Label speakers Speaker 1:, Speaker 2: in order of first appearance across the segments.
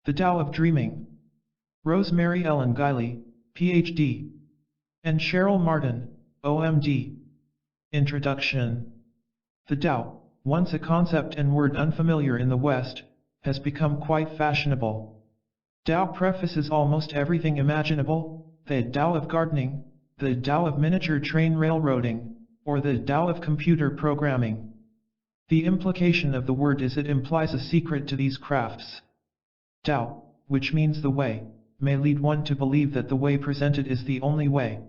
Speaker 1: The Tao of Dreaming. Rosemary Ellen Guiley, Ph.D. and Cheryl Martin, OMD. Introduction. The Tao, once a concept and word unfamiliar in the West, has become quite fashionable. Tao prefaces almost everything imaginable: the Tao of gardening, the Tao of miniature train railroading, or the Tao of computer programming. The implication of the word is it implies a secret to these crafts. Tao, which means the way, may lead one to believe that the way presented is the only way.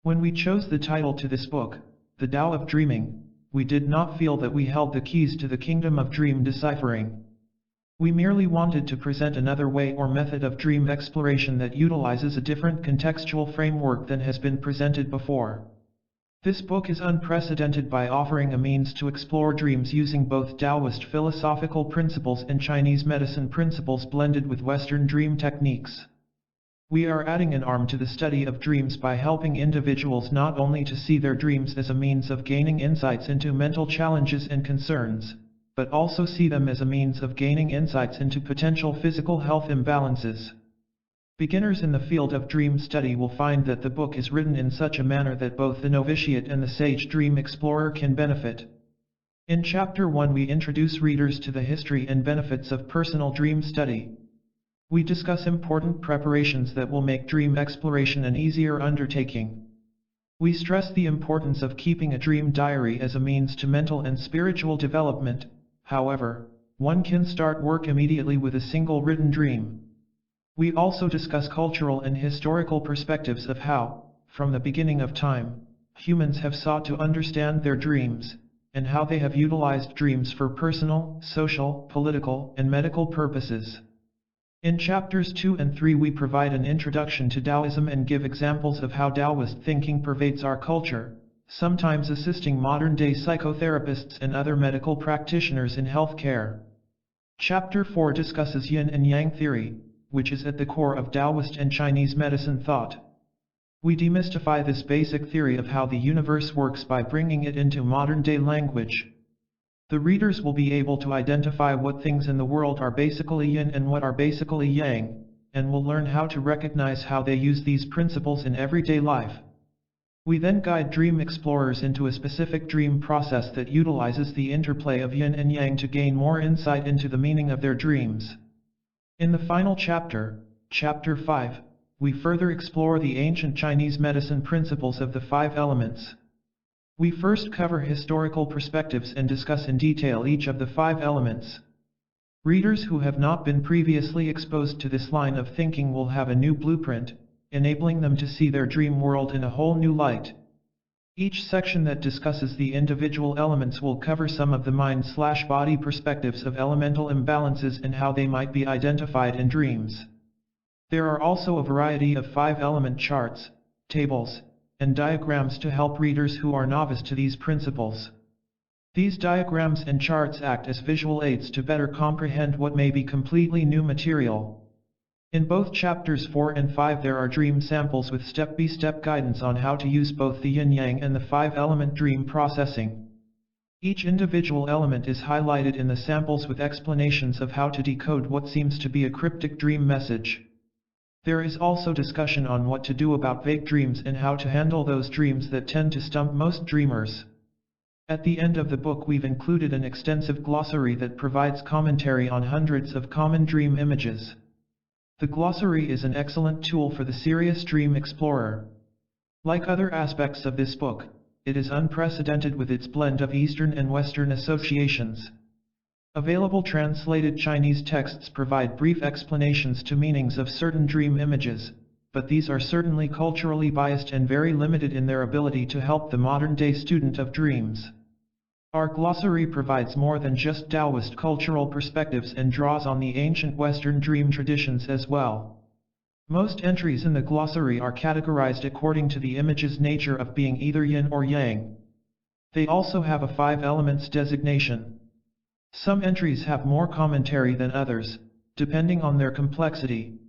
Speaker 1: When we chose the title to this book, The Tao of Dreaming, we did not feel that we held the keys to the kingdom of dream deciphering. We merely wanted to present another way or method of dream exploration that utilizes a different contextual framework than has been presented before. This book is unprecedented by offering a means to explore dreams using both Taoist philosophical principles and Chinese medicine principles blended with Western dream techniques. We are adding an arm to the study of dreams by helping individuals not only to see their dreams as a means of gaining insights into mental challenges and concerns, but also see them as a means of gaining insights into potential physical health imbalances. Beginners in the field of dream study will find that the book is written in such a manner that both the novitiate and the sage dream explorer can benefit. In Chapter 1 we introduce readers to the history and benefits of personal dream study. We discuss important preparations that will make dream exploration an easier undertaking. We stress the importance of keeping a dream diary as a means to mental and spiritual development. However, one can start work immediately with a single written dream. We also discuss cultural and historical perspectives of how, from the beginning of time, humans have sought to understand their dreams, and how they have utilized dreams for personal, social, political, and medical purposes. In Chapters 2 and 3 we provide an introduction to Taoism and give examples of how Taoist thinking pervades our culture, sometimes assisting modern-day psychotherapists and other medical practitioners in healthcare. Chapter 4 discusses Yin and Yang theory, which is at the core of Taoist and Chinese medicine thought. We demystify this basic theory of how the universe works by bringing it into modern-day language. The readers will be able to identify what things in the world are basically yin and what are basically yang, and will learn how to recognize how they use these principles in everyday life. We then guide dream explorers into a specific dream process that utilizes the interplay of yin and yang to gain more insight into the meaning of their dreams. In the final chapter, Chapter 5, we further explore the ancient Chinese medicine principles of the 5 elements. We first cover historical perspectives and discuss in detail each of the 5 elements. Readers who have not been previously exposed to this line of thinking will have a new blueprint, enabling them to see their dream world in a whole new light. Each section that discusses the individual elements will cover some of the mind/body perspectives of elemental imbalances and how they might be identified in dreams. There are also a variety of 5-element charts, tables, and diagrams to help readers who are novice to these principles. These diagrams and charts act as visual aids to better comprehend what may be completely new material. In both Chapters 4 and 5 there are dream samples with step-by-step guidance on how to use both the yin-yang and the 5-element dream processing. Each individual element is highlighted in the samples with explanations of how to decode what seems to be a cryptic dream message. There is also discussion on what to do about vague dreams and how to handle those dreams that tend to stump most dreamers. At the end of the book we've included an extensive glossary that provides commentary on hundreds of common dream images. The glossary is an excellent tool for the serious dream explorer. Like other aspects of this book, it is unprecedented with its blend of Eastern and Western associations. Available translated Chinese texts provide brief explanations to meanings of certain dream images, but these are certainly culturally biased and very limited in their ability to help the modern-day student of dreams. Our glossary provides more than just Taoist cultural perspectives and draws on the ancient Western dream traditions as well. Most entries in the glossary are categorized according to the image's nature of being either yin or yang. They also have a 5 elements designation. Some entries have more commentary than others, depending on their complexity.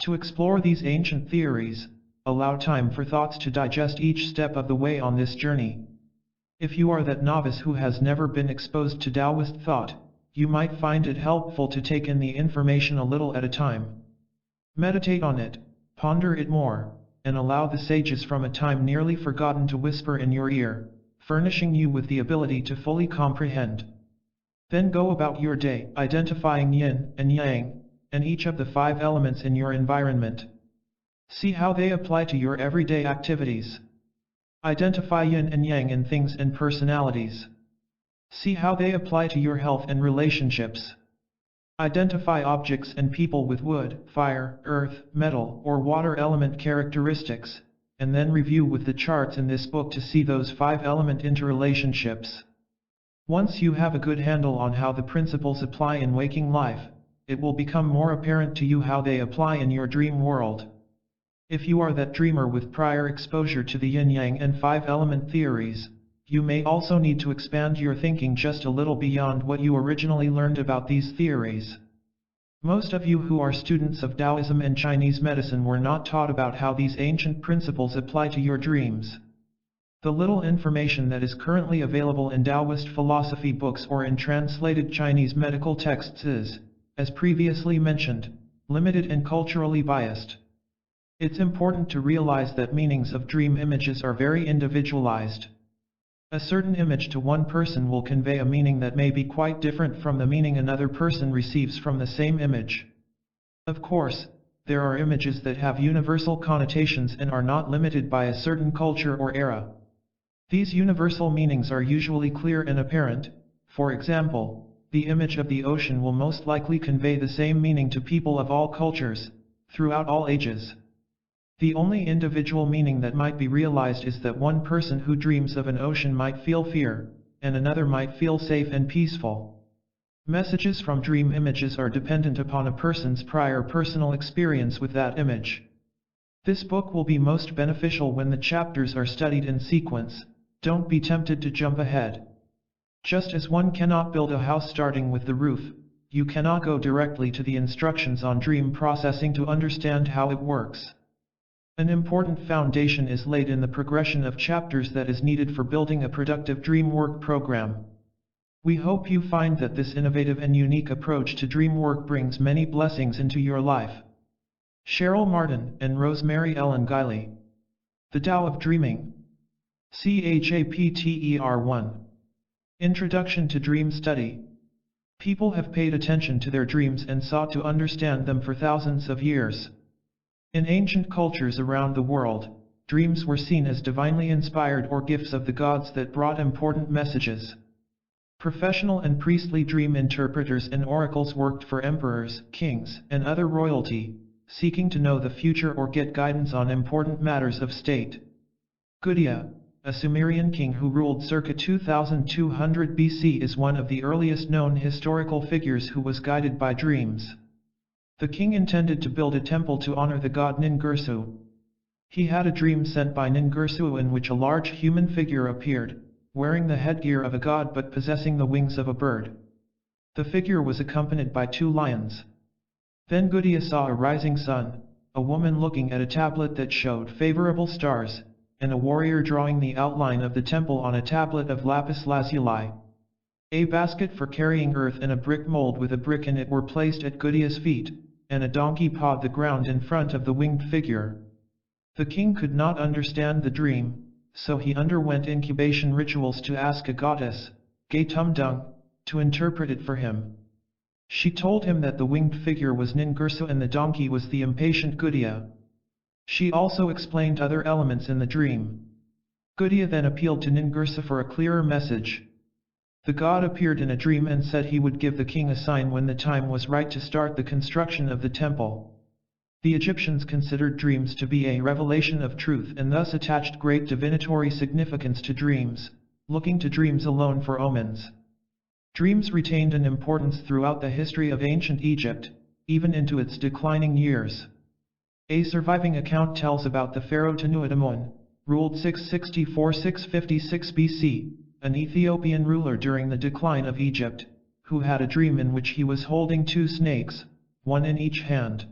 Speaker 1: To explore these ancient theories, allow time for thoughts to digest each step of the way on this journey. If you are that novice who has never been exposed to Taoist thought, you might find it helpful to take in the information a little at a time. Meditate on it, ponder it more, and allow the sages from a time nearly forgotten to whisper in your ear, furnishing you with the ability to fully comprehend. Then go about your day identifying yin and yang, and each of the 5 elements in your environment. See how they apply to your everyday activities. Identify yin and yang in things and personalities. See how they apply to your health and relationships. Identify objects and people with wood, fire, earth, metal, or water element characteristics, and then review with the charts in this book to see those 5 element interrelationships. Once you have a good handle on how the principles apply in waking life, it will become more apparent to you how they apply in your dream world. If you are that dreamer with prior exposure to the yin-yang and 5 element theories, you may also need to expand your thinking just a little beyond what you originally learned about these theories. Most of you who are students of Taoism and Chinese medicine were not taught about how these ancient principles apply to your dreams. The little information that is currently available in Taoist philosophy books or in translated Chinese medical texts is, as previously mentioned, limited and culturally biased. It's important to realize that meanings of dream images are very individualized. A certain image to one person will convey a meaning that may be quite different from the meaning another person receives from the same image. Of course, there are images that have universal connotations and are not limited by a certain culture or era. These universal meanings are usually clear and apparent. For example, the image of the ocean will most likely convey the same meaning to people of all cultures, throughout all ages. The only individual meaning that might be realized is that one person who dreams of an ocean might feel fear, and another might feel safe and peaceful. Messages from dream images are dependent upon a person's prior personal experience with that image. This book will be most beneficial when the chapters are studied in sequence. Don't be tempted to jump ahead. Just as one cannot build a house starting with the roof, you cannot go directly to the instructions on dream processing to understand how it works. An important foundation is laid in the progression of chapters that is needed for building a productive dream work program. We hope you find that this innovative and unique approach to dream work brings many blessings into your life. Cheryl Martin and Rosemary Ellen Guiley. The Tao of Dreaming. Chapter 1. Introduction to Dream Study. People have paid attention to their dreams and sought to understand them for thousands of years. In ancient cultures around the world, dreams were seen as divinely inspired or gifts of the gods that brought important messages. Professional and priestly dream interpreters and oracles worked for emperors, kings, and other royalty, seeking to know the future or get guidance on important matters of state. Gudea, a Sumerian king who ruled circa 2200 BC, is one of the earliest known historical figures who was guided by dreams. The king intended to build a temple to honor the god Ningirsu. He had a dream sent by Ningirsu in which a large human figure appeared, wearing the headgear of a god but possessing the wings of a bird. The figure was accompanied by 2 lions. Then Gudea saw a rising sun, a woman looking at a tablet that showed favorable stars, and a warrior drawing the outline of the temple on a tablet of lapis lazuli. A basket for carrying earth and a brick mold with a brick in it were placed at Gudea's feet, and a donkey pawed the ground in front of the winged figure. The king could not understand the dream, so he underwent incubation rituals to ask a goddess, Gaetumdung, to interpret it for him. She told him that the winged figure was Ningirsu and the donkey was the impatient Gudea. She also explained other elements in the dream. Gudea then appealed to Ningirsu for a clearer message. The god appeared in a dream and said he would give the king a sign when the time was right to start the construction of the temple. The Egyptians considered dreams to be a revelation of truth and thus attached great divinatory significance to dreams, looking to dreams alone for omens. Dreams retained an importance throughout the history of ancient Egypt, even into its declining years. A surviving account tells about the pharaoh Tenochtitlan, ruled 664–656 BC, an Ethiopian ruler during the decline of Egypt, who had a dream in which he was holding 2 snakes, one in each hand.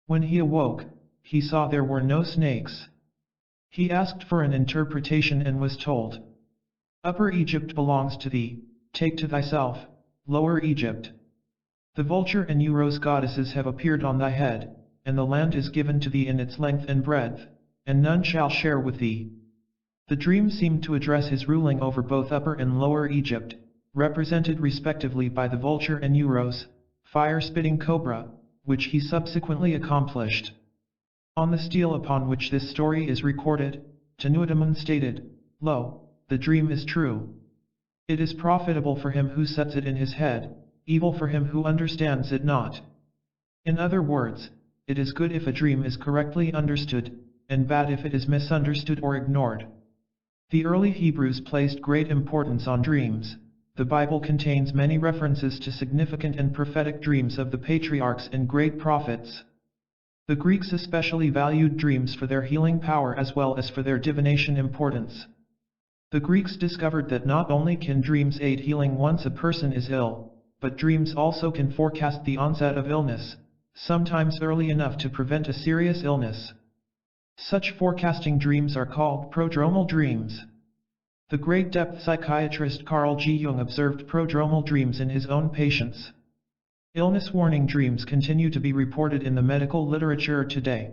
Speaker 1: When he awoke, he saw there were no snakes. He asked for an interpretation and was told, "Upper Egypt belongs to thee, take to thyself, Lower Egypt. The vulture and Euros goddesses have appeared on thy head, and the land is given to thee in its length and breadth, and none shall share with thee. The dream seemed to address his ruling over both Upper and Lower Egypt, represented respectively by the vulture and Euros, fire-spitting cobra, which he subsequently accomplished. On the stele upon which this story is recorded, Tanuadamun stated, "Lo, the dream is true. It is profitable for him who sets it in his head, evil for him who understands it not." In other words, it is good if a dream is correctly understood, and bad if it is misunderstood or ignored. The early Hebrews placed great importance on dreams. The Bible contains many references to significant and prophetic dreams of the patriarchs and great prophets. The Greeks especially valued dreams for their healing power as well as for their divination importance. The Greeks discovered that not only can dreams aid healing once a person is ill, but dreams also can forecast the onset of illness, sometimes early enough to prevent a serious illness. Such forecasting dreams are called prodromal dreams. The great depth psychiatrist Carl G. Jung observed prodromal dreams in his own patients. Illness warning dreams continue to be reported in the medical literature today.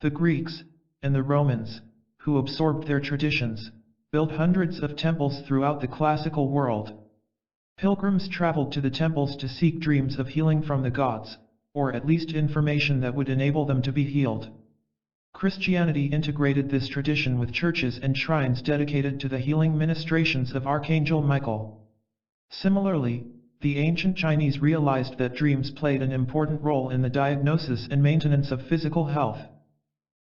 Speaker 1: The Greeks, and the Romans, who absorbed their traditions, built hundreds of temples throughout the classical world. Pilgrims traveled to the temples to seek dreams of healing from the gods, or at least information that would enable them to be healed. Christianity integrated this tradition with churches and shrines dedicated to the healing ministrations of Archangel Michael. Similarly, the ancient Chinese realized that dreams played an important role in the diagnosis and maintenance of physical health.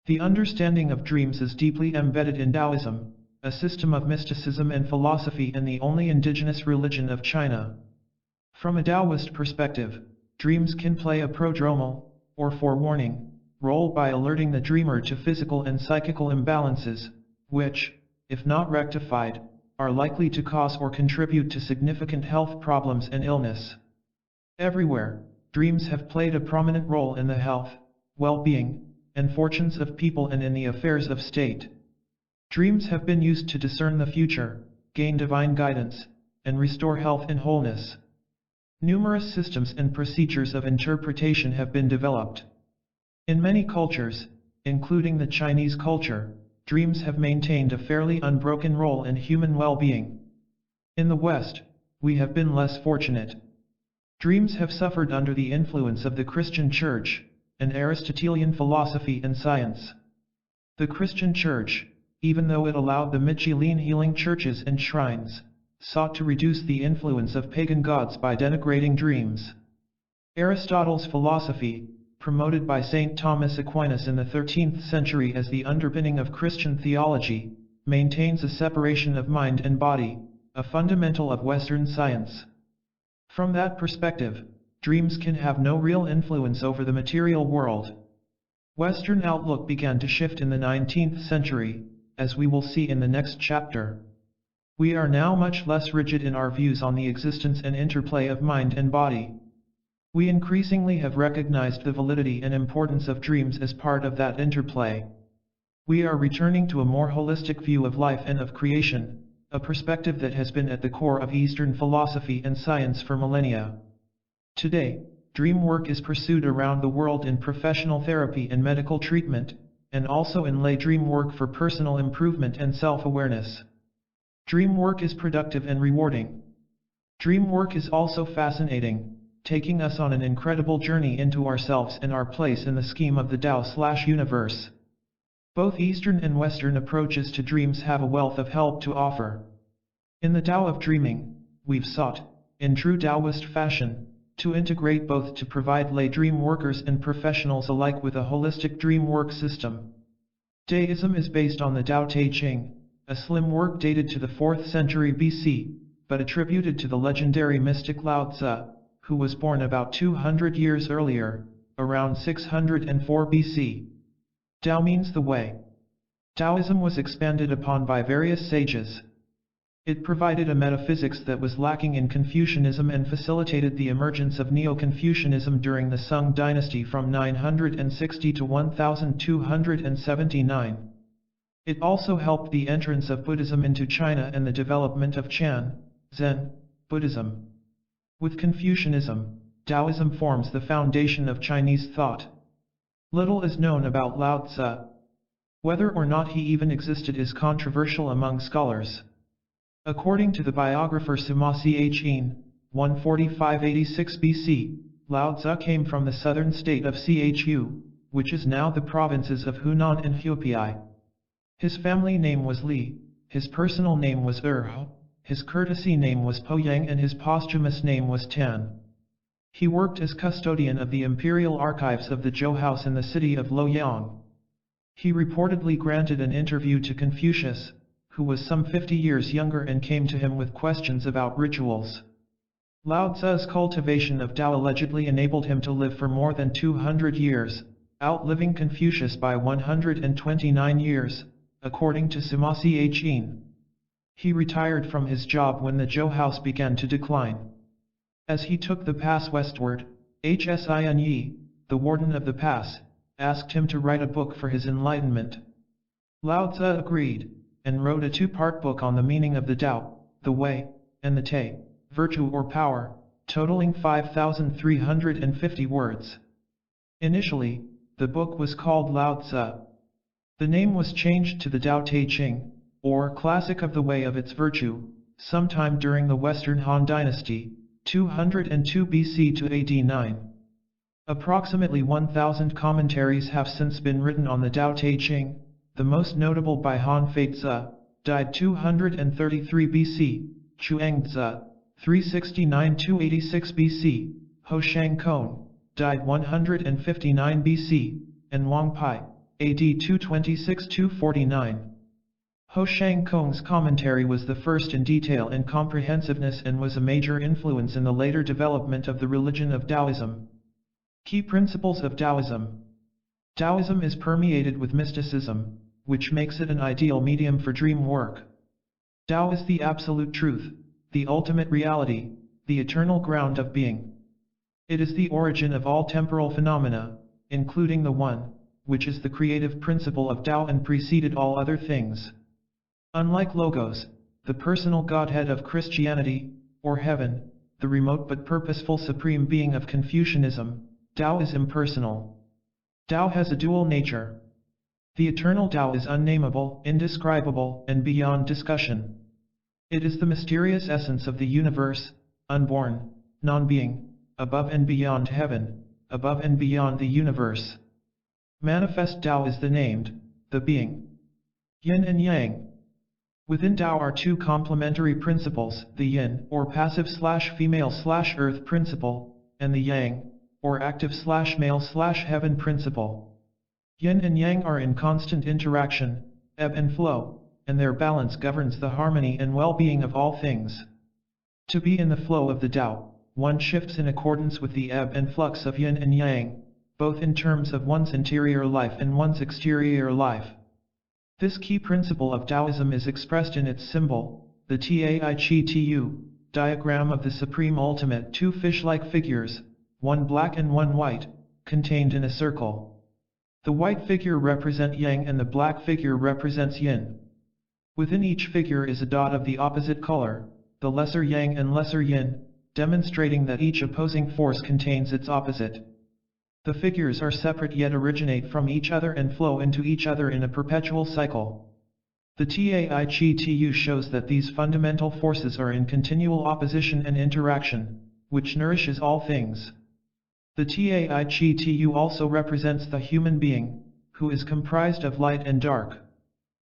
Speaker 1: The understanding of dreams is deeply embedded in Taoism, a system of mysticism and philosophy and the only indigenous religion of China. From a Taoist perspective, dreams can play a prodromal, or forewarning, role by alerting the dreamer to physical and psychical imbalances, which, if not rectified, are likely to cause or contribute to significant health problems and illness. Everywhere, dreams have played a prominent role in the health, well-being, and fortunes of people and in the affairs of state. Dreams have been used to discern the future, gain divine guidance, and restore health and wholeness. Numerous systems and procedures of interpretation have been developed. In many cultures, including the Chinese culture, dreams have maintained a fairly unbroken role in human well-being. In the West, we have been less fortunate. Dreams have suffered under the influence of the Christian Church, and Aristotelian philosophy and science. The Christian Church, even though it allowed the Mycenaean healing churches and shrines, sought to reduce the influence of pagan gods by denigrating dreams. Aristotle's philosophy, promoted by St. Thomas Aquinas in the 13th century as the underpinning of Christian theology, maintains a separation of mind and body, a fundamental of Western science. From that perspective, dreams can have no real influence over the material world. Western outlook began to shift in the 19th century, as we will see in the next chapter. We are now much less rigid in our views on the existence and interplay of mind and body. We increasingly have recognized the validity and importance of dreams as part of that interplay. We are returning to a more holistic view of life and of creation, a perspective that has been at the core of Eastern philosophy and science for millennia. Today, dream work is pursued around the world in professional therapy and medical treatment, and also in lay dream work for personal improvement and self-awareness. Dream work is productive and rewarding. Dream work is also fascinating, taking us on an incredible journey into ourselves and our place in the scheme of the Tao/universe. Both Eastern and Western approaches to dreams have a wealth of help to offer. In the Tao of Dreaming, we've sought, in true Taoist fashion, to integrate both to provide lay dream workers and professionals alike with a holistic dream work system. Taoism is based on the Tao Te Ching, a slim work dated to the 4th century BC, but attributed to the legendary mystic Lao Tzu, who was born about 200 years earlier, around 604 BC. Tao means the way. Taoism was expanded upon by various sages. It provided a metaphysics that was lacking in Confucianism and facilitated the emergence of Neo-Confucianism during the Sung dynasty from 960 to 1279. It also helped the entrance of Buddhism into China and the development of Chan, Zen, Buddhism. With Confucianism, Taoism forms the foundation of Chinese thought. Little is known about Lao Tzu. Whether or not he even existed is controversial among scholars. According to the biographer Sima Ch'in, 145–86 BC, Lao Tzu came from the southern state of Chu, which is now the provinces of Hunan and Hubei. His family name was Li, his personal name was Hao, his courtesy name was Po Yang, and his posthumous name was Tan. He worked as custodian of the imperial archives of the Zhou House in the city of Luoyang. He reportedly granted an interview to Confucius, who was some 50 years younger, and came to him with questions about rituals. Lao Tzu's cultivation of Tao allegedly enabled him to live for more than 200 years, outliving Confucius by 129 years, according to Sima Ch'in. He retired from his job when the Zhou House began to decline. As he took the pass westward, Hsin Yi, the warden of the pass, asked him to write a book for his enlightenment. Lao Tzu agreed, and wrote a two-part book on the meaning of the Tao, the way, and the Te, virtue or power, totaling 5,350 words. Initially, the book was called Lao Tzu. The name was changed to the Tao Te Ching, or Classic of the Way of its Virtue, sometime during the Western Han Dynasty, 202 BC to AD 9. Approximately 1,000 commentaries have since been written on the Tao Te Ching, the most notable by Han Feizi, died 233 BC, Chuang Tzu, 369–86 BC, Ho Shang Kong, died 159 BC, and Wang Pai, AD 226–249. Ho Shang Kong's commentary was the first in detail and comprehensiveness and was a major influence in the later development of the religion of Taoism. Key principles of Taoism. Taoism is permeated with mysticism, which makes it an ideal medium for dream work. Tao is the absolute truth, the ultimate reality, the eternal ground of being. It is the origin of all temporal phenomena, including the One, which is the creative principle of Tao and preceded all other things. Unlike Logos, the personal Godhead of Christianity, or Heaven, the remote but purposeful Supreme Being of Confucianism, Tao is impersonal. Tao has a dual nature. The eternal Tao is unnameable, indescribable, and beyond discussion. It is the mysterious essence of the universe, unborn, non-being, above and beyond heaven, above and beyond the universe. Manifest Tao is the named, the being. Yin and Yang. Within Tao are two complementary principles, the Yin, or passive/female/earth principle, and the Yang, or active/male/heaven principle. Yin and Yang are in constant interaction, ebb and flow, and their balance governs the harmony and well-being of all things. To be in the flow of the Tao, one shifts in accordance with the ebb and flux of Yin and Yang, both in terms of one's interior life and one's exterior life. This key principle of Taoism is expressed in its symbol, the Tai-Chi-Tu, diagram of the Supreme Ultimate, two fish-like figures, one black and one white, contained in a circle. The white figure represents Yang and the black figure represents Yin. Within each figure is a dot of the opposite color, the lesser Yang and lesser Yin, demonstrating that each opposing force contains its opposite. The figures are separate yet originate from each other and flow into each other in a perpetual cycle. The Tai-Chi-Tu shows that these fundamental forces are in continual opposition and interaction, which nourishes all things. The Tai-Chi-Tu also represents the human being, who is comprised of light and dark.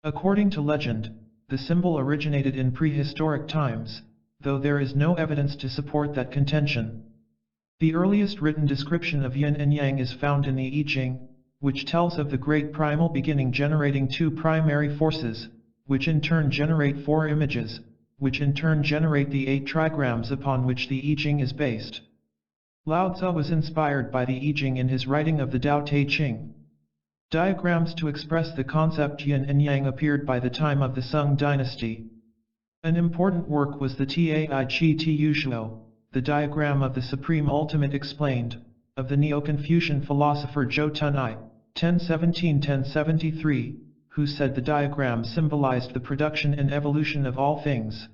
Speaker 1: According to legend, the symbol originated in prehistoric times, though there is no evidence to support that contention. The earliest written description of Yin and Yang is found in the I Ching, which tells of the great primal beginning generating two primary forces, which in turn generate four images, which in turn generate the 8 trigrams upon which the I Ching is based. Lao Tzu was inspired by the I Ching in his writing of the Tao Te Ching. Diagrams to express the concept Yin and Yang appeared by the time of the Sung dynasty. An important work was the Tai-Chi-Tu Shuo, the diagram of the Supreme Ultimate explained, of the Neo-Confucian philosopher Zhou Tunai, 1017–1073, who said the diagram symbolized the production and evolution of all things.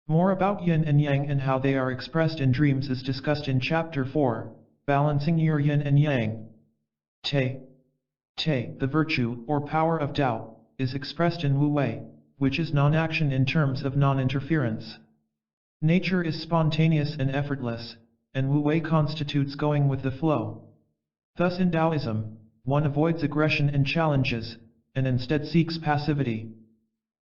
Speaker 1: More about yin and yang and how they are expressed in dreams is discussed in Chapter 4, Balancing Your Yin and Yang. The virtue or power of Tao is expressed in Wu Wei, which is non-action in terms of non-interference. Nature is spontaneous and effortless, and Wu Wei constitutes going with the flow. Thus in Taoism, one avoids aggression and challenges, and instead seeks passivity.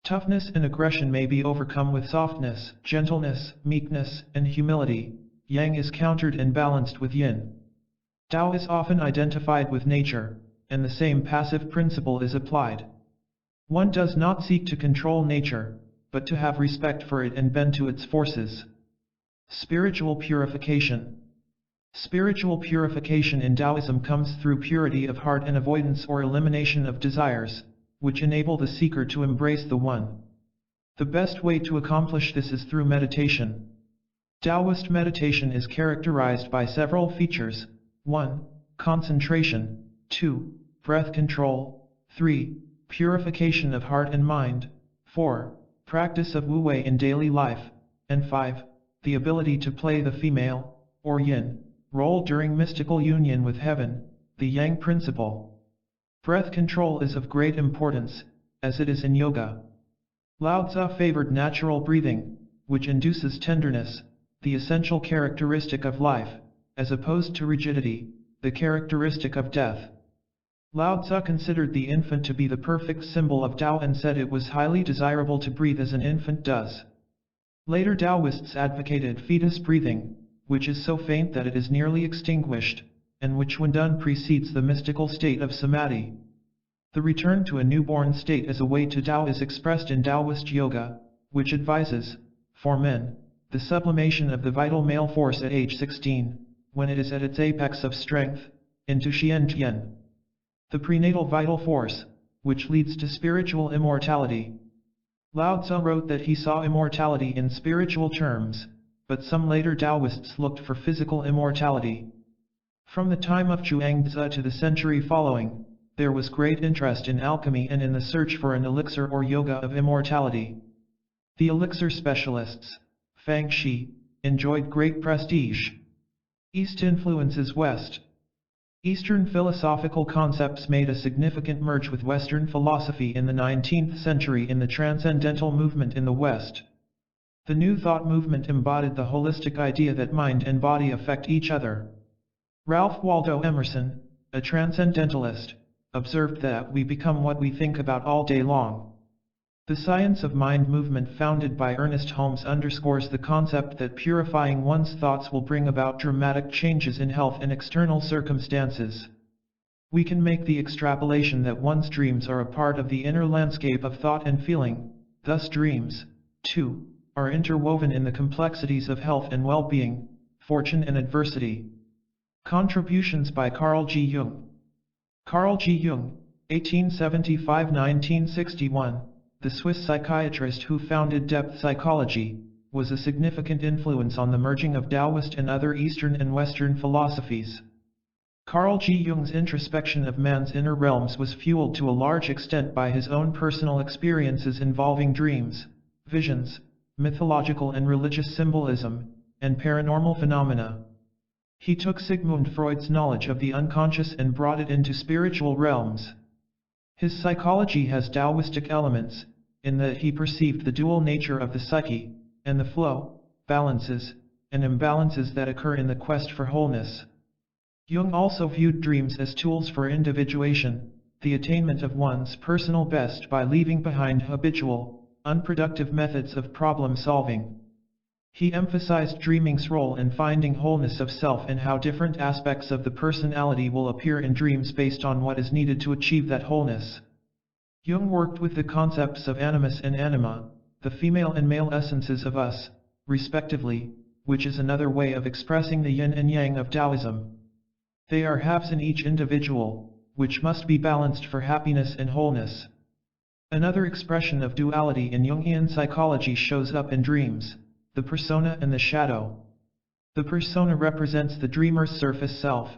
Speaker 1: Toughness and aggression may be overcome with softness, gentleness, meekness, and humility. Yang is countered and balanced with yin. Tao is often identified with nature, and the same passive principle is applied. One does not seek to control nature, but to have respect for it and bend to its forces. Spiritual purification. Spiritual purification in Taoism comes through purity of heart and avoidance or elimination of desires, which enable the seeker to embrace the One. The best way to accomplish this is through meditation. Taoist meditation is characterized by several features: 1. Concentration, 2. Breath control, 3. Purification of heart and mind, 4. Practice of Wu Wei in daily life, and 5. The ability to play the female, or yin, role during mystical union with heaven, the Yang principle. Breath control is of great importance, as it is in yoga. Lao Tzu favored natural breathing, which induces tenderness, the essential characteristic of life, as opposed to rigidity, the characteristic of death. Lao Tzu considered the infant to be the perfect symbol of Tao and said it was highly desirable to breathe as an infant does. Later Taoists advocated fetus breathing, which is so faint that it is nearly extinguished, and which when done precedes the mystical state of samadhi. The return to a newborn state as a way to Tao is expressed in Taoist yoga, which advises, for men, the sublimation of the vital male force at age 16, when it is at its apex of strength, into Xian Tian. The prenatal vital force, which leads to spiritual immortality. Lao Tzu wrote that he saw immortality in spiritual terms, but some later Taoists looked for physical immortality. From the time of Zhuangzi to the century following, there was great interest in alchemy and in the search for an elixir or yoga of immortality. The elixir specialists, Fang Shi, enjoyed great prestige. East influences West. Eastern philosophical concepts made a significant merge with Western philosophy in the 19th century in the Transcendental movement in the West. The New Thought movement embodied the holistic idea that mind and body affect each other. Ralph Waldo Emerson, a transcendentalist, observed that we become what we think about all day long. The Science of Mind movement founded by Ernest Holmes underscores the concept that purifying one's thoughts will bring about dramatic changes in health and external circumstances. We can make the extrapolation that one's dreams are a part of the inner landscape of thought and feeling, thus dreams, too, are interwoven in the complexities of health and well-being, fortune and adversity. Contributions by Carl G. Jung. Carl G. Jung, 1875–1961, the Swiss psychiatrist who founded depth psychology, was a significant influence on the merging of Taoist and other Eastern and Western philosophies. Carl G. Jung's introspection of man's inner realms was fueled to a large extent by his own personal experiences involving dreams, visions, mythological and religious symbolism, and paranormal phenomena. He took Sigmund Freud's knowledge of the unconscious and brought it into spiritual realms. His psychology has Taoistic elements, in that he perceived the dual nature of the psyche, and the flow, balances, and imbalances that occur in the quest for wholeness. Jung also viewed dreams as tools for individuation, the attainment of one's personal best by leaving behind habitual, unproductive methods of problem solving. He emphasized dreaming's role in finding wholeness of self and how different aspects of the personality will appear in dreams based on what is needed to achieve that wholeness. Jung worked with the concepts of animus and anima, the female and male essences of us, respectively, which is another way of expressing the yin and yang of Taoism. They are halves in each individual, which must be balanced for happiness and wholeness. Another expression of duality in Jungian psychology shows up in dreams, the persona and the shadow. The persona represents the dreamer's surface self,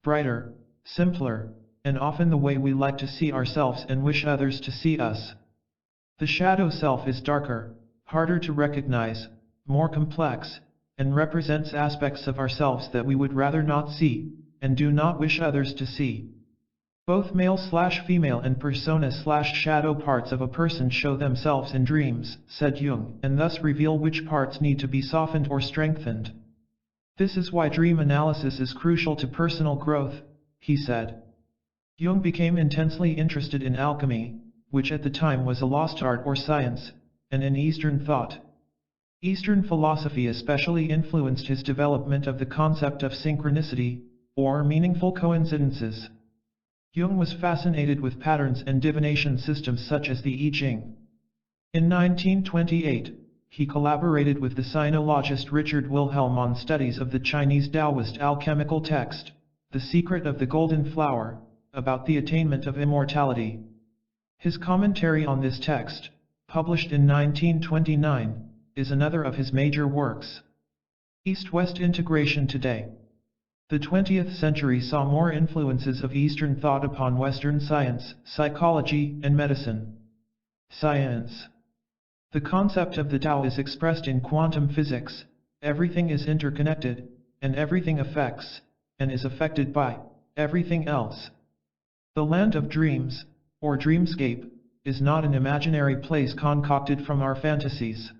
Speaker 1: brighter, simpler, and often the way we like to see ourselves and wish others to see us. The shadow self is darker, harder to recognize, more complex, and represents aspects of ourselves that we would rather not see, and do not wish others to see. Both male/female and persona/shadow parts of a person show themselves in dreams, said Jung, and thus reveal which parts need to be softened or strengthened. This is why dream analysis is crucial to personal growth, he said. Jung became intensely interested in alchemy, which at the time was a lost art or science, and in Eastern thought. Eastern philosophy especially influenced his development of the concept of synchronicity, or meaningful coincidences. Jung was fascinated with patterns and divination systems such as the I Ching. In 1928, he collaborated with the sinologist Richard Wilhelm on studies of the Chinese Taoist alchemical text, The Secret of the Golden Flower, about the attainment of immortality. His commentary on this text, published in 1929, is another of his major works. East-West integration today. The 20th century saw more influences of Eastern thought upon Western science, psychology, and medicine. Science. The concept of the Tao is expressed in quantum physics. Everything is interconnected, and everything affects, and is affected by, everything else. The land of dreams, or dreamscape, is not an imaginary place concocted from our fantasies.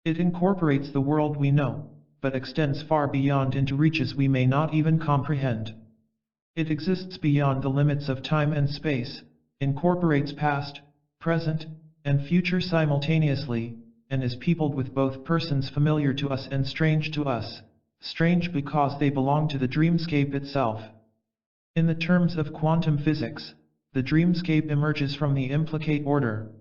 Speaker 1: It incorporates the world we know, but extends far beyond into reaches we may not even comprehend. It exists beyond the limits of time and space, incorporates past, present, and future simultaneously, and is peopled with both persons familiar to us and strange to us, strange because they belong to the dreamscape itself. In the terms of quantum physics, the dreamscape emerges from the implicate order.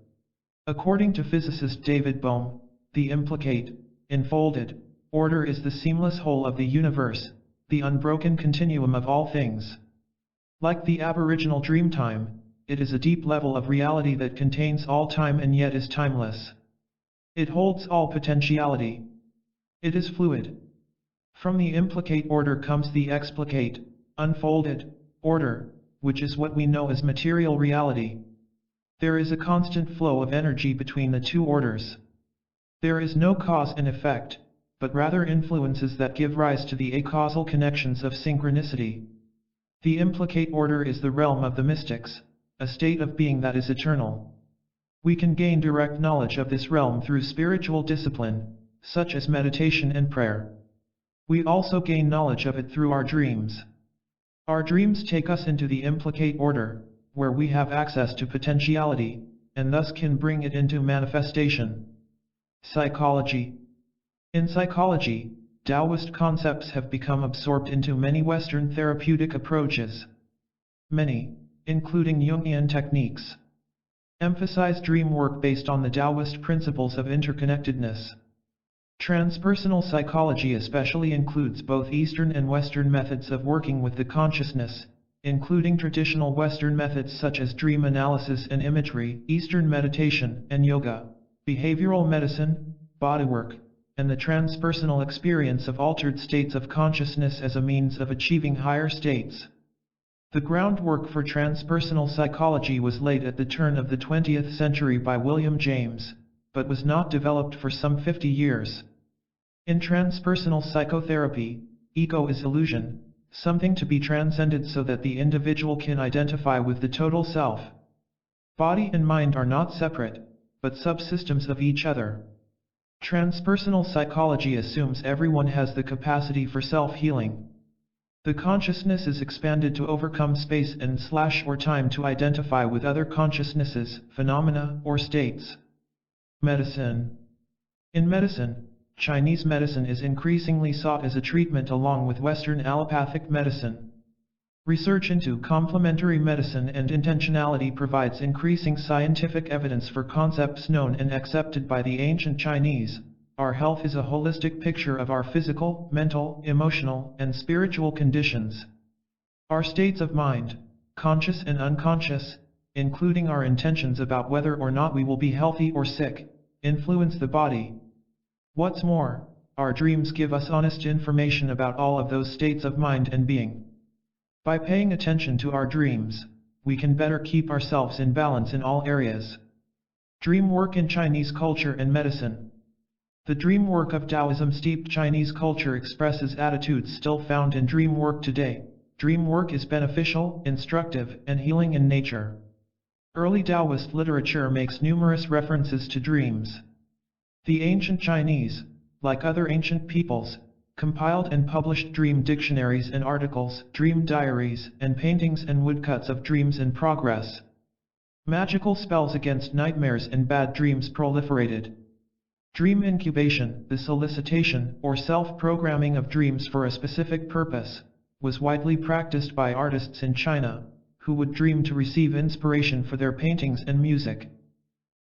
Speaker 1: According to physicist David Bohm, the implicate, enfolded, order is the seamless whole of the universe, the unbroken continuum of all things. Like the aboriginal dreamtime, it is a deep level of reality that contains all time and yet is timeless. It holds all potentiality. It is fluid. From the implicate order comes the explicate, unfolded, order, which is what we know as material reality. There is a constant flow of energy between the two orders. There is no cause and effect, but rather influences that give rise to the acausal connections of synchronicity. The implicate order is the realm of the mystics, a state of being that is eternal. We can gain direct knowledge of this realm through spiritual discipline, such as meditation and prayer. We also gain knowledge of it through our dreams. Our dreams take us into the implicate order, where we have access to potentiality, and thus can bring it into manifestation. Psychology. In psychology, Taoist concepts have become absorbed into many Western therapeutic approaches. Many, including Jungian techniques, emphasize dream work based on the Taoist principles of interconnectedness. Transpersonal psychology especially includes both Eastern and Western methods of working with the consciousness, including traditional Western methods such as dream analysis and imagery, Eastern meditation and yoga, behavioral medicine, bodywork, and the transpersonal experience of altered states of consciousness as a means of achieving higher states. The groundwork for transpersonal psychology was laid at the turn of the 20th century by William James, but was not developed for some 50 years. In transpersonal psychotherapy, ego is illusion, something to be transcended so that the individual can identify with the total self. Body and mind are not separate, but subsystems of each other. Transpersonal psychology assumes everyone has the capacity for self-healing. The consciousness is expanded to overcome space and/or time to identify with other consciousnesses, phenomena, or states. Medicine. In medicine, Chinese medicine is increasingly sought as a treatment along with Western allopathic medicine. Research into complementary medicine and intentionality provides increasing scientific evidence for concepts known and accepted by the ancient Chinese. Our health is a holistic picture of our physical, mental, emotional, and spiritual conditions. Our states of mind, conscious and unconscious, including our intentions about whether or not we will be healthy or sick, influence the body. What's more, our dreams give us honest information about all of those states of mind and being. By paying attention to our dreams, we can better keep ourselves in balance in all areas. Dream work in Chinese culture and medicine. The dream work of Taoism-steeped Chinese culture expresses attitudes still found in dream work today. Dream work is beneficial, instructive, and healing in nature. Early Taoist literature makes numerous references to dreams. The ancient Chinese, like other ancient peoples, compiled and published dream dictionaries and articles, dream diaries, and paintings and woodcuts of dreams in progress. Magical spells against nightmares and bad dreams proliferated. Dream incubation, the solicitation or self-programming of dreams for a specific purpose, was widely practiced by artists in China, who would dream to receive inspiration for their paintings and music.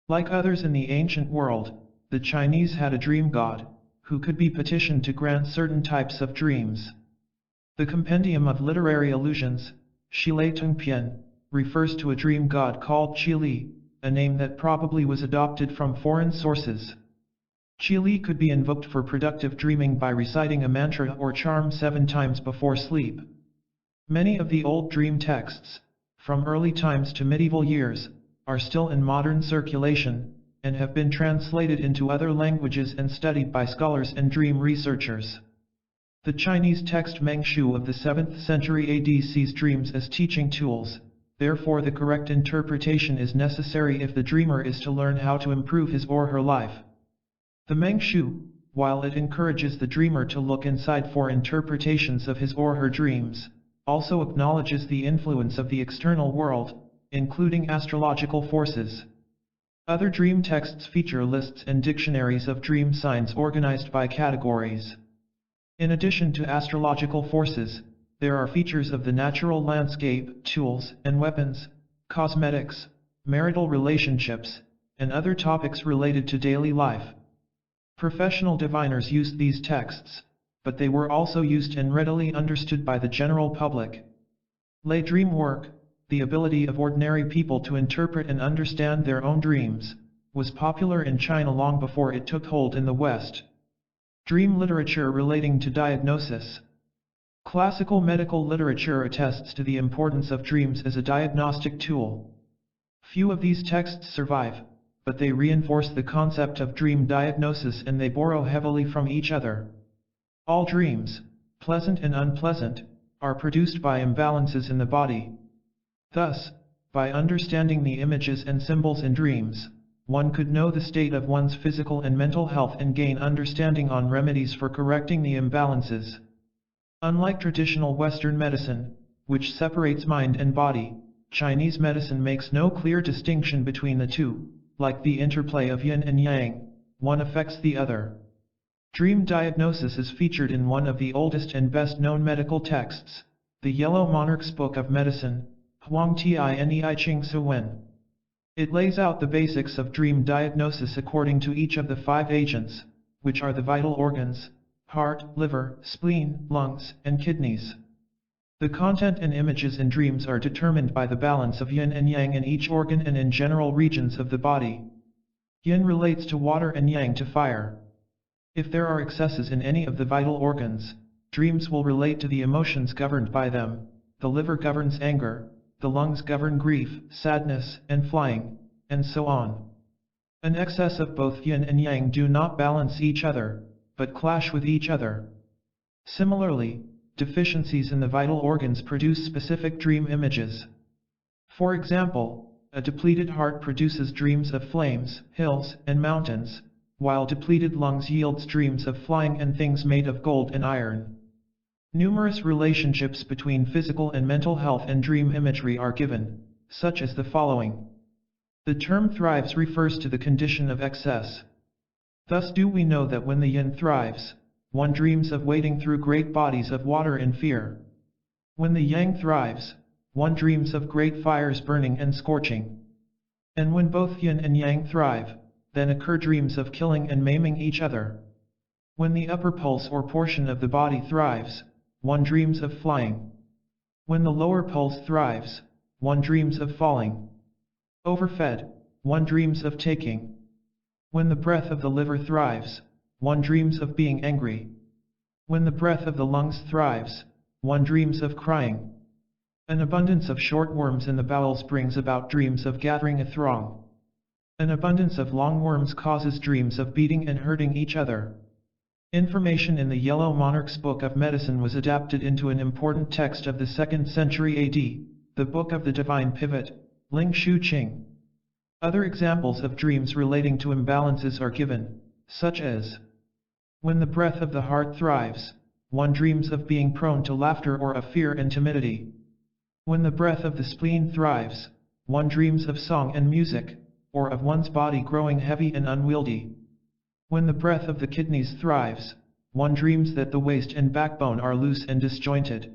Speaker 1: Like others in the ancient world, the Chinese had a dream god, who could be petitioned to grant certain types of dreams. The Compendium of Literary Allusions, Shilei Tungpian, refers to a dream god called Qili, a name that probably was adopted from foreign sources. Qili could be invoked for productive dreaming by reciting a mantra or charm 7 times before sleep. Many of the old dream texts, from early times to medieval years, are still in modern circulation, and have been translated into other languages and studied by scholars and dream researchers. The Chinese text Mengshu of the 7th century AD sees dreams as teaching tools, therefore the correct interpretation is necessary if the dreamer is to learn how to improve his or her life. The Mengshu, while it encourages the dreamer to look inside for interpretations of his or her dreams, also acknowledges the influence of the external world, including astrological forces. Other dream texts feature lists and dictionaries of dream signs organized by categories. In addition to astrological forces, there are features of the natural landscape, tools and weapons, cosmetics, marital relationships, and other topics related to daily life. Professional diviners used these texts, but they were also used and readily understood by the general public. Lay dream work, the ability of ordinary people to interpret and understand their own dreams, was popular in China long before it took hold in the West. Dream literature relating to diagnosis. Classical medical literature attests to the importance of dreams as a diagnostic tool. Few of these texts survive, but they reinforce the concept of dream diagnosis and they borrow heavily from each other. All dreams, pleasant and unpleasant, are produced by imbalances in the body. Thus, by understanding the images and symbols in dreams, one could know the state of one's physical and mental health and gain understanding on remedies for correcting the imbalances. Unlike traditional Western medicine, which separates mind and body, Chinese medicine makes no clear distinction between the two. Like the interplay of yin and yang, one affects the other. Dream diagnosis is featured in one of the oldest and best-known medical texts, the Yellow Monarch's Book of Medicine, Huang Tinei Ching Su Wen. It lays out the basics of dream diagnosis according to each of the 5 agents, which are the vital organs, heart, liver, spleen, lungs, and kidneys. The content and images in dreams are determined by the balance of yin and yang in each organ and in general regions of the body. Yin relates to water and yang to fire. If there are excesses in any of the vital organs, dreams will relate to the emotions governed by them. The liver governs anger, the lungs govern grief, sadness, and flying, and so on. An excess of both yin and yang do not balance each other, but clash with each other. Similarly, deficiencies in the vital organs produce specific dream images. For example, a depleted heart produces dreams of flames, hills, and mountains, while depleted lungs yields dreams of flying and things made of gold and iron. Numerous relationships between physical and mental health and dream imagery are given, such as the following. The term thrives refers to the condition of excess. Thus do we know that when the yin thrives, one dreams of wading through great bodies of water in fear. When the yang thrives, one dreams of great fires burning and scorching. And when both yin and yang thrive, then occur dreams of killing and maiming each other. When the upper pulse or portion of the body thrives, one dreams of flying. When the lower pulse thrives, one dreams of falling. Overfed, one dreams of taking. When the breath of the liver thrives, one dreams of being angry. When the breath of the lungs thrives, one dreams of crying. An abundance of short worms in the bowels brings about dreams of gathering a throng. An abundance of lungworms causes dreams of beating and hurting each other. Information in the Yellow Monarch's Book of Medicine was adapted into an important text of the 2nd century AD, the Book of the Divine Pivot, Ling Shu Qing. Other examples of dreams relating to imbalances are given, such as: when the breath of the heart thrives, one dreams of being prone to laughter or of fear and timidity. When the breath of the spleen thrives, one dreams of song and music, or of one's body growing heavy and unwieldy. When the breath of the kidneys thrives, one dreams that the waist and backbone are loose and disjointed.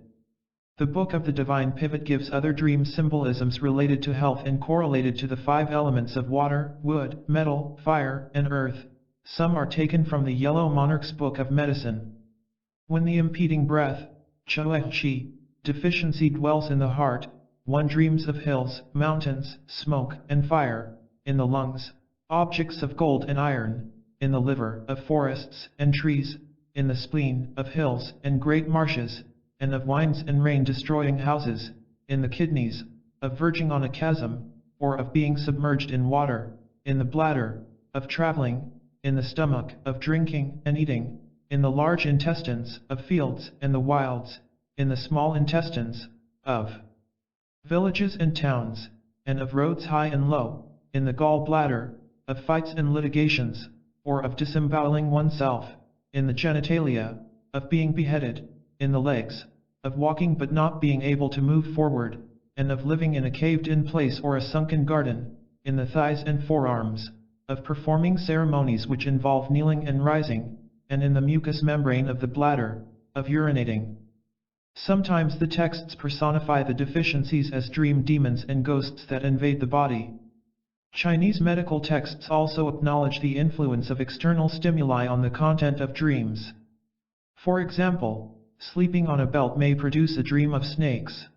Speaker 1: The Book of the Divine Pivot gives other dream symbolisms related to health and correlated to the 5 elements of water, wood, metal, fire, and earth. Some are taken from the Yellow Monarch's Book of Medicine. When the impeding breath, Qi, deficiency dwells in the heart, one dreams of hills, mountains, smoke, and fire, in the lungs, objects of gold and iron, in the liver, of forests and trees, in the spleen, of hills and great marshes, and of winds and rain destroying houses, in the kidneys, of verging on a chasm, or of being submerged in water, in the bladder, of traveling, in the stomach, of drinking and eating, in the large intestines, of fields and the wilds, in the small intestines, of villages and towns, and of roads high and low, in the gall bladder, of fights and litigations, or of disemboweling oneself, in the genitalia, of being beheaded, in the legs, of walking but not being able to move forward, and of living in a caved-in place or a sunken garden, in the thighs and forearms, of performing ceremonies which involve kneeling and rising, and in the mucous membrane of the bladder, of urinating. Sometimes the texts personify the deficiencies as dream demons and ghosts that invade the body. Chinese medical texts also acknowledge the influence of external stimuli on the content of dreams. For example, sleeping on a belt may produce a dream of snakes.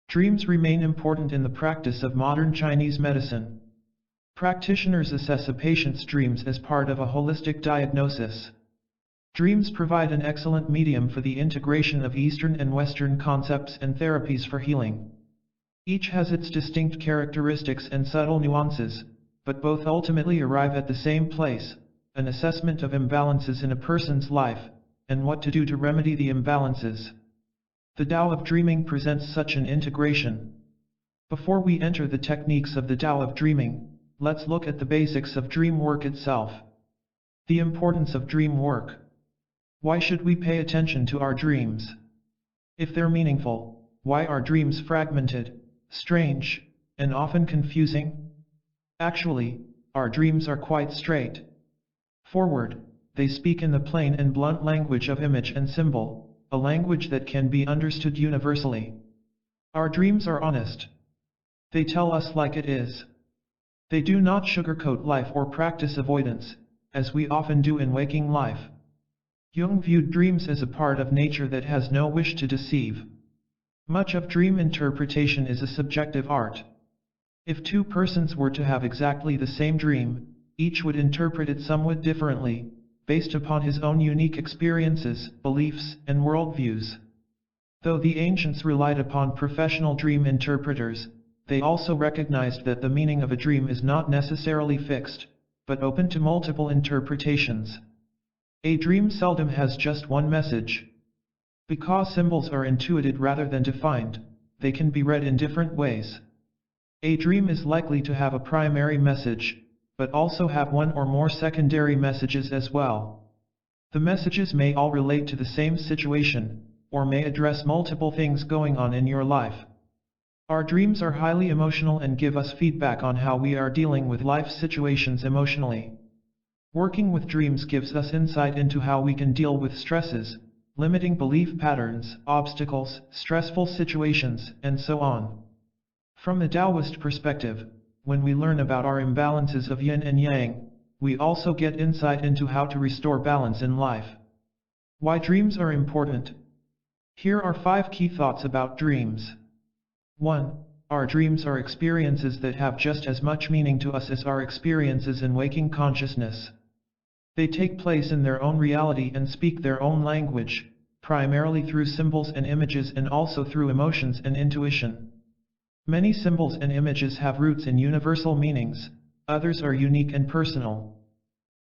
Speaker 1: Dreams remain important in the practice of modern Chinese medicine. Practitioners assess a patient's dreams as part of a holistic diagnosis. Dreams provide an excellent medium for the integration of Eastern and Western concepts and therapies for healing. Each has its distinct characteristics and subtle nuances, but both ultimately arrive at the same place, an assessment of imbalances in a person's life, and what to do to remedy the imbalances. The Tao of Dreaming presents such an integration. Before we enter the techniques of the Tao of Dreaming, let's look at the basics of dream work itself. The importance of dream work. Why should we pay attention to our dreams? If they're meaningful, why are dreams fragmented, strange, and often confusing? Actually, our dreams are quite straight forward. They speak in the plain and blunt language of image and symbol, a language that can be understood universally. Our dreams are honest. They tell us like it is. They do not sugarcoat life or practice avoidance, as we often do in waking life. Jung viewed dreams as a part of nature that has no wish to deceive. Much of dream interpretation is a subjective art. If two persons were to have exactly the same dream, each would interpret it somewhat differently, based upon his own unique experiences, beliefs, and worldviews. Though the ancients relied upon professional dream interpreters, they also recognized that the meaning of a dream is not necessarily fixed, but open to multiple interpretations. A dream seldom has just one message. Because symbols are intuited rather than defined, they can be read in different ways. A dream is likely to have a primary message, but also have one or more secondary messages as well. The messages may all relate to the same situation, or may address multiple things going on in your life. Our dreams are highly emotional and give us feedback on how we are dealing with life situations emotionally. Working with dreams gives us insight into how we can deal with stresses, limiting belief patterns, obstacles, stressful situations, and so on. From the Taoist perspective, when we learn about our imbalances of yin and yang, we also get insight into how to restore balance in life. Why dreams are important. Here are 5 key thoughts about dreams. 1. Our dreams are experiences that have just as much meaning to us as our experiences in waking consciousness. They take place in their own reality and speak their own language, primarily through symbols and images and also through emotions and intuition. Many symbols and images have roots in universal meanings, others are unique and personal.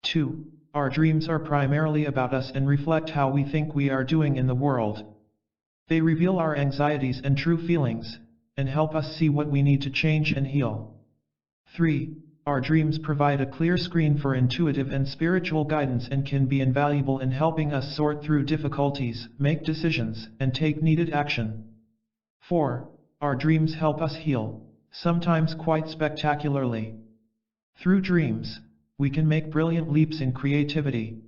Speaker 1: 2. Our dreams are primarily about us and reflect how we think we are doing in the world. They reveal our anxieties and true feelings, and help us see what we need to change and heal. 3. Our dreams provide a clear screen for intuitive and spiritual guidance and can be invaluable in helping us sort through difficulties, make decisions, and take needed action. 4. Our dreams help us heal, sometimes quite spectacularly. Through dreams, we can make brilliant leaps in creativity.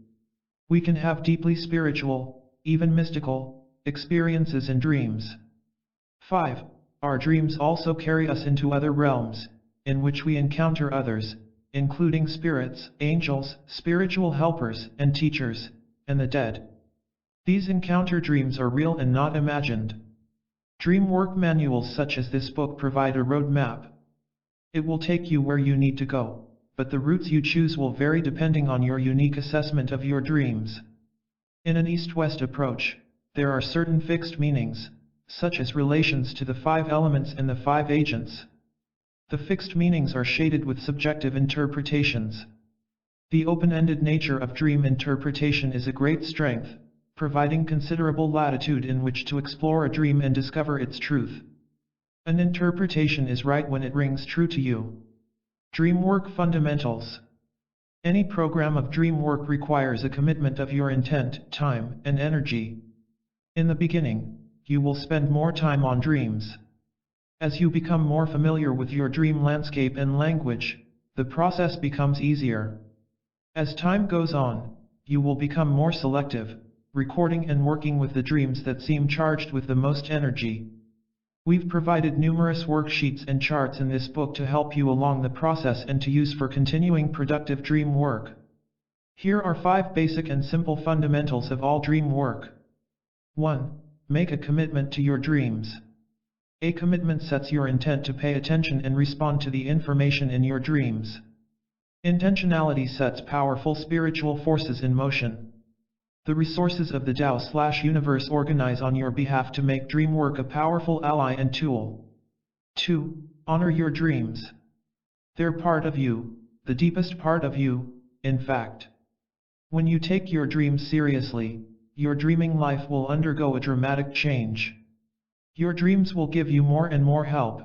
Speaker 1: We can have deeply spiritual, even mystical, experiences in dreams. 5. Our dreams also carry us into other realms, in which we encounter others, including spirits, angels, spiritual helpers, and teachers, and the dead. These encounter dreams are real and not imagined. Dreamwork manuals such as this book provide a roadmap. It will take you where you need to go, but the routes you choose will vary depending on your unique assessment of your dreams. In an East-West approach, there are certain fixed meanings, such as relations to the 5 elements and the 5 agents. The fixed meanings are shaded with subjective interpretations. The open-ended nature of dream interpretation is a great strength, providing considerable latitude in which to explore a dream and discover its truth. An interpretation is right when it rings true to you. Dreamwork fundamentals. Any program of dreamwork requires a commitment of your intent, time, and energy. In the beginning, you will spend more time on dreams. As you become more familiar with your dream landscape and language, the process becomes easier. As time goes on, you will become more selective, recording and working with the dreams that seem charged with the most energy. We've provided numerous worksheets and charts in this book to help you along the process and to use for continuing productive dream work. Here are 5 basic and simple fundamentals of all dream work. 1. Make a commitment to your dreams. A commitment sets your intent to pay attention and respond to the information in your dreams. Intentionality sets powerful spiritual forces in motion. The resources of the Tao/universe organize on your behalf to make dream work a powerful ally and tool. 2. Honor your dreams. They're part of you, the deepest part of you, in fact. When you take your dreams seriously, your dreaming life will undergo a dramatic change. Your dreams will give you more and more help.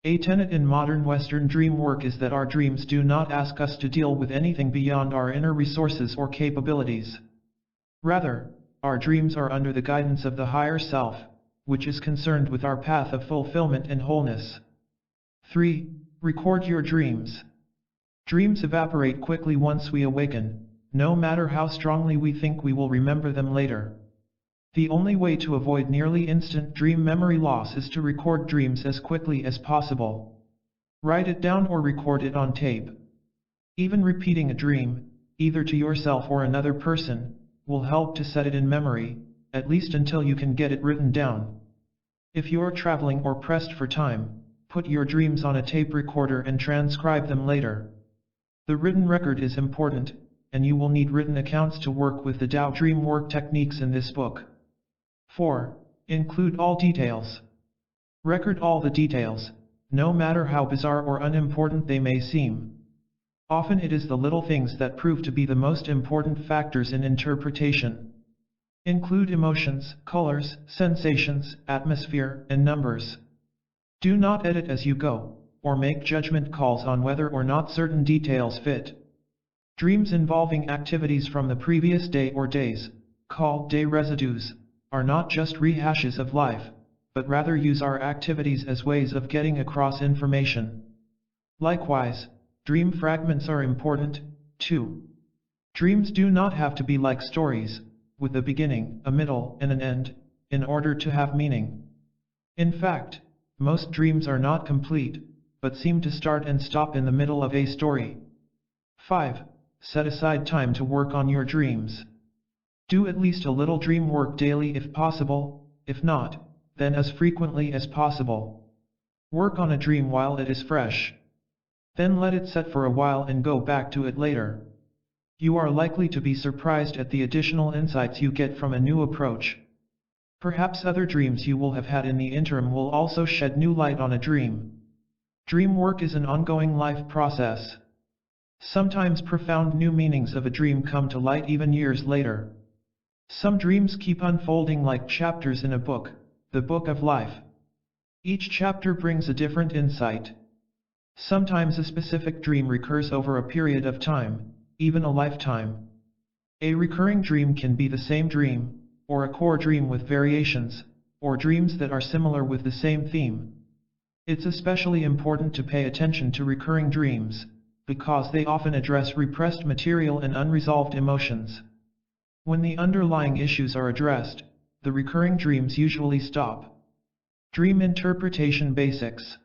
Speaker 1: A tenet in modern Western dream work is that our dreams do not ask us to deal with anything beyond our inner resources or capabilities. Rather, our dreams are under the guidance of the higher self, which is concerned with our path of fulfillment and wholeness. 3. Record your dreams. Dreams evaporate quickly once we awaken, no matter how strongly we think we will remember them later. The only way to avoid nearly instant dream memory loss is to record dreams as quickly as possible. Write it down or record it on tape. Even repeating a dream, either to yourself or another person, will help to set it in memory, at least until you can get it written down. If you're traveling or pressed for time, put your dreams on a tape recorder and transcribe them later. The written record is important, and you will need written accounts to work with the Tao dream work techniques in this book. 4. Include all details. Record all the details, no matter how bizarre or unimportant they may seem. Often it is the little things that prove to be the most important factors in interpretation. Include emotions, colors, sensations, atmosphere, and numbers. Do not edit as you go, or make judgment calls on whether or not certain details fit. Dreams involving activities from the previous day or days, called day residues, are not just rehashes of life, but rather use our activities as ways of getting across information. Likewise, dream fragments are important, too. Dreams do not have to be like stories, with a beginning, a middle, and an end, in order to have meaning. In fact, most dreams are not complete, but seem to start and stop in the middle of a story. 5. Set aside time to work on your dreams. Do at least a little dream work daily if possible, if not, then as frequently as possible. Work on a dream while it is fresh. Then let it set for a while and go back to it later. You are likely to be surprised at the additional insights you get from a new approach. Perhaps other dreams you will have had in the interim will also shed new light on a dream. Dream work is an ongoing life process. Sometimes profound new meanings of a dream come to light even years later. Some dreams keep unfolding like chapters in a book, the book of life. Each chapter brings a different insight. Sometimes a specific dream recurs over a period of time, even a lifetime. A recurring dream can be the same dream, or a core dream with variations, or dreams that are similar with the same theme. It's especially important to pay attention to recurring dreams, because they often address repressed material and unresolved emotions. When the underlying issues are addressed, the recurring dreams usually stop. Dream Interpretation Basics.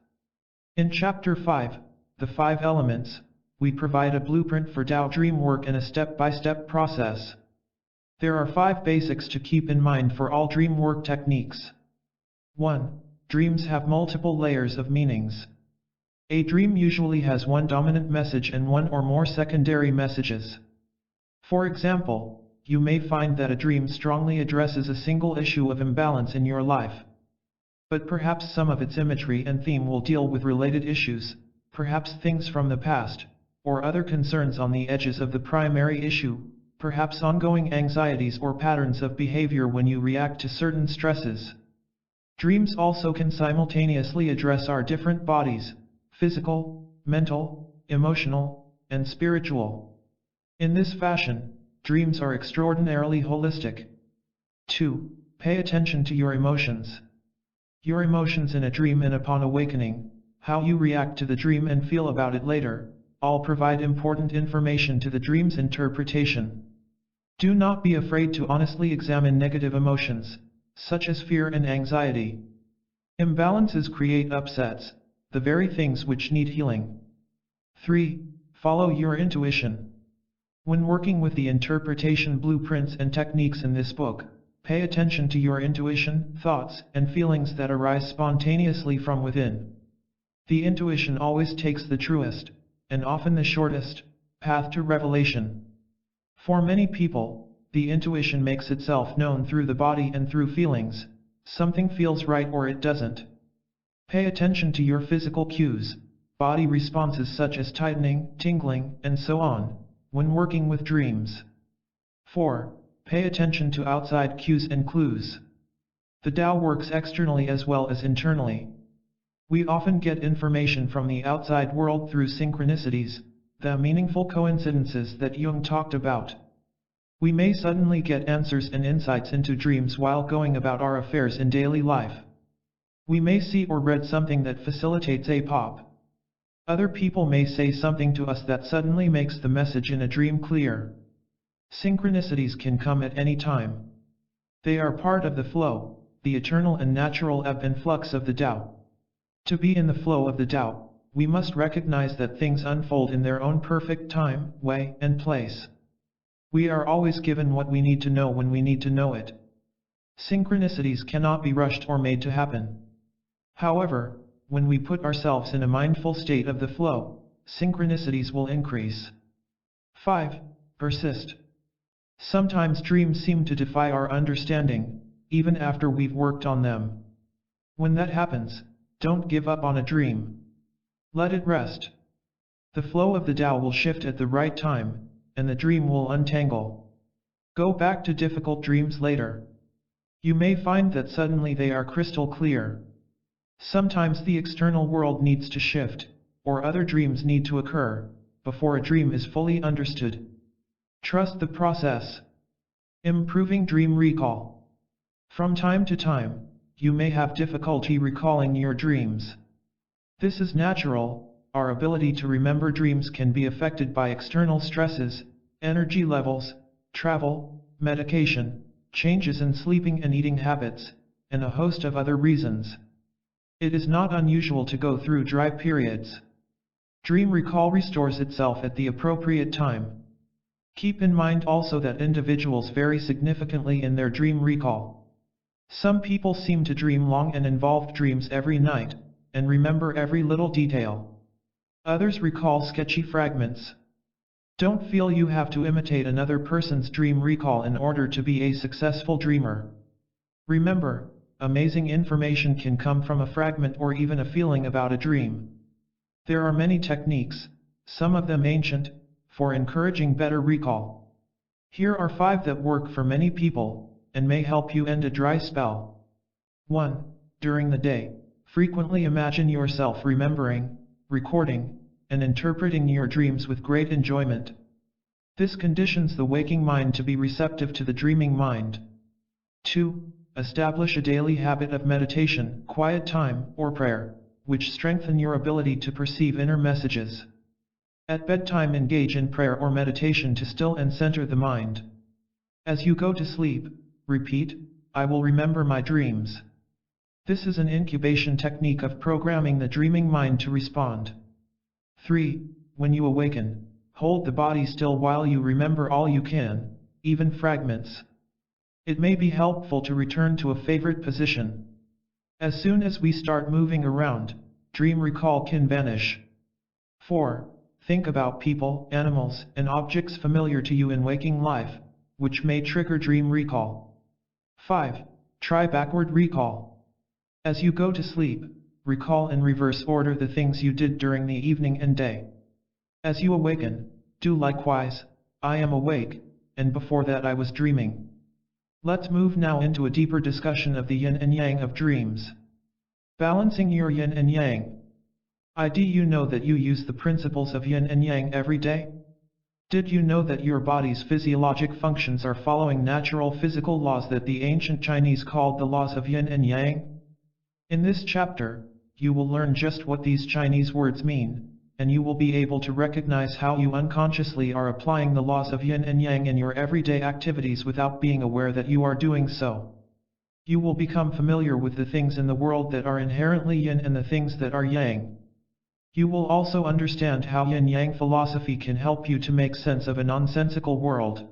Speaker 1: In Chapter 5, The 5 Elements, we provide a blueprint for TAO dream work and a step-by-step process. There are 5 basics to keep in mind for all dream work techniques. 1. Dreams have multiple layers of meanings. A dream usually has one dominant message and one or more secondary messages. For example, you may find that a dream strongly addresses a single issue of imbalance in your life. But perhaps some of its imagery and theme will deal with related issues, perhaps things from the past, or other concerns on the edges of the primary issue, perhaps ongoing anxieties or patterns of behavior when you react to certain stresses. Dreams also can simultaneously address our different bodies, physical, mental, emotional, and spiritual. In this fashion, dreams are extraordinarily holistic. 2. Pay attention to your emotions. Your emotions in a dream and upon awakening, how you react to the dream and feel about it later, all provide important information to the dream's interpretation. Do not be afraid to honestly examine negative emotions, such as fear and anxiety. Imbalances create upsets, the very things which need healing. 3. Follow your intuition. When working with the interpretation blueprints and techniques in this book, pay attention to your intuition, thoughts, and feelings that arise spontaneously from within. The intuition always takes the truest, and often the shortest, path to revelation. For many people, the intuition makes itself known through the body and through feelings. Something feels right or it doesn't. Pay attention to your physical cues, body responses such as tightening, tingling, and so on, when working with dreams. 4. Pay attention to outside cues and clues. The TAO works externally as well as internally. We often get information from the outside world through synchronicities, the meaningful coincidences that Jung talked about. We may suddenly get answers and insights into dreams while going about our affairs in daily life. We may see or read something that facilitates a pop. Other people may say something to us that suddenly makes the message in a dream clear. Synchronicities can come at any time. They are part of the flow, the eternal and natural ebb and flux of the TAO. To be in the flow of the TAO, we must recognize that things unfold in their own perfect time, way, and place. We are always given what we need to know when we need to know it. Synchronicities cannot be rushed or made to happen. However, when we put ourselves in a mindful state of the flow, synchronicities will increase. 5. Persist. Sometimes dreams seem to defy our understanding, even after we've worked on them. When that happens, don't give up on a dream. Let it rest. The flow of the TAO will shift at the right time, and the dream will untangle. Go back to difficult dreams later. You may find that suddenly they are crystal clear. Sometimes the external world needs to shift, or other dreams need to occur, before a dream is fully understood. Trust the process. Improving dream recall. From time to time, you may have difficulty recalling your dreams. This is natural. Our ability to remember dreams can be affected by external stresses, energy levels, travel, medication, changes in sleeping and eating habits, and a host of other reasons. It is not unusual to go through dry periods. Dream recall restores itself at the appropriate time. Keep in mind also that individuals vary significantly in their dream recall. Some people seem to dream long and involved dreams every night, and remember every little detail. Others recall sketchy fragments. Don't feel you have to imitate another person's dream recall in order to be a successful dreamer. Remember, amazing information can come from a fragment or even a feeling about a dream. There are many techniques, some of them ancient, for encouraging better recall. Here are 5 that work for many people, and may help you end a dry spell. 1. During the day, frequently imagine yourself remembering, recording, and interpreting your dreams with great enjoyment. This conditions the waking mind to be receptive to the dreaming mind. 2. Establish a daily habit of meditation, quiet time, or prayer, which strengthen your ability to perceive inner messages. At bedtime, engage in prayer or meditation to still and center the mind. As you go to sleep, repeat, "I will remember my dreams." This is an incubation technique of programming the dreaming mind to respond. 3. When you awaken, hold the body still while you remember all you can, even fragments. It may be helpful to return to a favorite position. As soon as we start moving around, dream recall can vanish. 4. Think about people, animals, and objects familiar to you in waking life, which may trigger dream recall. 5. Try backward recall. As you go to sleep, recall in reverse order the things you did during the evening and day. As you awaken, do likewise, "I am awake, and before that I was dreaming." Let's move now into a deeper discussion of the yin and yang of dreams. Balancing your yin and yang. Do you know that you use the principles of yin and yang every day? Did you know that your body's physiologic functions are following natural physical laws that the ancient Chinese called the laws of yin and yang? In this chapter, you will learn just what these Chinese words mean, and you will be able to recognize how you unconsciously are applying the laws of yin and yang in your everyday activities without being aware that you are doing so. You will become familiar with the things in the world that are inherently yin and the things that are yang. You will also understand how yin-yang philosophy can help you to make sense of a nonsensical world.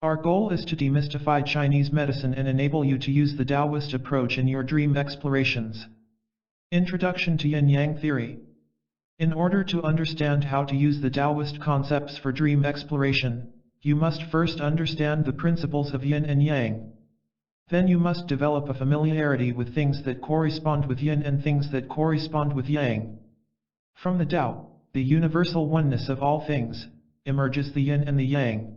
Speaker 1: Our goal is to demystify Chinese medicine and enable you to use the Taoist approach in your dream explorations. Introduction to Yin-Yang Theory. In order to understand how to use the Taoist concepts for dream exploration, you must first understand the principles of yin and yang. Then you must develop a familiarity with things that correspond with yin and things that correspond with yang. From the Tao, the universal oneness of all things, emerges the yin and the yang.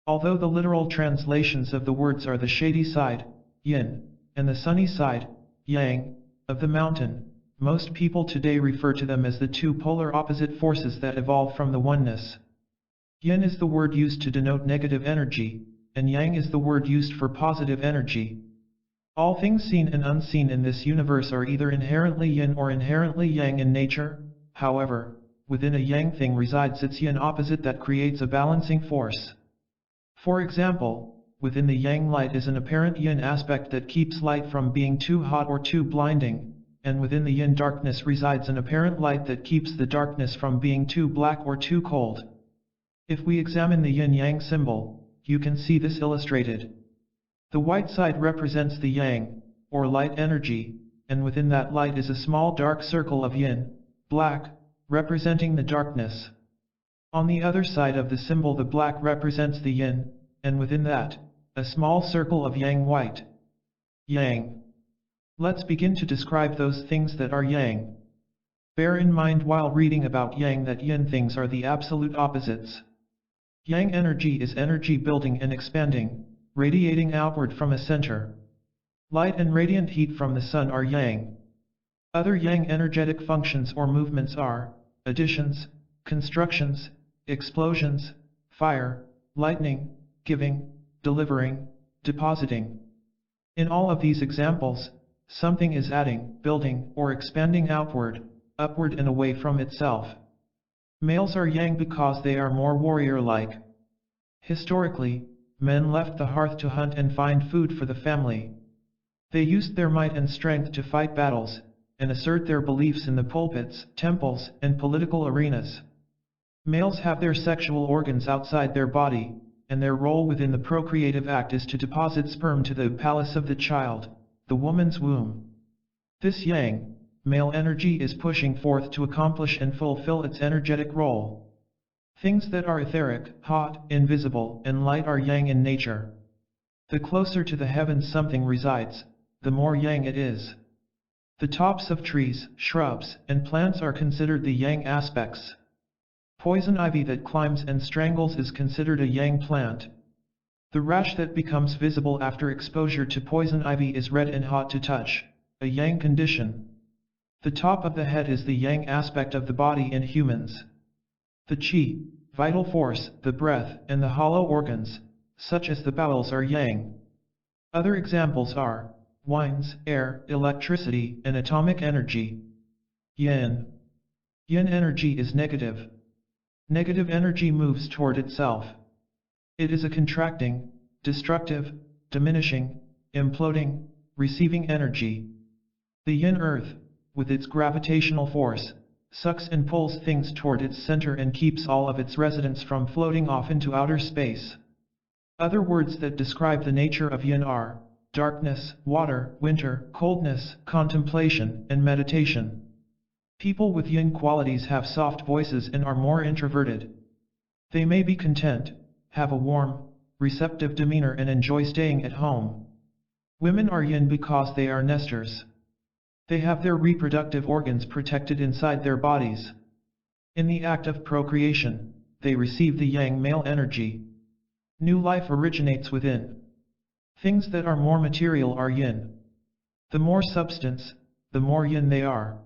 Speaker 1: Although the literal translations of the words are the shady side, yin, and the sunny side, yang, of the mountain, most people today refer to them as the two polar opposite forces that evolve from the oneness. Yin is the word used to denote negative energy, and yang is the word used for positive energy. All things seen and unseen in this universe are either inherently yin or inherently yang in nature. However, within a yang thing resides its yin opposite that creates a balancing force. For example, within the yang light is an apparent yin aspect that keeps light from being too hot or too blinding, and within the yin darkness resides an apparent light that keeps the darkness from being too black or too cold. If we examine the yin-yang symbol, you can see this illustrated. The white side represents the yang, or light energy, and within that light is a small dark circle of yin, black, representing the darkness. On the other side of the symbol the black represents the yin, and within that, a small circle of yang white. Yang. Let's begin to describe those things that are yang. Bear in mind while reading about yang that yin things are the absolute opposites. Yang energy is energy building and expanding, radiating outward from a center. Light and radiant heat from the sun are yang. Other yang energetic functions or movements are additions, constructions, explosions, fire, lightning, giving, delivering, depositing. In all of these examples, something is adding, building, or expanding outward, upward and away from itself. Males are yang because they are more warrior-like. Historically, men left the hearth to hunt and find food for the family. They used their might and strength to fight battles, and assert their beliefs in the pulpits, temples, and political arenas. Males have their sexual organs outside their body, and their role within the procreative act is to deposit sperm to the palace of the child, the woman's womb. This yang, male energy is pushing forth to accomplish and fulfill its energetic role. Things that are etheric, hot, invisible, and light are yang in nature. The closer to the heavens something resides, the more yang it is. The tops of trees, shrubs, and plants are considered the yang aspects. Poison ivy that climbs and strangles is considered a yang plant. The rash that becomes visible after exposure to poison ivy is red and hot to touch, a yang condition. The top of the head is the yang aspect of the body in humans. The qi, vital force, the breath, and the hollow organs, such as the bowels, are yang. Other examples are winds, air, electricity, and atomic energy. Yin. Yin energy is negative. Negative energy moves toward itself. It is a contracting, destructive, diminishing, imploding, receiving energy. The yin earth, with its gravitational force, sucks and pulls things toward its center and keeps all of its residents from floating off into outer space. Other words that describe the nature of yin are darkness, water, winter, coldness, contemplation, and meditation. People with yin qualities have soft voices and are more introverted. They may be content, have a warm, receptive demeanor, and enjoy staying at home. Women are yin because they are nesters. They have their reproductive organs protected inside their bodies. In the act of procreation, they receive the yang male energy. New life originates within. Things that are more material are yin. The more substance, the more yin they are.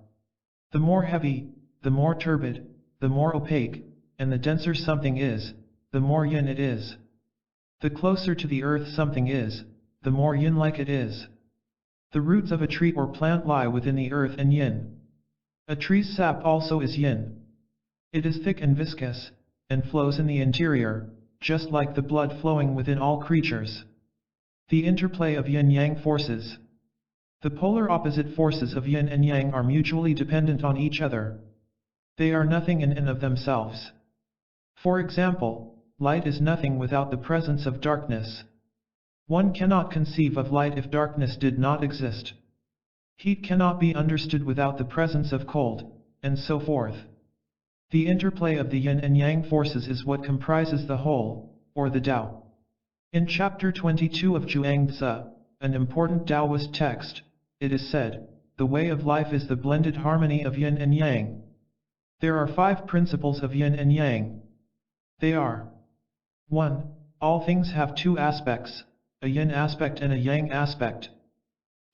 Speaker 1: The more heavy, the more turbid, the more opaque, and the denser something is, the more yin it is. The closer to the earth something is, the more yin-like it is. The roots of a tree or plant lie within the earth and yin. A tree's sap also is yin. It is thick and viscous, and flows in the interior, just like the blood flowing within all creatures. The interplay of yin-yang forces. The polar opposite forces of yin and yang are mutually dependent on each other. They are nothing in and of themselves. For example, light is nothing without the presence of darkness. One cannot conceive of light if darkness did not exist. Heat cannot be understood without the presence of cold, and so forth. The interplay of the yin and yang forces is what comprises the whole, or the Tao. In chapter 22 of Zhuangzi, an important Taoist text, it is said, the way of life is the blended harmony of yin and yang. There are 5 principles of yin and yang. They are 1. All things have 2 aspects, a yin aspect and a yang aspect.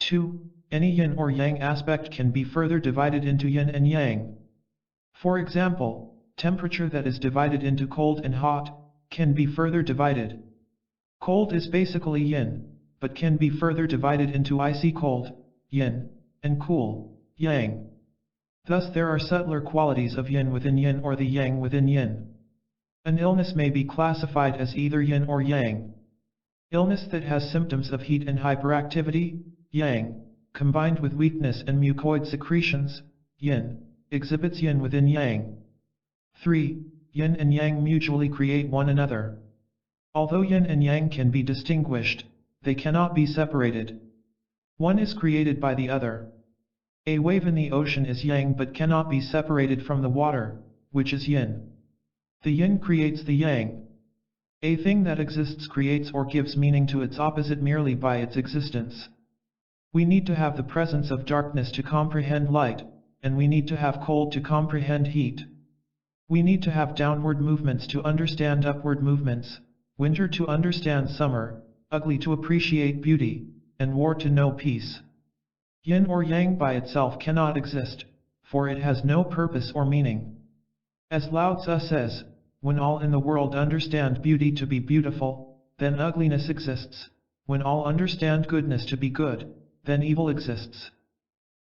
Speaker 1: 2. Any yin or yang aspect can be further divided into yin and yang. For example, temperature that is divided into cold and hot, can be further divided. Cold is basically yin, but can be further divided into icy cold, yin, and cool, yang. Thus there are subtler qualities of yin within yin or the yang within yin. An illness may be classified as either yin or yang. Illness that has symptoms of heat and hyperactivity, yang, combined with weakness and mucoid secretions, yin, exhibits yin within yang. 3. Yin and yang mutually create one another. Although yin and yang can be distinguished, they cannot be separated. One is created by the other. A wave in the ocean is yang but cannot be separated from the water, which is yin. The yin creates the yang. A thing that exists creates or gives meaning to its opposite merely by its existence. We need to have the presence of darkness to comprehend light, and we need to have cold to comprehend heat. We need to have downward movements to understand upward movements, winter to understand summer, ugly to appreciate beauty, and war to know peace. Yin or yang by itself cannot exist, for it has no purpose or meaning. As Lao Tzu says, when all in the world understand beauty to be beautiful, then ugliness exists. When all understand goodness to be good, then evil exists.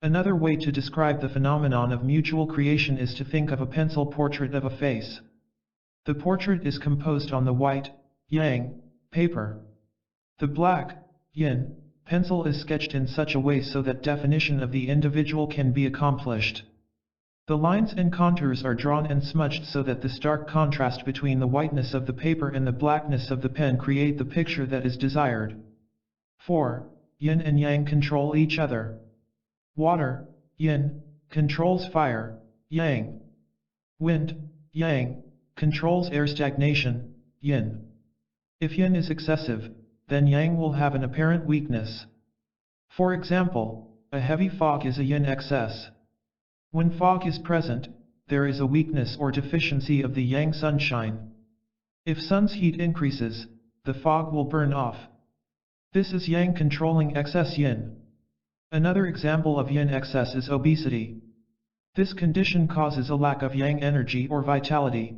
Speaker 1: Another way to describe the phenomenon of mutual creation is to think of a pencil portrait of a face. The portrait is composed on the white, yang, paper. The black, yin, pencil is sketched in such a way so that definition of the individual can be accomplished. The lines and contours are drawn and smudged so that the stark contrast between the whiteness of the paper and the blackness of the pen create the picture that is desired. 4. Yin and yang control each other. Water, yin, controls fire, yang. Wind, yang, controls air stagnation, yin. If yin is excessive, then yang will have an apparent weakness. For example, a heavy fog is a yin excess. When fog is present, there is a weakness or deficiency of the yang sunshine. If sun's heat increases, the fog will burn off. This is yang controlling excess yin. Another example of yin excess is obesity. This condition causes a lack of yang energy or vitality.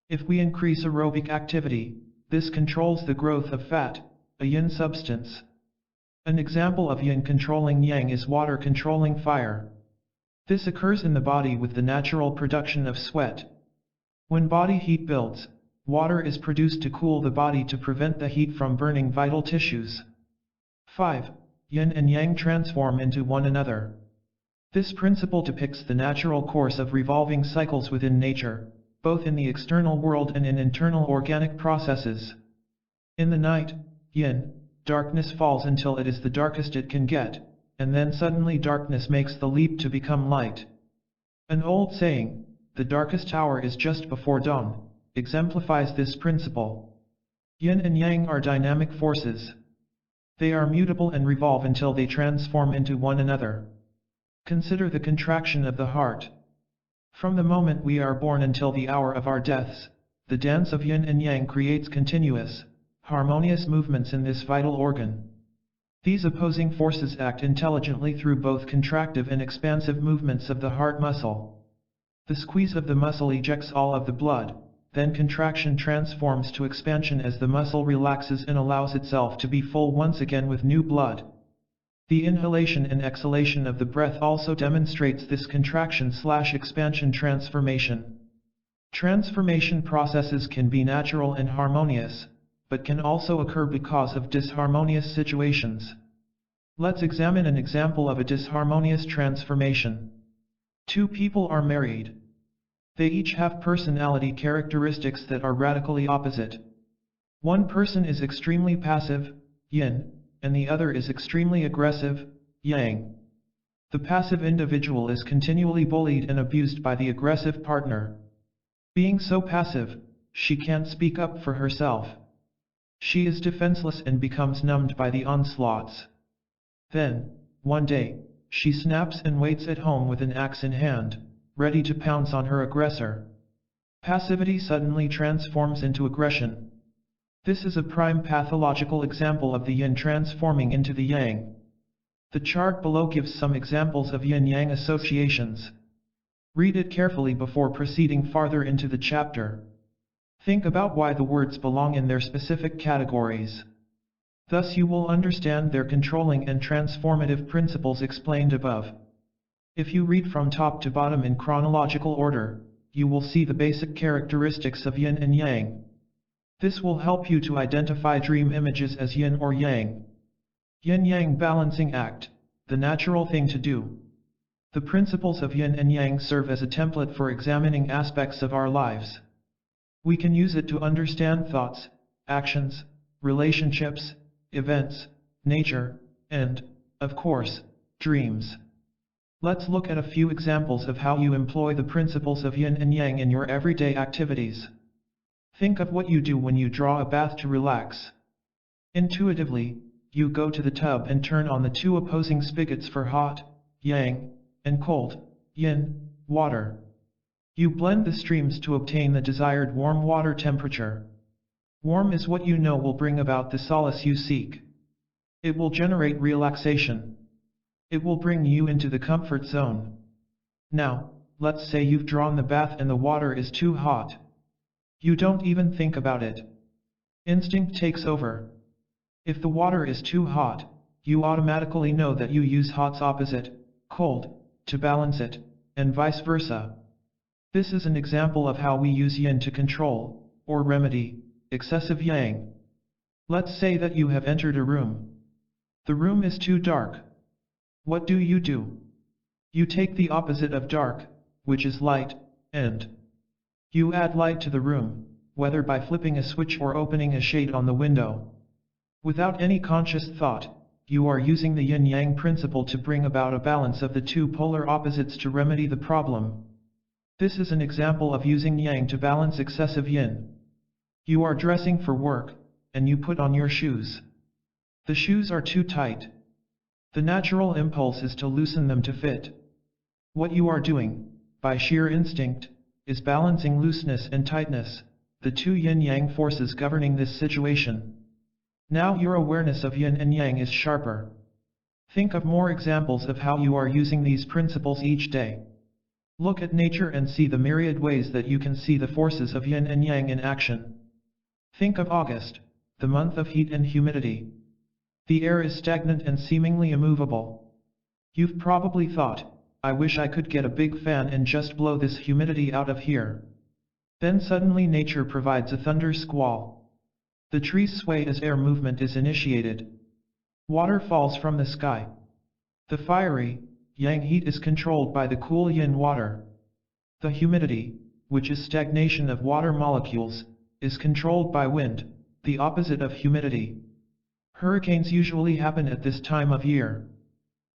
Speaker 1: If we increase aerobic activity, this controls the growth of fat, a yin substance. An example of yin controlling yang is water controlling fire. This occurs in the body with the natural production of sweat. When body heat builds, water is produced to cool the body to prevent the heat from burning vital tissues. 5. Yin and yang transform into one another. This principle depicts the natural course of revolving cycles within nature, both in the external world and in internal organic processes. In the night, yin, darkness falls until it is the darkest it can get, and then suddenly darkness makes the leap to become light. An old saying, "The darkest hour is just before dawn," exemplifies this principle. Yin and yang are dynamic forces. They are mutable and revolve until they transform into one another. Consider the contraction of the heart. From the moment we are born until the hour of our deaths, the dance of yin and yang creates continuous, harmonious movements in this vital organ. These opposing forces act intelligently through both contractive and expansive movements of the heart muscle. The squeeze of the muscle ejects all of the blood, then contraction transforms to expansion as the muscle relaxes and allows itself to be full once again with new blood. The inhalation and exhalation of the breath also demonstrates this contraction/expansion transformation. Transformation processes can be natural and harmonious, but can also occur because of disharmonious situations. Let's examine an example of a disharmonious transformation. Two people are married. They each have personality characteristics that are radically opposite. One person is extremely passive, yin, and the other is extremely aggressive, yang. The passive individual is continually bullied and abused by the aggressive partner. Being so passive, she can't speak up for herself. She is defenseless and becomes numbed by the onslaughts. Then, one day, she snaps and waits at home with an axe in hand, ready to pounce on her aggressor. Passivity suddenly transforms into aggression. This is a prime pathological example of the yin transforming into the yang. The chart below gives some examples of yin-yang associations. Read it carefully before proceeding farther into the chapter. Think about why the words belong in their specific categories. Thus you will understand their controlling and transformative principles explained above. If you read from top to bottom in chronological order, you will see the basic characteristics of yin and yang. This will help you to identify dream images as yin or yang. Yin-yang balancing act, the natural thing to do. The principles of yin and yang serve as a template for examining aspects of our lives. We can use it to understand thoughts, actions, relationships, events, nature, and, of course, dreams. Let's look at a few examples of how you employ the principles of yin and yang in your everyday activities. Think of what you do when you draw a bath to relax. Intuitively, you go to the tub and turn on the two opposing spigots for hot, yang, and cold, yin, water. You blend the streams to obtain the desired warm water temperature. Warm is what you know will bring about the solace you seek. It will generate relaxation. It will bring you into the comfort zone. Now, let's say you've drawn the bath and the water is too hot. You don't even think about it. Instinct takes over. If the water is too hot, you automatically know that you use hot's opposite, cold, to balance it, and vice versa. This is an example of how we use yin to control, or remedy, excessive yang. Let's say that you have entered a room. The room is too dark. What do? You take the opposite of dark, which is light, and you add light to the room, whether by flipping a switch or opening a shade on the window. Without any conscious thought, you are using the yin-yang principle to bring about a balance of the two polar opposites to remedy the problem. This is an example of using yang to balance excessive yin. You are dressing for work, and you put on your shoes. The shoes are too tight. The natural impulse is to loosen them to fit. What you are doing, by sheer instinct, is balancing looseness and tightness, the two yin-yang forces governing this situation. Now your awareness of yin and yang is sharper. Think of more examples of how you are using these principles each day. Look at nature and see the myriad ways that you can see the forces of yin and yang in action. Think of August, the month of heat and humidity. The air is stagnant and seemingly immovable. You've probably thought, I wish I could get a big fan and just blow this humidity out of here. Then suddenly nature provides a thunder squall. The trees sway as air movement is initiated. Water falls from the sky. The fiery, yang heat is controlled by the cool yin water. The humidity, which is stagnation of water molecules, is controlled by wind, the opposite of humidity. Hurricanes usually happen at this time of year.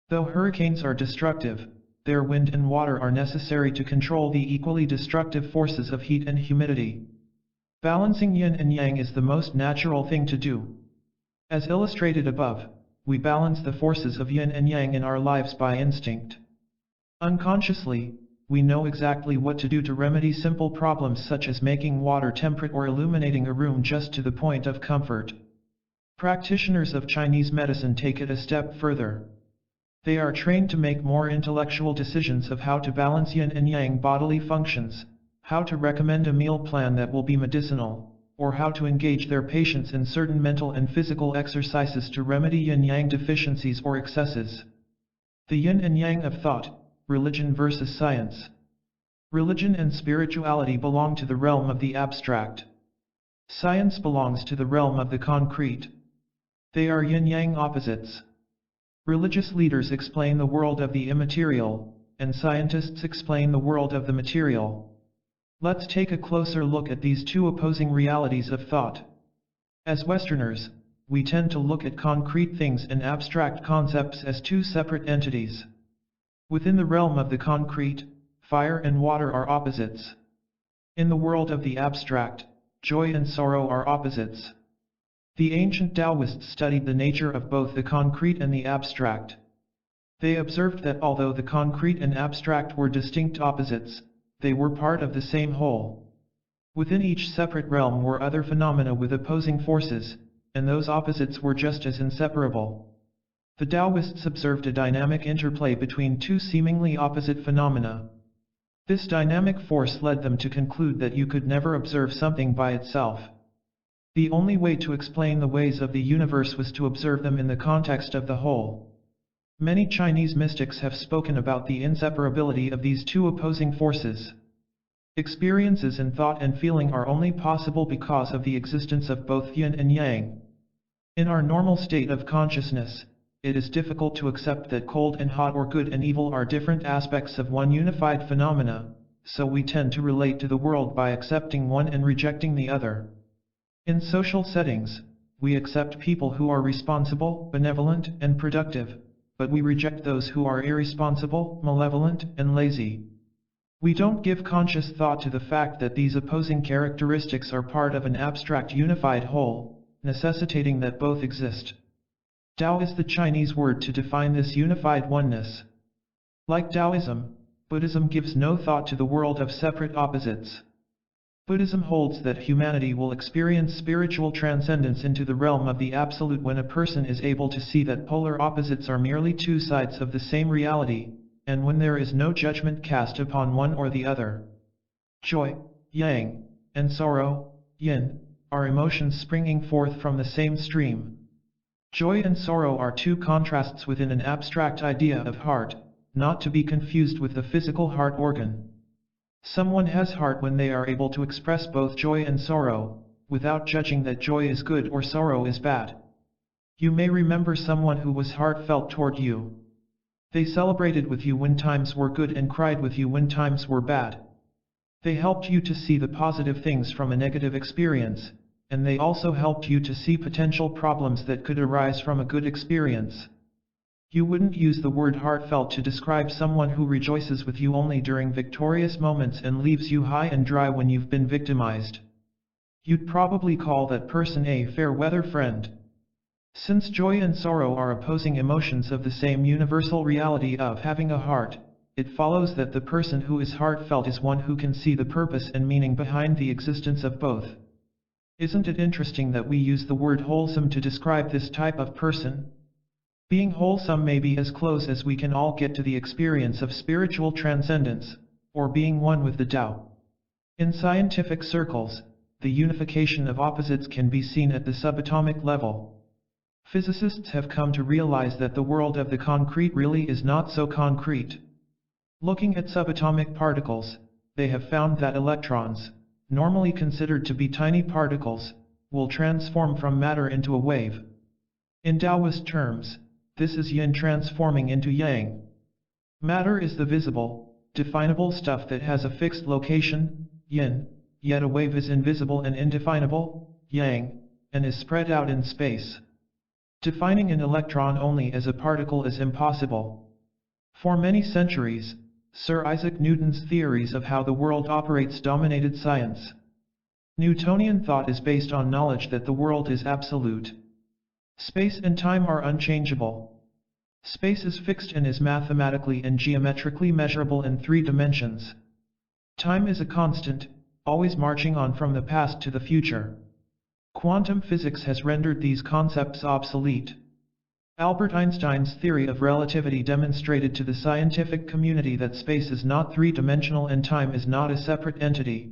Speaker 1: Though hurricanes are destructive, their wind and water are necessary to control the equally destructive forces of heat and humidity. Balancing yin and yang is the most natural thing to do. As illustrated above, we balance the forces of yin and yang in our lives by instinct. Unconsciously, we know exactly what to do to remedy simple problems such as making water temperate or illuminating a room just to the point of comfort. Practitioners of Chinese medicine take it a step further. They are trained to make more intellectual decisions of how to balance yin and yang bodily functions, how to recommend a meal plan that will be medicinal, or how to engage their patients in certain mental and physical exercises to remedy yin-yang deficiencies or excesses. The yin and yang of thought, religion versus science. Religion and spirituality belong to the realm of the abstract. Science belongs to the realm of the concrete. They are yin-yang opposites. Religious leaders explain the world of the immaterial, and scientists explain the world of the material. Let's take a closer look at these two opposing realities of thought. As Westerners, we tend to look at concrete things and abstract concepts as two separate entities. Within the realm of the concrete, fire and water are opposites. In the world of the abstract, joy and sorrow are opposites. The ancient Taoists studied the nature of both the concrete and the abstract. They observed that although the concrete and abstract were distinct opposites, they were part of the same whole. Within each separate realm were other phenomena with opposing forces, and those opposites were just as inseparable. The Taoists observed a dynamic interplay between two seemingly opposite phenomena. This dynamic force led them to conclude that you could never observe something by itself. The only way to explain the ways of the universe was to observe them in the context of the whole. Many Chinese mystics have spoken about the inseparability of these two opposing forces. Experiences in thought and feeling are only possible because of the existence of both yin and yang. In our normal state of consciousness, it is difficult to accept that cold and hot or good and evil are different aspects of one unified phenomena, so we tend to relate to the world by accepting one and rejecting the other. In social settings, we accept people who are responsible, benevolent, and productive, but we reject those who are irresponsible, malevolent, and lazy. We don't give conscious thought to the fact that these opposing characteristics are part of an abstract unified whole, necessitating that both exist. Tao is the Chinese word to define this unified oneness. Like Taoism, Buddhism gives no thought to the world of separate opposites. Buddhism holds that humanity will experience spiritual transcendence into the realm of the absolute when a person is able to see that polar opposites are merely two sides of the same reality, and when there is no judgment cast upon one or the other. Joy, yang, and sorrow, yin, are emotions springing forth from the same stream. Joy and sorrow are two contrasts within an abstract idea of heart, not to be confused with the physical heart organ. Someone has heart when they are able to express both joy and sorrow, without judging that joy is good or sorrow is bad. You may remember someone who was heartfelt toward you. They celebrated with you when times were good and cried with you when times were bad. They helped you to see the positive things from a negative experience, and they also helped you to see potential problems that could arise from a good experience. You wouldn't use the word heartfelt to describe someone who rejoices with you only during victorious moments and leaves you high and dry when you've been victimized. You'd probably call that person a fair-weather friend. Since joy and sorrow are opposing emotions of the same universal reality of having a heart, it follows that the person who is heartfelt is one who can see the purpose and meaning behind the existence of both. Isn't it interesting that we use the word wholesome to describe this type of person? Being wholesome may be as close as we can all get to the experience of spiritual transcendence, or being one with the Tao. In scientific circles, the unification of opposites can be seen at the subatomic level. Physicists have come to realize that the world of the concrete really is not so concrete. Looking at subatomic particles, they have found that electrons, normally considered to be tiny particles, will transform from matter into a wave. In Taoist terms, this is yin transforming into yang. Matter is the visible, definable stuff that has a fixed location, yin, yet a wave is invisible and indefinable, yang, and is spread out in space. Defining an electron only as a particle is impossible. For many centuries, Sir Isaac Newton's theories of how the world operates dominated science. Newtonian thought is based on knowledge that the world is absolute. Space and time are unchangeable. Space is fixed and is mathematically and geometrically measurable in 3 dimensions. Time is a constant, always marching on from the past to the future. Quantum physics has rendered these concepts obsolete. Albert Einstein's theory of relativity demonstrated to the scientific community that space is not 3-dimensional and time is not a separate entity.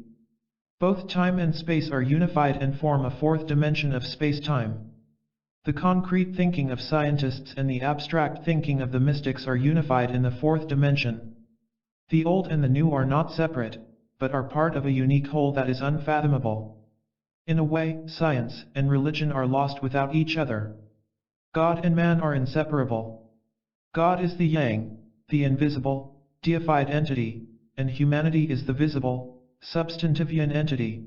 Speaker 1: Both time and space are unified and form a 4th dimension of space-time. The concrete thinking of scientists and the abstract thinking of the mystics are unified in the 4th dimension. The old and the new are not separate, but are part of a unique whole that is unfathomable. In a way, science and religion are lost without each other. God and man are inseparable. God is the yang, the invisible, deified entity, and humanity is the visible, substantive yin entity.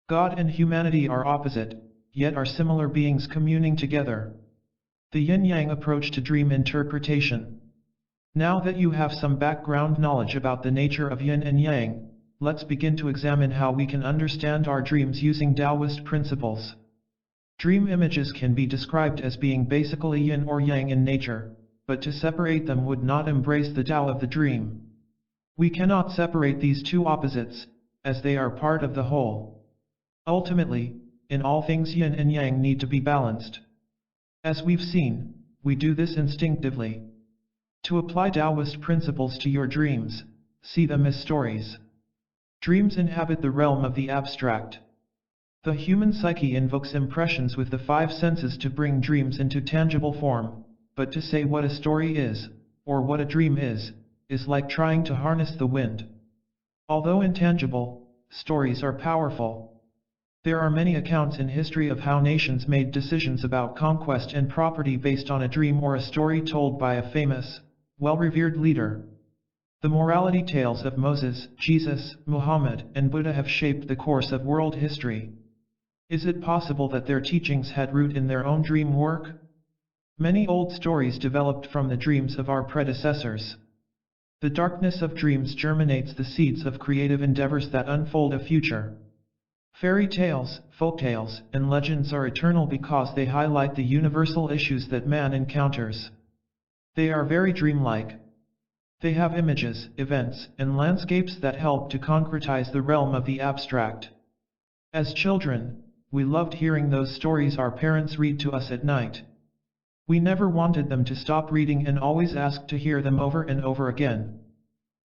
Speaker 1: God and humanity are opposite, yet are similar beings communing together. The yin-yang approach to dream interpretation. Now that you have some background knowledge about the nature of yin and yang, let's begin to examine how we can understand our dreams using Taoist principles. Dream images can be described as being basically yin or yang in nature, but to separate them would not embrace the Tao of the dream. We cannot separate these 2 opposites, as they are part of the whole. Ultimately, in all things yin and yang need to be balanced. As we've seen, we do this instinctively. To apply Taoist principles to your dreams, see them as stories. Dreams inhabit the realm of the abstract. The human psyche invokes impressions with the 5 senses to bring dreams into tangible form, but to say what a story is, or what a dream is like trying to harness the wind. Although intangible, stories are powerful. There are many accounts in history of how nations made decisions about conquest and property based on a dream or a story told by a famous, well-revered leader. The morality tales of Moses, Jesus, Muhammad, and Buddha have shaped the course of world history. Is it possible that their teachings had root in their own dream work? Many old stories developed from the dreams of our predecessors. The darkness of dreams germinates the seeds of creative endeavors that unfold a future. Fairy tales, folktales, and legends are eternal because they highlight the universal issues that man encounters. They are very dreamlike. They have images, events, and landscapes that help to concretize the realm of the abstract. As children, we loved hearing those stories our parents read to us at night. We never wanted them to stop reading and always asked to hear them over and over again.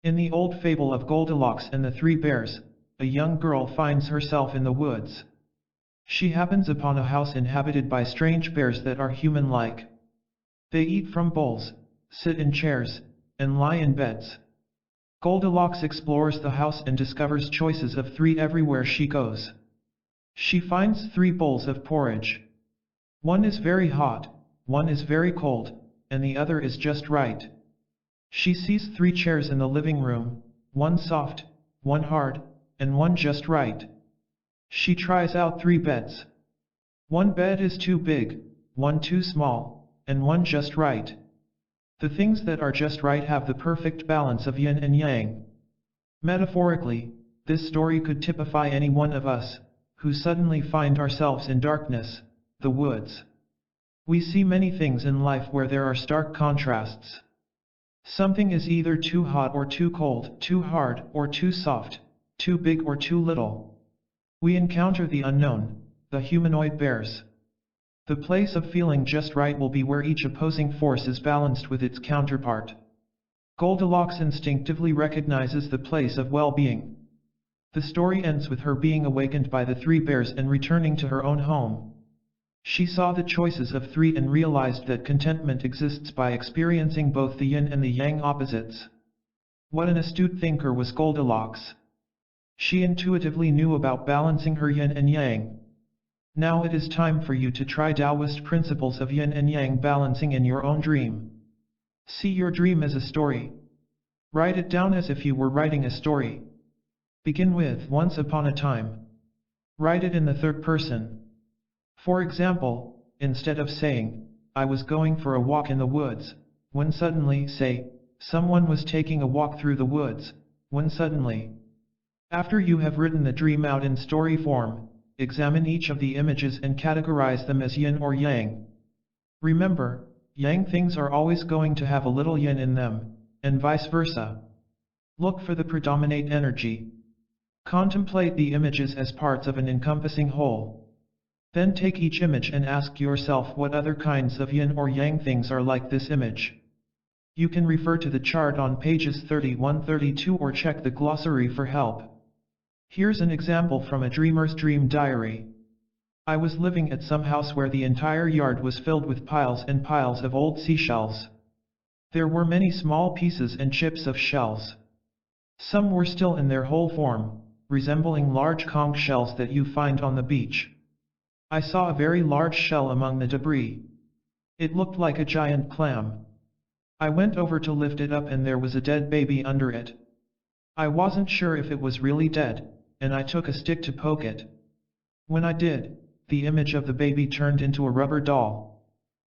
Speaker 1: In the old fable of Goldilocks and the 3 bears, a young girl finds herself in the woods. She happens upon a house inhabited by strange bears that are human-like. They eat from bowls, sit in chairs, and lie in beds. Goldilocks explores the house and discovers choices of 3 everywhere she goes. She finds 3 bowls of porridge. One is very hot, one is very cold, and the other is just right. She sees 3 chairs in the living room, one soft, one hard, and one just right. She tries out 3 beds. One bed is too big, one too small, and one just right. The things that are just right have the perfect balance of yin and yang. Metaphorically, this story could typify any one of us, who suddenly find ourselves in darkness, the woods. We see many things in life where there are stark contrasts. Something is either too hot or too cold, too hard or too soft, too big or too little. We encounter the unknown, the humanoid bears. The place of feeling just right will be where each opposing force is balanced with its counterpart. Goldilocks instinctively recognizes the place of well-being. The story ends with her being awakened by the three bears and returning to her own home. She saw the choices of three and realized that contentment exists by experiencing both the yin and the yang opposites. What an astute thinker was Goldilocks! She intuitively knew about balancing her yin and yang. Now it is time for you to try Taoist principles of yin and yang balancing in your own dream. See your dream as a story. Write it down as if you were writing a story. Begin with once upon a time. Write it in the third person. For example, instead of saying, I was going for a walk in the woods, when suddenly say, someone was taking a walk through the woods, when suddenly. After you have written the dream out in story form, examine each of the images and categorize them as yin or yang. Remember, yang things are always going to have a little yin in them, and vice versa. Look for the predominate energy. Contemplate the images as parts of an encompassing whole. Then take each image and ask yourself what other kinds of yin or yang things are like this image. You can refer to the chart on pages 31-32 or check the glossary for help. Here's an example from a dreamer's dream diary. I was living at some house where the entire yard was filled with piles and piles of old seashells. There were many small pieces and chips of shells. Some were still in their whole form, resembling large conch shells that you find on the beach. I saw a very large shell among the debris. It looked like a giant clam. I went over to lift it up and there was a dead baby under it. I wasn't sure if it was really dead, and I took a stick to poke it. When I did, the image of the baby turned into a rubber doll.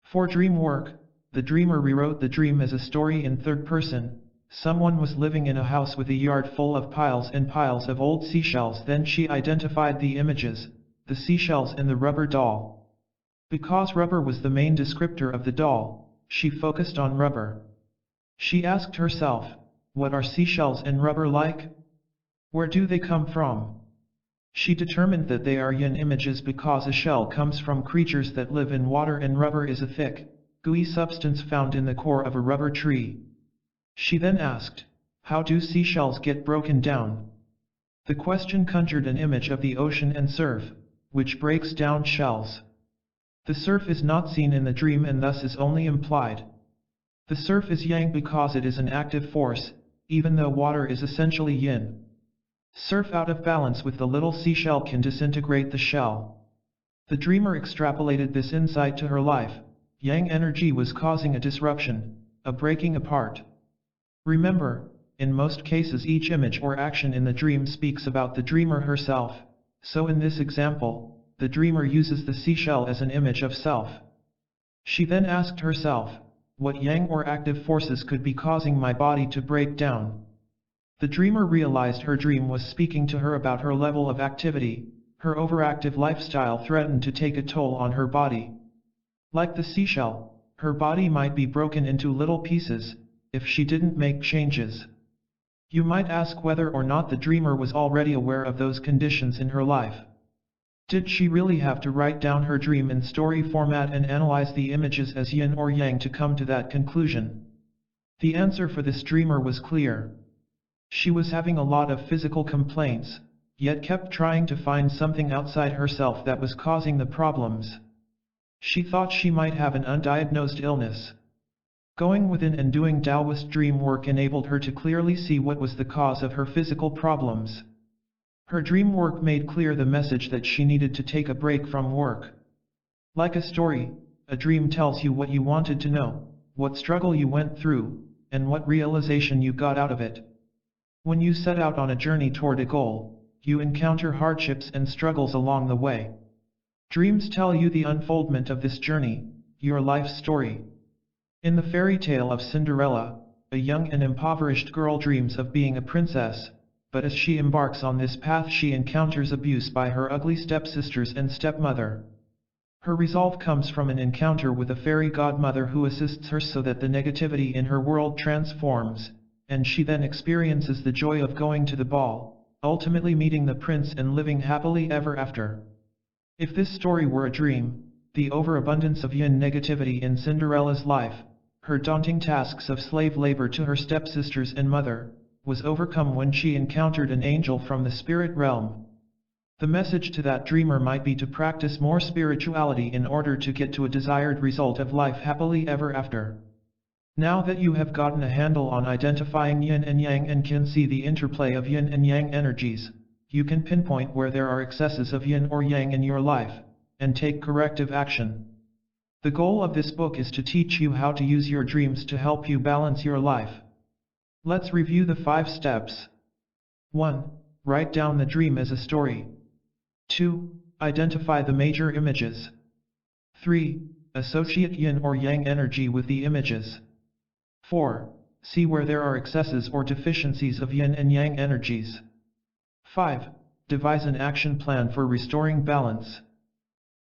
Speaker 1: For dream work, the dreamer rewrote the dream as a story in third person. Someone was living in a house with a yard full of piles and piles of old seashells. Then she identified the images, the seashells and the rubber doll. Because rubber was the main descriptor of the doll, she focused on rubber. She asked herself, what are seashells and rubber like? Where do they come from? She determined that they are yin images because a shell comes from creatures that live in water and rubber is a thick, gooey substance found in the core of a rubber tree. She then asked, how do seashells get broken down? The question conjured an image of the ocean and surf, which breaks down shells. The surf is not seen in the dream and thus is only implied. The surf is yang because it is an active force, even though water is essentially yin. Surf out of balance with the little seashell can disintegrate the shell. The dreamer extrapolated this insight to her life. Yang energy was causing a disruption, a breaking apart. Remember, in most cases each image or action in the dream speaks about the dreamer herself, so in this example, the dreamer uses the seashell as an image of self. She then asked herself, what yang or active forces could be causing my body to break down? The dreamer realized her dream was speaking to her about her level of activity. Her overactive lifestyle threatened to take a toll on her body. Like the seashell, her body might be broken into little pieces, if she didn't make changes. You might ask whether or not the dreamer was already aware of those conditions in her life. Did she really have to write down her dream in story format and analyze the images as yin or yang to come to that conclusion? The answer for this dreamer was clear. She was having a lot of physical complaints, yet kept trying to find something outside herself that was causing the problems. She thought she might have an undiagnosed illness. Going within and doing Taoist dream work enabled her to clearly see what was the cause of her physical problems. Her dream work made clear the message that she needed to take a break from work. Like a story, a dream tells you what you wanted to know, what struggle you went through, and what realization you got out of it. When you set out on a journey toward a goal, you encounter hardships and struggles along the way. Dreams tell you the unfoldment of this journey, your life story. In the fairy tale of Cinderella, a young and impoverished girl dreams of being a princess, but as she embarks on this path she encounters abuse by her ugly stepsisters and stepmother. Her resolve comes from an encounter with a fairy godmother who assists her so that the negativity in her world transforms, and she then experiences the joy of going to the ball, ultimately meeting the prince and living happily ever after. If this story were a dream, the overabundance of yin negativity in Cinderella's life, her daunting tasks of slave labor to her stepsisters and mother, was overcome when she encountered an angel from the spirit realm. The message to that dreamer might be to practice more spirituality in order to get to a desired result of life happily ever after. Now that you have gotten a handle on identifying yin and yang and can see the interplay of yin and yang energies, you can pinpoint where there are excesses of yin or yang in your life, and take corrective action. The goal of this book is to teach you how to use your dreams to help you balance your life. Let's review the 5 steps. 1. Write down the dream as a story. 2. Identify the major images. 3. Associate yin or yang energy with the images. 4. See where there are excesses or deficiencies of yin and yang energies. 5. Devise an action plan for restoring balance.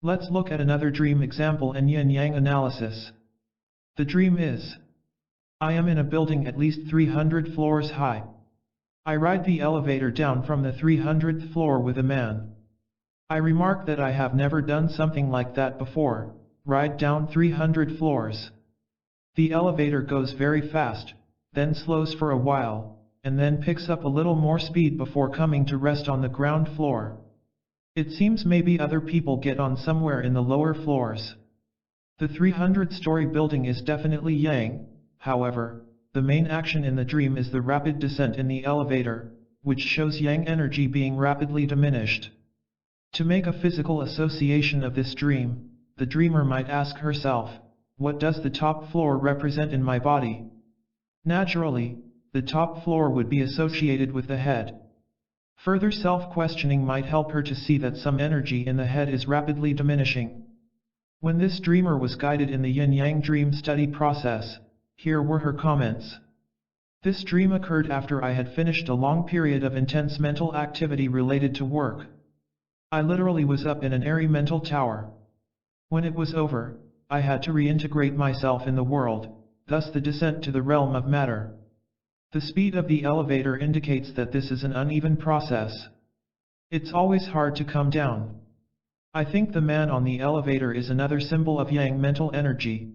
Speaker 1: Let's look at another dream example and yin-yang analysis. The dream is: I am in a building at least 300 floors high. I ride the elevator down from the 300th floor with a man. I remark that I have never done something like that before, ride down 300 floors. The elevator goes very fast, then slows for a while, and then picks up a little more speed before coming to rest on the ground floor. It seems maybe other people get on somewhere in the lower floors. The 300-story building is definitely yang, however, the main action in the dream is the rapid descent in the elevator, which shows yang energy being rapidly diminished. To make a physical association of this dream, the dreamer might ask herself, what does the top floor represent in my body? Naturally, the top floor would be associated with the head. Further self-questioning might help her to see that some energy in the head is rapidly diminishing. When this dreamer was guided in the yin-yang dream study process, here were her comments. This dream occurred after I had finished a long period of intense mental activity related to work. I literally was up in an airy mental tower. When it was over, I had to reintegrate myself in the world, thus the descent to the realm of matter. The speed of the elevator indicates that this is an uneven process. It's always hard to come down. I think the man on the elevator is another symbol of yang mental energy.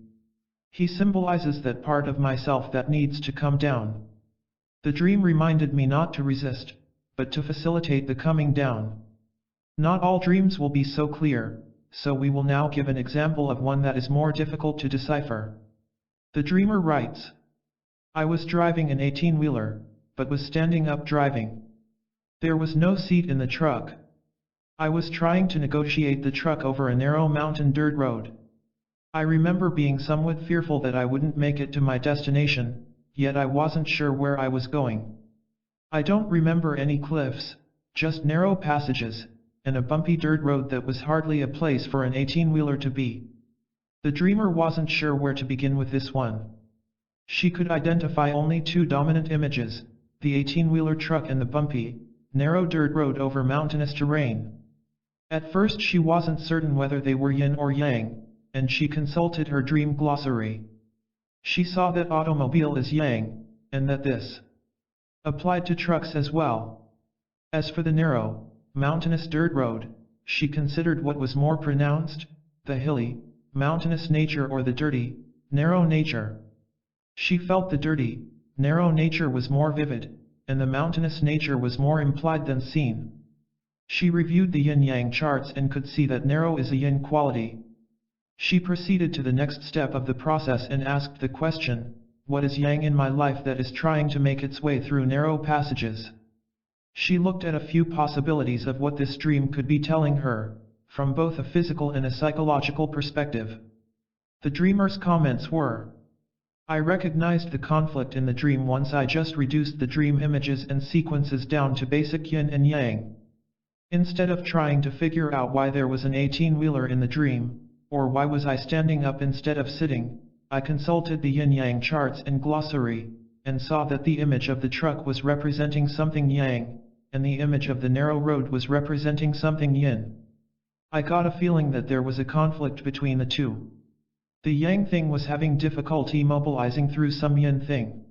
Speaker 1: He symbolizes that part of myself that needs to come down. The dream reminded me not to resist, but to facilitate the coming down. Not all dreams will be so clear, so we will now give an example of one that is more difficult to decipher. The dreamer writes: I was driving an 18-wheeler, but was standing up driving. There was no seat in the truck. I was trying to negotiate the truck over a narrow mountain dirt road. I remember being somewhat fearful that I wouldn't make it to my destination, yet I wasn't sure where I was going. I don't remember any cliffs, just narrow passages, and a bumpy dirt road that was hardly a place for an 18-wheeler to be. The dreamer wasn't sure where to begin with this one. She could identify only 2 dominant images, the 18-wheeler truck and the bumpy, narrow dirt road over mountainous terrain. At first she wasn't certain whether they were yin or yang, and she consulted her dream glossary. She saw that automobile is yang, and that this applied to trucks as well. As for the narrow, mountainous dirt road, she considered what was more pronounced, the hilly, mountainous nature or the dirty, narrow nature. She felt the dirty, narrow nature was more vivid, and the mountainous nature was more implied than seen. She reviewed the yin-yang charts and could see that narrow is a yin quality. She proceeded to the next step of the process and asked the question, what is yang in my life that is trying to make its way through narrow passages? She looked at a few possibilities of what this dream could be telling her, from both a physical and a psychological perspective. The dreamer's comments were: I recognized the conflict in the dream once I just reduced the dream images and sequences down to basic yin and yang. Instead of trying to figure out why there was an 18-wheeler in the dream, or why was I standing up instead of sitting, I consulted the yin-yang charts and glossary, and saw that the image of the truck was representing something yang, and the image of the narrow road was representing something yin. I got a feeling that there was a conflict between the two. The yang thing was having difficulty mobilizing through some yin thing.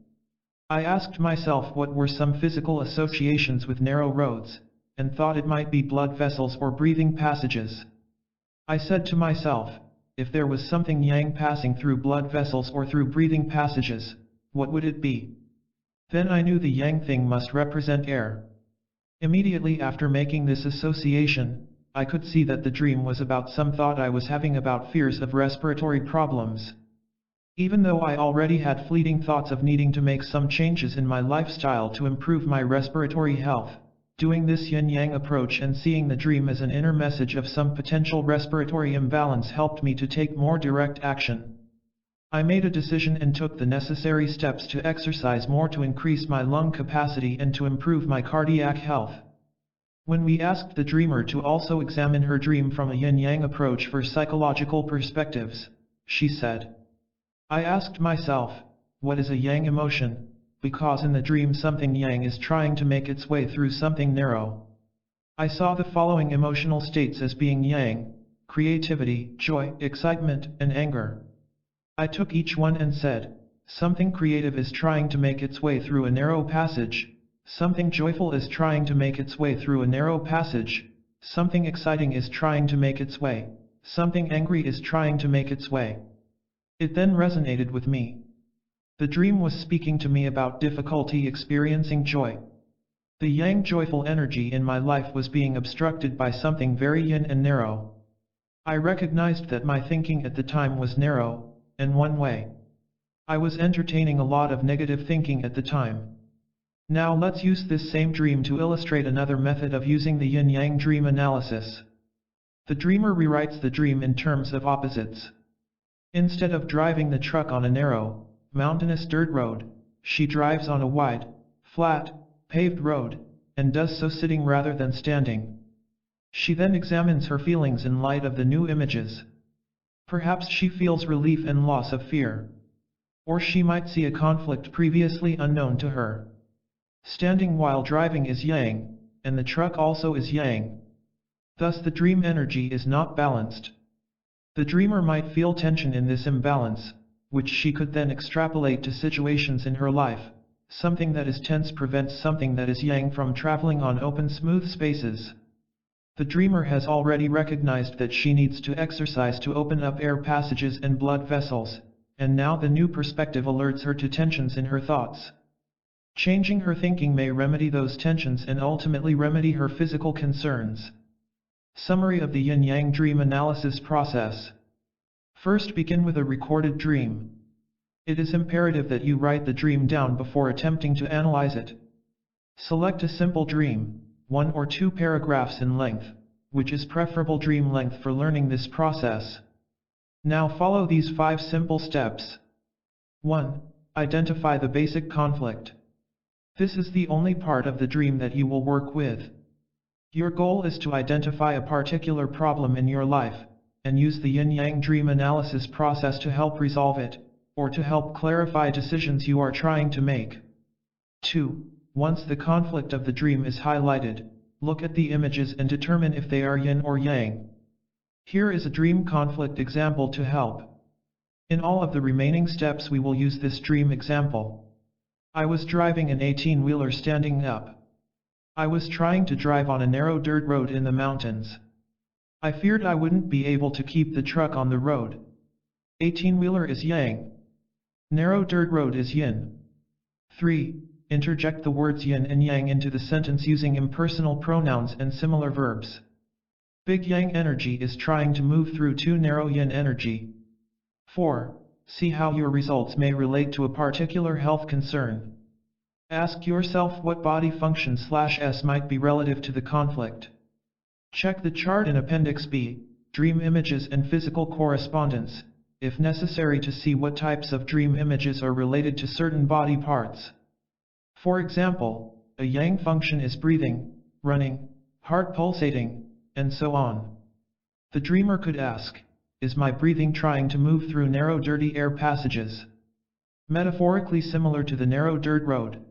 Speaker 1: I asked myself what were some physical associations with narrow roads, and thought it might be blood vessels or breathing passages. I said to myself, if there was something yang passing through blood vessels or through breathing passages, what would it be? Then I knew the yang thing must represent air. Immediately after making this association, I could see that the dream was about some thought I was having about fears of respiratory problems. Even though I already had fleeting thoughts of needing to make some changes in my lifestyle to improve my respiratory health, doing this yin-yang approach and seeing the dream as an inner message of some potential respiratory imbalance helped me to take more direct action. I made a decision and took the necessary steps to exercise more to increase my lung capacity and to improve my cardiac health. When we asked the dreamer to also examine her dream from a yin-yang approach for psychological perspectives, she said, I asked myself, what is a yang emotion? Because in the dream something yang is trying to make its way through something narrow. I saw the following emotional states as being yang: creativity, joy, excitement, and anger. I took each one and said, something creative is trying to make its way through a narrow passage, something joyful is trying to make its way through a narrow passage, something exciting is trying to make its way, something angry is trying to make its way. It then resonated with me. The dream was speaking to me about difficulty experiencing joy. The yang joyful energy in my life was being obstructed by something very yin and narrow. I recognized that my thinking at the time was narrow, and one way. I was entertaining a lot of negative thinking at the time. Now let's use this same dream to illustrate another method of using the yin-yang dream analysis. The dreamer rewrites the dream in terms of opposites. Instead of driving the truck on a narrow, mountainous dirt road, she drives on a wide, flat, paved road, and does so sitting rather than standing. She then examines her feelings in light of the new images. Perhaps she feels relief and loss of fear. Or she might see a conflict previously unknown to her. Standing while driving is yang, and the truck also is yang. Thus the dream energy is not balanced. The dreamer might feel tension in this imbalance, which she could then extrapolate to situations in her life. Something that is tense prevents something that is yang from traveling on open smooth spaces. The dreamer has already recognized that she needs to exercise to open up air passages and blood vessels, and now the new perspective alerts her to tensions in her thoughts. Changing her thinking may remedy those tensions and ultimately remedy her physical concerns. Summary of the yin-yang dream analysis process. First, begin with a recorded dream. It is imperative that you write the dream down before attempting to analyze it. Select a simple dream, 1 or 2 paragraphs in length, which is preferable dream length for learning this process. Now follow these 5 simple steps. 1. Identify the basic conflict. This is the only part of the dream that you will work with. Your goal is to identify a particular problem in your life, and use the yin-yang dream analysis process to help resolve it, or to help clarify decisions you are trying to make. 2. Once the conflict of the dream is highlighted, look at the images and determine if they are yin or yang. Here is a dream conflict example to help. In all of the remaining steps we will use this dream example. I was driving an 18-wheeler standing up. I was trying to drive on a narrow dirt road in the mountains. I feared I wouldn't be able to keep the truck on the road. 18-wheeler is yang. Narrow dirt road is yin. 3. Interject the words yin and yang into the sentence using impersonal pronouns and similar verbs. Big yang energy is trying to move through too narrow yin energy. 4. See how your results may relate to a particular health concern. Ask yourself what body function/S might be relative to the conflict. Check the chart in Appendix B, Dream Images and Physical Correspondence, if necessary to see what types of dream images are related to certain body parts. For example, a yang function is breathing, running, heart pulsating, and so on. The dreamer could ask, is my breathing trying to move through narrow dirty air passages? Metaphorically similar to the narrow dirt road.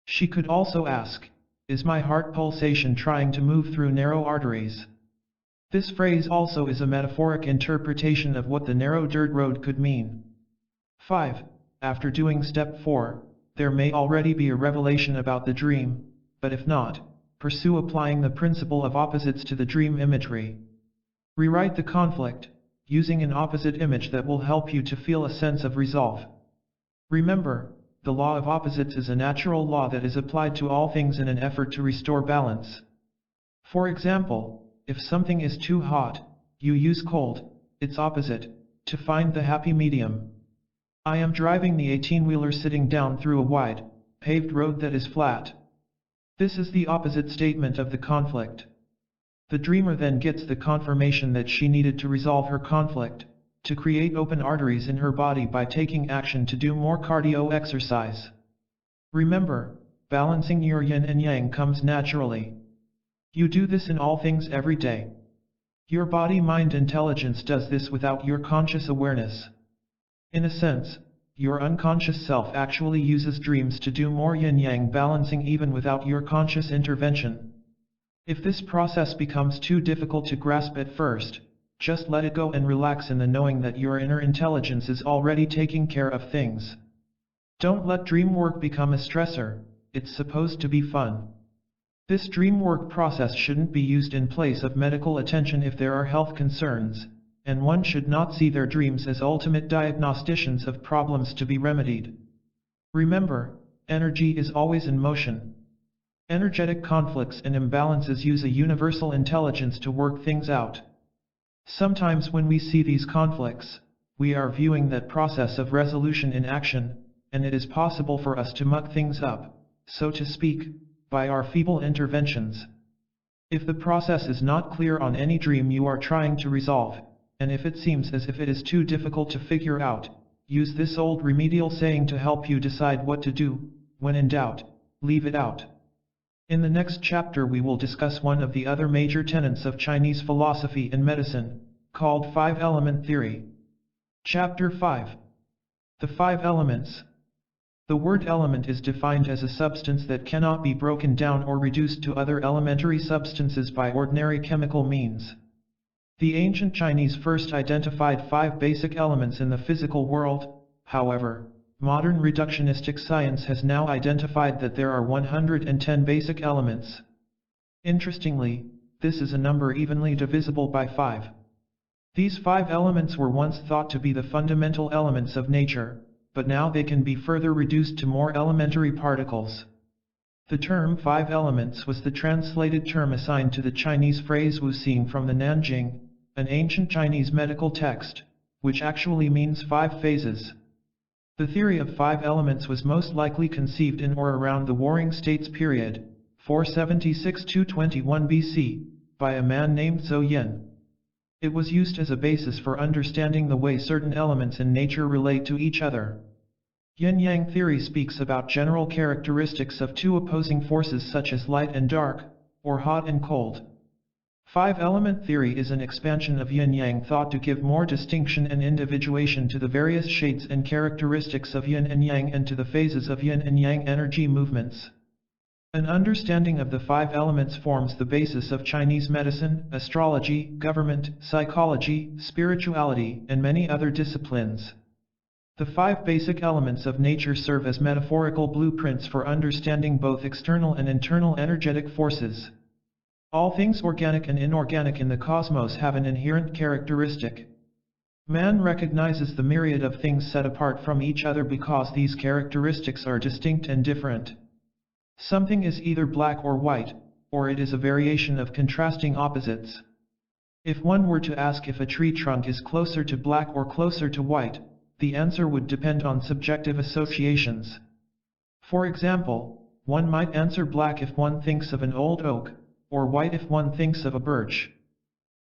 Speaker 1: She could also ask, is my heart pulsation trying to move through narrow arteries? This phrase also is a metaphoric interpretation of what the narrow dirt road could mean. 5. After doing step 4, there may already be a revelation about the dream, but if not, pursue applying the principle of opposites to the dream imagery. Rewrite the conflict, using an opposite image that will help you to feel a sense of resolve. Remember, the law of opposites is a natural law that is applied to all things in an effort to restore balance. For example, if something is too hot, you use cold, its opposite, to find the happy medium. I am driving the 18-wheeler sitting down through a wide, paved road that is flat. This is the opposite statement of the conflict. The dreamer then gets the confirmation that she needed to resolve her conflict, to create open arteries in her body by taking action to do more cardio exercise. Remember, balancing your yin and yang comes naturally. You do this in all things every day. Your body-mind intelligence does this without your conscious awareness. In a sense, your unconscious self actually uses dreams to do more yin-yang balancing even without your conscious intervention. If this process becomes too difficult to grasp at first, just let it go and relax in the knowing that your inner intelligence is already taking care of things. Don't let dream work become a stressor, it's supposed to be fun. This dream work process shouldn't be used in place of medical attention if there are health concerns, and one should not see their dreams as ultimate diagnosticians of problems to be remedied. Remember, energy is always in motion. Energetic conflicts and imbalances use a universal intelligence to work things out. Sometimes when we see these conflicts, we are viewing that process of resolution in action, and it is possible for us to muck things up, so to speak, by our feeble interventions. If the process is not clear on any dream you are trying to resolve, and if it seems as if it is too difficult to figure out, use this old remedial saying to help you decide what to do. When in doubt, leave it out. In the next chapter we will discuss one of the other major tenets of Chinese philosophy and medicine, called Five-Element Theory. Chapter 5. The Five Elements. The word element is defined as a substance that cannot be broken down or reduced to other elementary substances by ordinary chemical means. The ancient Chinese first identified 5 basic elements in the physical world. However, modern reductionistic science has now identified that there are 110 basic elements. Interestingly, this is a number evenly divisible by 5. These 5 elements were once thought to be the fundamental elements of nature, but now they can be further reduced to more elementary particles. The term 5 elements was the translated term assigned to the Chinese phrase Wu Xing from the Nanjing, an ancient Chinese medical text, which actually means 5 phases. The theory of 5 elements was most likely conceived in or around the Warring States period, 476–21 BC, by a man named Zhou Yin. It was used as a basis for understanding the way certain elements in nature relate to each other. Yin-Yang theory speaks about general characteristics of 2 opposing forces such as light and dark, or hot and cold. 5-element theory is an expansion of Yin-Yang thought to give more distinction and individuation to the various shades and characteristics of Yin and Yang and to the phases of Yin and Yang energy movements. An understanding of the 5 elements forms the basis of Chinese medicine, astrology, government, psychology, spirituality, and many other disciplines. The 5 basic elements of nature serve as metaphorical blueprints for understanding both external and internal energetic forces. All things organic and inorganic in the cosmos have an inherent characteristic. Man recognizes the myriad of things set apart from each other because these characteristics are distinct and different. Something is either black or white, or it is a variation of contrasting opposites. If one were to ask if a tree trunk is closer to black or closer to white, the answer would depend on subjective associations. For example, one might answer black if one thinks of an old oak, or white if one thinks of a birch.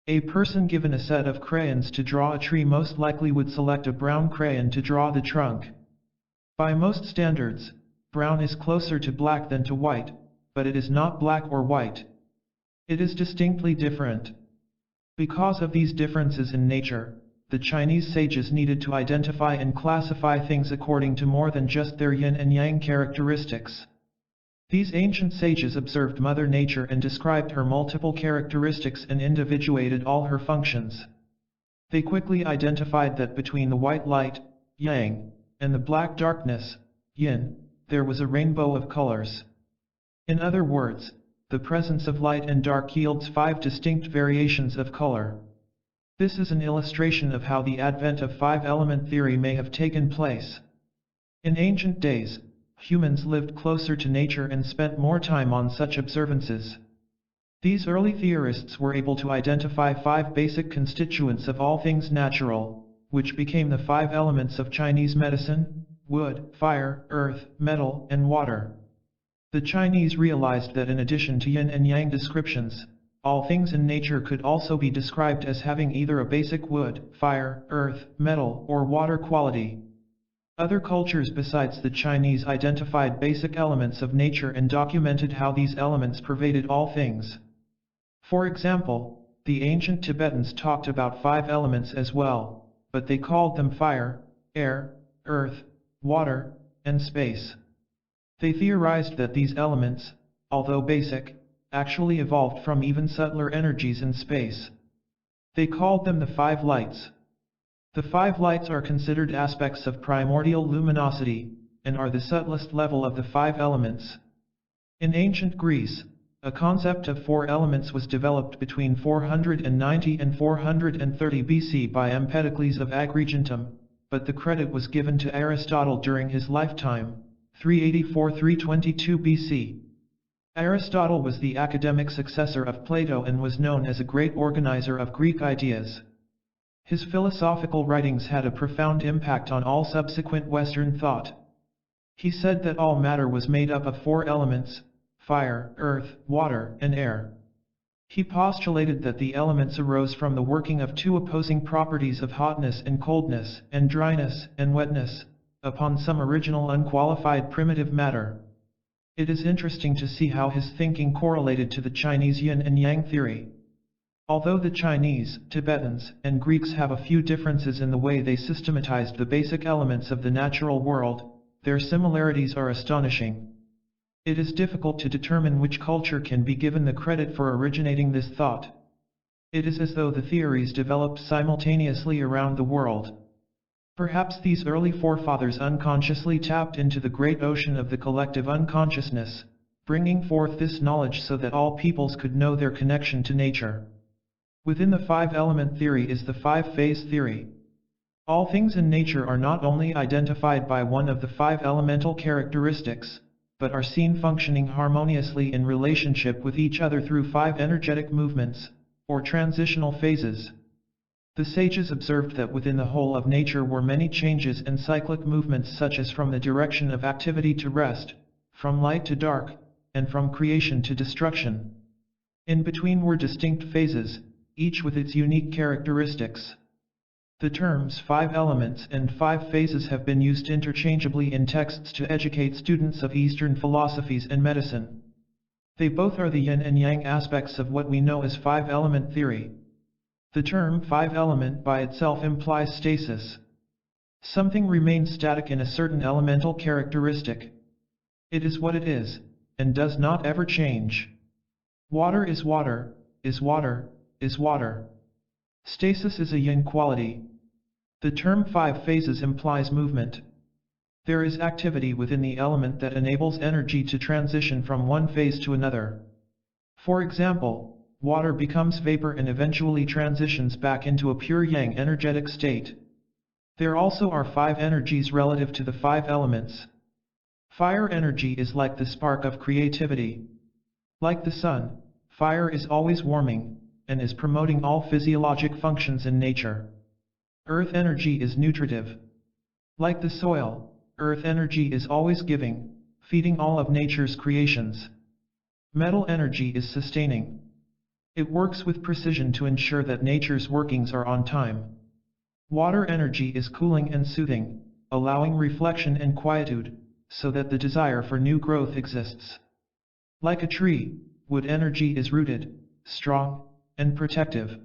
Speaker 1: A person given a set of crayons to draw a tree most likely would select a brown crayon to draw the trunk. By most standards, brown is closer to black than to white, but it is not black or white. It is distinctly different. Because of these differences in nature, the Chinese sages needed to identify and classify things according to more than just their yin and yang characteristics. These ancient sages observed Mother Nature and described her multiple characteristics and individuated all her functions. They quickly identified that between the white light, yang, and the black darkness, yin, there was a rainbow of colors. In other words, the presence of light and dark yields 5 distinct variations of color. This is an illustration of how the advent of 5-element theory may have taken place. In ancient days, humans lived closer to nature and spent more time on such observances. These early theorists were able to identify 5 basic constituents of all things natural, which became the 5 elements of Chinese medicine: wood, fire, earth, metal, and water. The Chinese realized that in addition to yin and yang descriptions, all things in nature could also be described as having either a basic wood, fire, earth, metal, or water quality. Other cultures besides the Chinese identified basic elements of nature and documented how these elements pervaded all things. For example, the ancient Tibetans talked about 5 elements as well, but they called them fire, air, earth, water, and space. They theorized that these elements, although basic, actually evolved from even subtler energies in space. They called them the 5 lights. The 5 lights are considered aspects of primordial luminosity, and are the subtlest level of the 5 elements. In ancient Greece, a concept of 4 elements was developed between 490 and 430 BC by Empedocles of Agrigentum, but the credit was given to Aristotle during his lifetime, 384–322 BC. Aristotle was the academic successor of Plato and was known as a great organizer of Greek ideas. His philosophical writings had a profound impact on all subsequent Western thought. He said that all matter was made up of 4 elements: fire, earth, water, and air. He postulated that the elements arose from the working of 2 opposing properties of hotness and coldness, and dryness and wetness, upon some original unqualified primitive matter. It is interesting to see how his thinking correlated to the Chinese yin and yang theory. Although the Chinese, Tibetans, and Greeks have a few differences in the way they systematized the basic elements of the natural world, their similarities are astonishing. It is difficult to determine which culture can be given the credit for originating this thought. It is as though the theories developed simultaneously around the world. Perhaps these early forefathers unconsciously tapped into the great ocean of the collective unconsciousness, bringing forth this knowledge so that all peoples could know their connection to nature. Within the 5-element theory is the 5-phase theory. All things in nature are not only identified by one of the 5 elemental characteristics, but are seen functioning harmoniously in relationship with each other through 5 energetic movements, or transitional phases. The sages observed that within the whole of nature were many changes and cyclic movements, such as from the direction of activity to rest, from light to dark, and from creation to destruction. In between were distinct phases, each with its unique characteristics. The terms 5 elements and 5 phases have been used interchangeably in texts to educate students of Eastern philosophies and medicine. They both are the yin and yang aspects of what we know as 5-element theory. The term 5-element by itself implies stasis. Something remains static in a certain elemental characteristic. It is what it is, and does not ever change. Water is water, is water, is water. Stasis is a yin quality. The term 5 phases implies movement. There is activity within the element that enables energy to transition from one phase to another. For example, water becomes vapor and eventually transitions back into a pure yang energetic state. There also are 5 energies relative to the 5 elements. Fire energy is like the spark of creativity. Like the sun, fire is always warming, and is promoting all physiologic functions in nature. Earth energy is nutritive. Like the soil, earth energy is always giving, feeding all of nature's creations. Metal energy is sustaining. It works with precision to ensure that nature's workings are on time. Water energy is cooling and soothing, allowing reflection and quietude, so that the desire for new growth exists. Like a tree, wood energy is rooted, strong, and protective.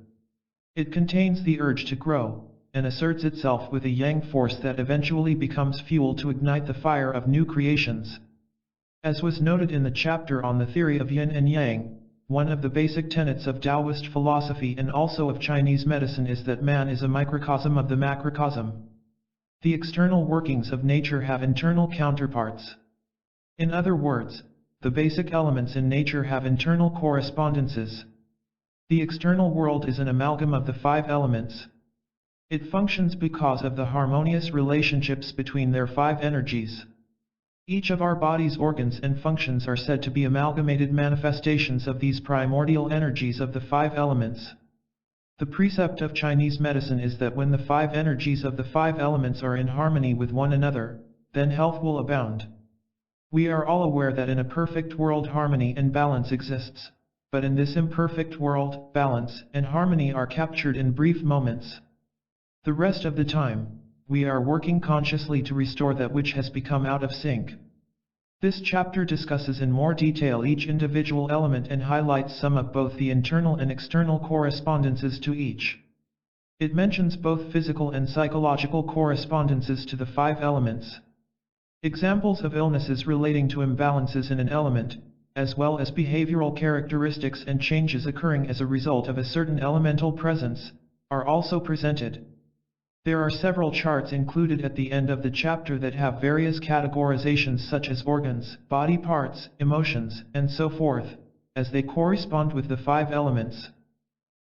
Speaker 1: It contains the urge to grow, and asserts itself with a yang force that eventually becomes fuel to ignite the fire of new creations. As was noted in the chapter on the theory of yin and yang, one of the basic tenets of Taoist philosophy and also of Chinese medicine is that man is a microcosm of the macrocosm. The external workings of nature have internal counterparts. In other words, the basic elements in nature have internal correspondences. The external world is an amalgam of the 5 elements. It functions because of the harmonious relationships between their 5 energies. Each of our body's organs and functions are said to be amalgamated manifestations of these primordial energies of the 5 elements. The precept of Chinese medicine is that when the 5 energies of the 5 elements are in harmony with one another, then health will abound. We are all aware that in a perfect world harmony and balance exists, but in this imperfect world, balance and harmony are captured in brief moments. The rest of the time, we are working consciously to restore that which has become out of sync. This chapter discusses in more detail each individual element and highlights some of both the internal and external correspondences to each. It mentions both physical and psychological correspondences to the 5 elements. Examples of illnesses relating to imbalances in an element, as well as behavioral characteristics and changes occurring as a result of a certain elemental presence, are also presented. There are several charts included at the end of the chapter that have various categorizations such as organs, body parts, emotions, and so forth, as they correspond with the 5 elements.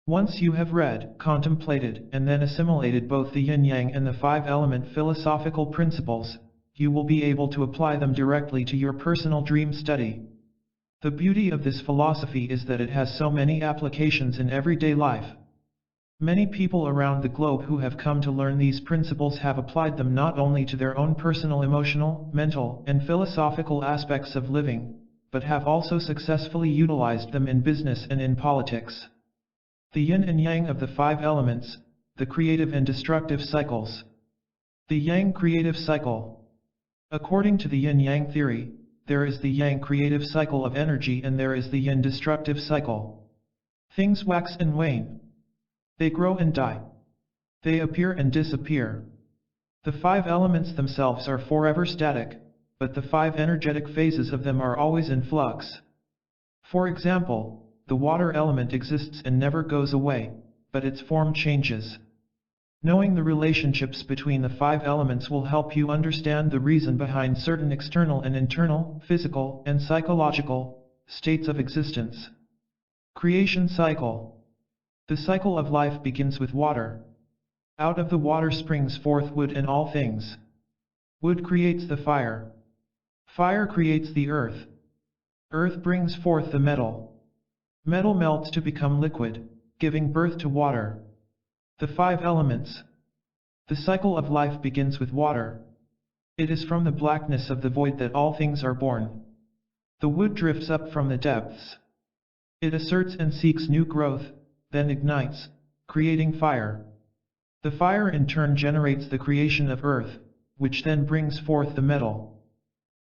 Speaker 1: Once you have read, contemplated, and then assimilated both the yin-yang and the 5-element philosophical principles, you will be able to apply them directly to your personal dream study. The beauty of this philosophy is that it has so many applications in everyday life. Many people around the globe who have come to learn these principles have applied them not only to their own personal emotional, mental, and philosophical aspects of living, but have also successfully utilized them in business and in politics. The yin and yang of the 5 elements, the creative and destructive cycles. The yang creative cycle. According to the yin-yang theory, there is the yang creative cycle of energy and there is the yin destructive cycle. Things wax and wane. They grow and die. They appear and disappear. The 5 elements themselves are forever static, but the 5 energetic phases of them are always in flux. For example, the water element exists and never goes away, but its form changes. Knowing the relationships between the 5 elements will help you understand the reason behind certain external and internal, physical and psychological states of existence. Creation cycle. The cycle of life begins with water. Out of the water springs forth wood and all things. Wood creates the fire. Fire creates the earth. Earth brings forth the metal. Metal melts to become liquid, giving birth to water. The 5 elements. The cycle of life begins with water. It is from the blackness of the void that all things are born. The wood drifts up from the depths. It asserts and seeks new growth, then ignites, creating fire. The fire in turn generates the creation of earth, which then brings forth the metal.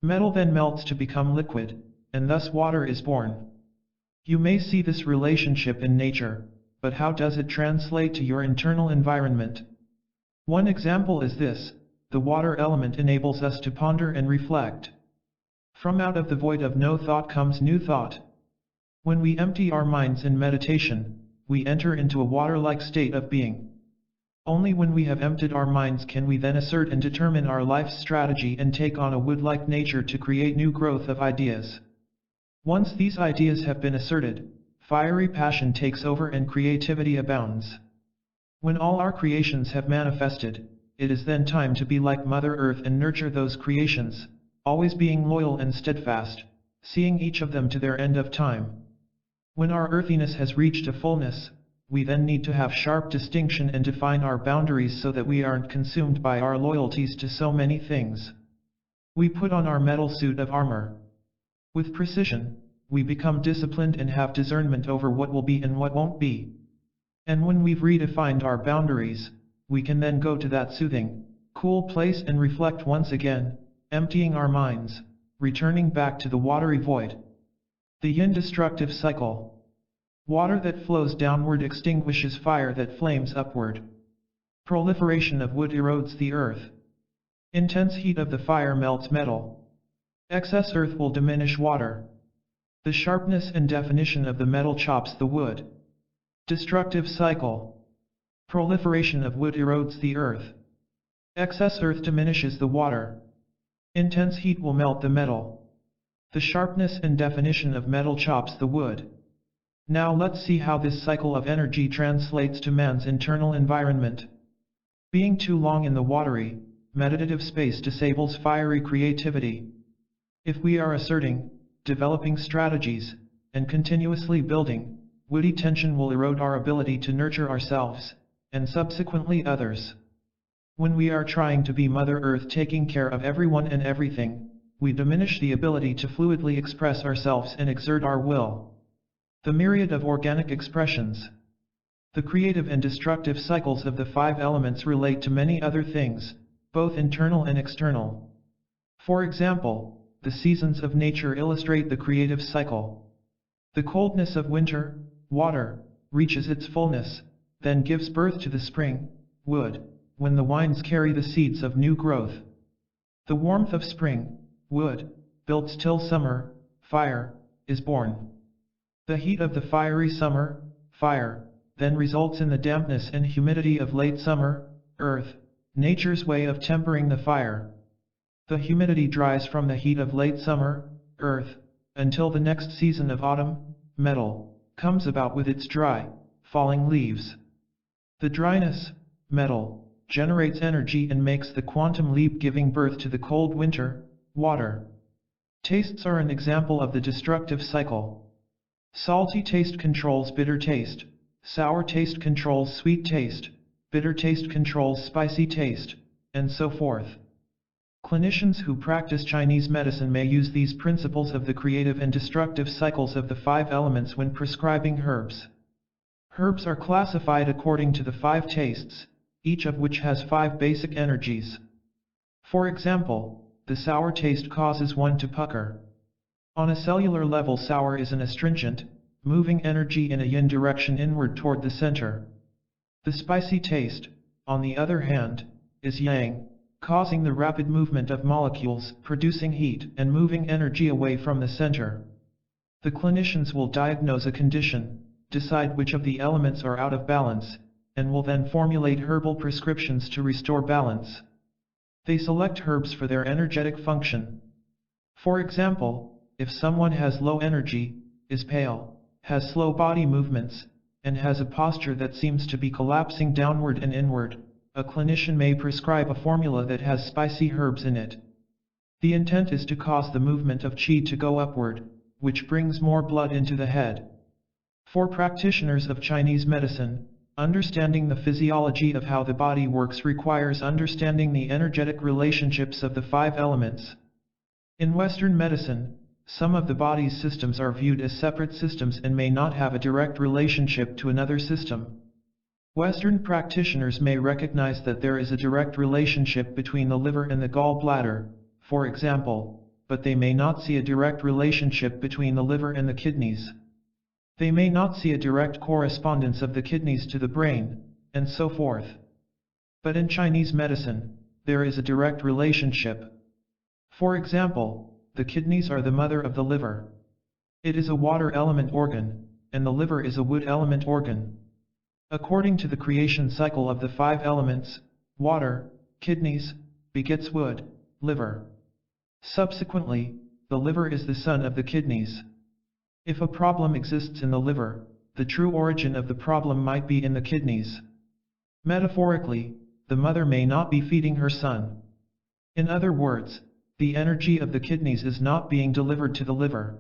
Speaker 1: Metal then melts to become liquid, and thus water is born. You may see this relationship in nature, but how does it translate to your internal environment? One example is this: the water element enables us to ponder and reflect. From out of the void of no thought comes new thought. When we empty our minds in meditation, we enter into a water-like state of being. Only when we have emptied our minds can we then assert and determine our life's strategy and take on a wood-like nature to create new growth of ideas. Once these ideas have been asserted, fiery passion takes over and creativity abounds. When all our creations have manifested, it is then time to be like Mother Earth and nurture those creations, always being loyal and steadfast, seeing each of them to their end of time. When our earthiness has reached a fullness, we then need to have sharp distinction and define our boundaries so that we aren't consumed by our loyalties to so many things. We put on our metal suit of armor. With precision, we become disciplined and have discernment over what will be and what won't be. And when we've redefined our boundaries, we can then go to that soothing, cool place and reflect once again, emptying our minds, returning back to the watery void. The yin destructive cycle. Water that flows downward extinguishes fire that flames upward. Proliferation of wood erodes the earth. Intense heat of the fire melts metal. Excess earth will diminish water. The sharpness and definition of the metal chops the wood. Destructive cycle. Proliferation of wood erodes the earth. Excess earth diminishes the water. Intense heat will melt the metal. The sharpness and definition of metal chops the wood. Now let's see how this cycle of energy translates to man's internal environment. Being too long in the watery, meditative space disables fiery creativity. If we are asserting, developing strategies, and continuously building, woody tension will erode our ability to nurture ourselves, and subsequently others. When we are trying to be Mother Earth taking care of everyone and everything, we diminish the ability to fluidly express ourselves and exert our will. The myriad of organic expressions. The creative and destructive cycles of the 5 elements relate to many other things, both internal and external. For example, the seasons of nature illustrate the creative cycle. The coldness of winter, water, reaches its fullness, then gives birth to the spring, wood, when the winds carry the seeds of new growth. The warmth of spring, wood, built till summer, fire, is born. The heat of the fiery summer, fire, then results in the dampness and humidity of late summer, earth, nature's way of tempering the fire. The humidity dries from the heat of late summer, earth, until the next season of autumn, metal, comes about with its dry, falling leaves. The dryness, metal, generates energy and makes the quantum leap, giving birth to the cold winter, water. Tastes are an example of the destructive cycle. Salty taste controls bitter taste, sour taste controls sweet taste, bitter taste controls spicy taste, and so forth. Clinicians who practice Chinese medicine may use these principles of the creative and destructive cycles of the 5 elements when prescribing herbs. Herbs are classified according to the 5 tastes, each of which has 5 basic energies. For example, the sour taste causes one to pucker. On a cellular level, sour is an astringent, moving energy in a yin direction inward toward the center. The spicy taste, on the other hand, is yang, causing the rapid movement of molecules, producing heat and moving energy away from the center. The clinicians will diagnose a condition, decide which of the elements are out of balance, and will then formulate herbal prescriptions to restore balance. They select herbs for their energetic function. For example, if someone has low energy, is pale, has slow body movements, and has a posture that seems to be collapsing downward and inward, a clinician may prescribe a formula that has spicy herbs in it. The intent is to cause the movement of qi to go upward, which brings more blood into the head. For practitioners of Chinese medicine, understanding the physiology of how the body works requires understanding the energetic relationships of the 5 elements. In Western medicine, some of the body's systems are viewed as separate systems and may not have a direct relationship to another system. Western practitioners may recognize that there is a direct relationship between the liver and the gallbladder, for example, but they may not see a direct relationship between the liver and the kidneys. They may not see a direct correspondence of the kidneys to the brain, and so forth. But in Chinese medicine, there is a direct relationship. For example, the kidneys are the mother of the liver. It is a water element organ, and the liver is a wood element organ. According to the creation cycle of the 5 elements, water, kidneys, begets wood, liver. Subsequently, the liver is the son of the kidneys. If a problem exists in the liver, the true origin of the problem might be in the kidneys. Metaphorically, the mother may not be feeding her son. In other words, the energy of the kidneys is not being delivered to the liver.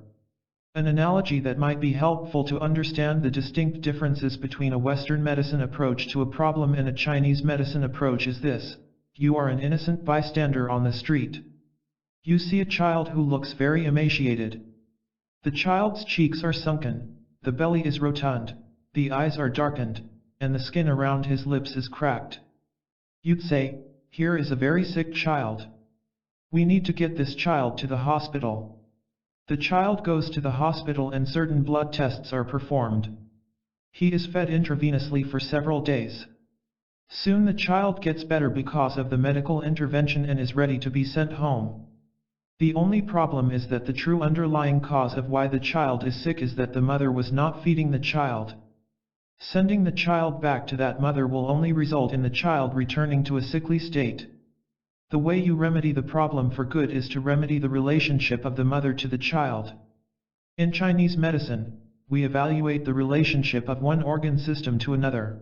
Speaker 1: An analogy that might be helpful to understand the distinct differences between a Western medicine approach to a problem and a Chinese medicine approach is this: you are an innocent bystander on the street. You see a child who looks very emaciated. The child's cheeks are sunken, the belly is rotund, the eyes are darkened, and the skin around his lips is cracked. You'd say, "Here is a very sick child. We need to get this child to the hospital." The child goes to the hospital and certain blood tests are performed. He is fed intravenously for several days. Soon the child gets better because of the medical intervention and is ready to be sent home. The only problem is that the true underlying cause of why the child is sick is that the mother was not feeding the child. Sending the child back to that mother will only result in the child returning to a sickly state. The way you remedy the problem for good is to remedy the relationship of the mother to the child. In Chinese medicine, we evaluate the relationship of one organ system to another.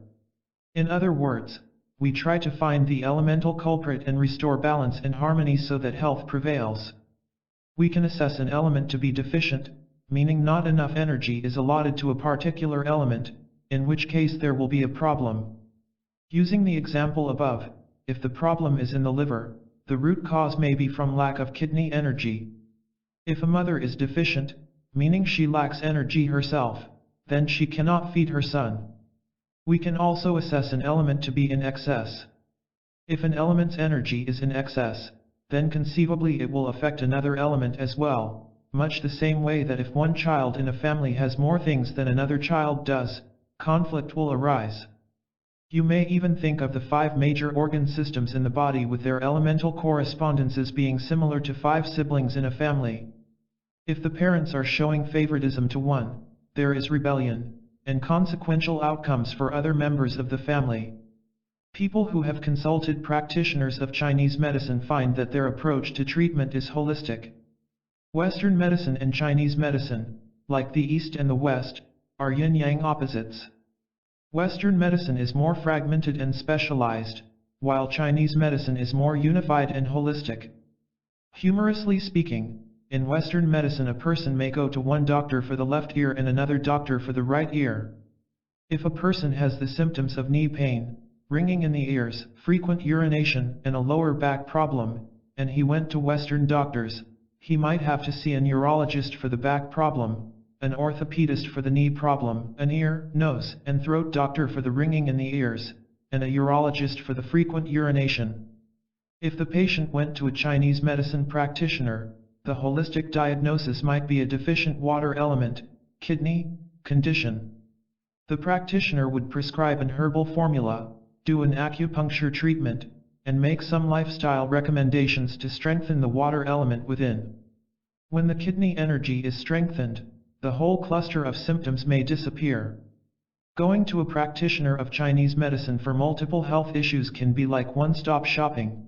Speaker 1: In other words, we try to find the elemental culprit and restore balance and harmony so that health prevails. We can assess an element to be deficient, meaning not enough energy is allotted to a particular element, in which case there will be a problem. Using the example above, if the problem is in the liver, the root cause may be from lack of kidney energy. If a mother is deficient, meaning she lacks energy herself, then she cannot feed her son. We can also assess an element to be in excess. If an element's energy is in excess, then conceivably it will affect another element as well, much the same way that if one child in a family has more things than another child does, conflict will arise. You may even think of the 5 major organ systems in the body with their elemental correspondences being similar to 5 siblings in a family. If the parents are showing favoritism to one, there is rebellion, and consequential outcomes for other members of the family. People who have consulted practitioners of Chinese medicine find that their approach to treatment is holistic. Western medicine and Chinese medicine, like the East and the West, are yin-yang opposites. Western medicine is more fragmented and specialized, while Chinese medicine is more unified and holistic. Humorously speaking, in Western medicine a person may go to one doctor for the left ear and another doctor for the right ear. If a person has the symptoms of knee pain, ringing in the ears, frequent urination, and a lower back problem, and he went to Western doctors, he might have to see a neurologist for the back problem, an orthopedist for the knee problem, an ear, nose, and throat doctor for the ringing in the ears, and a urologist for the frequent urination. If the patient went to a Chinese medicine practitioner, the holistic diagnosis might be a deficient water element, kidney, condition. The practitioner would prescribe an herbal formula, do an acupuncture treatment, and make some lifestyle recommendations to strengthen the water element within. When the kidney energy is strengthened, the whole cluster of symptoms may disappear. Going to a practitioner of Chinese medicine for multiple health issues can be like one-stop shopping.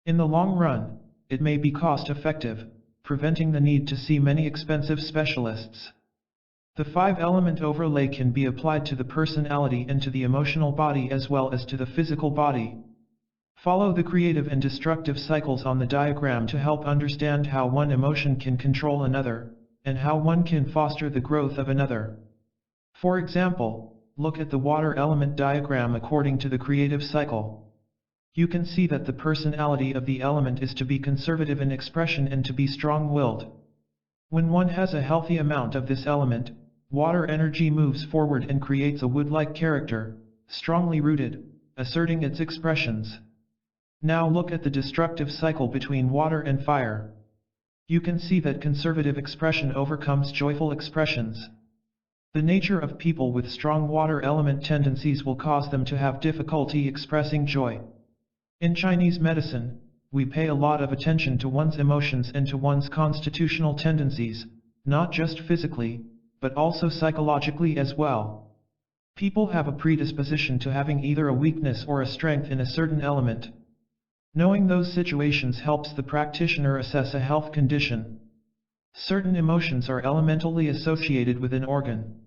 Speaker 1: In the long run, it may be cost-effective, preventing the need to see many expensive specialists. The 5-element overlay can be applied to the personality and to the emotional body as well as to the physical body. Follow the creative and destructive cycles on the diagram to help understand how one emotion can control another, and how one can foster the growth of another. For example, look at the water element diagram according to the creative cycle. You can see that the personality of the element is to be conservative in expression and to be strong-willed. When one has a healthy amount of this element, water energy moves forward and creates a wood-like character, strongly rooted, asserting its expressions. Now look at the destructive cycle between water and fire. You can see that conservative expression overcomes joyful expressions. The nature of people with strong water element tendencies will cause them to have difficulty expressing joy. In Chinese medicine, we pay a lot of attention to one's emotions and to one's constitutional tendencies, not just physically, but also psychologically as well. People have a predisposition to having either a weakness or a strength in a certain element. Knowing those situations helps the practitioner assess a health condition. Certain emotions are elementally associated with an organ.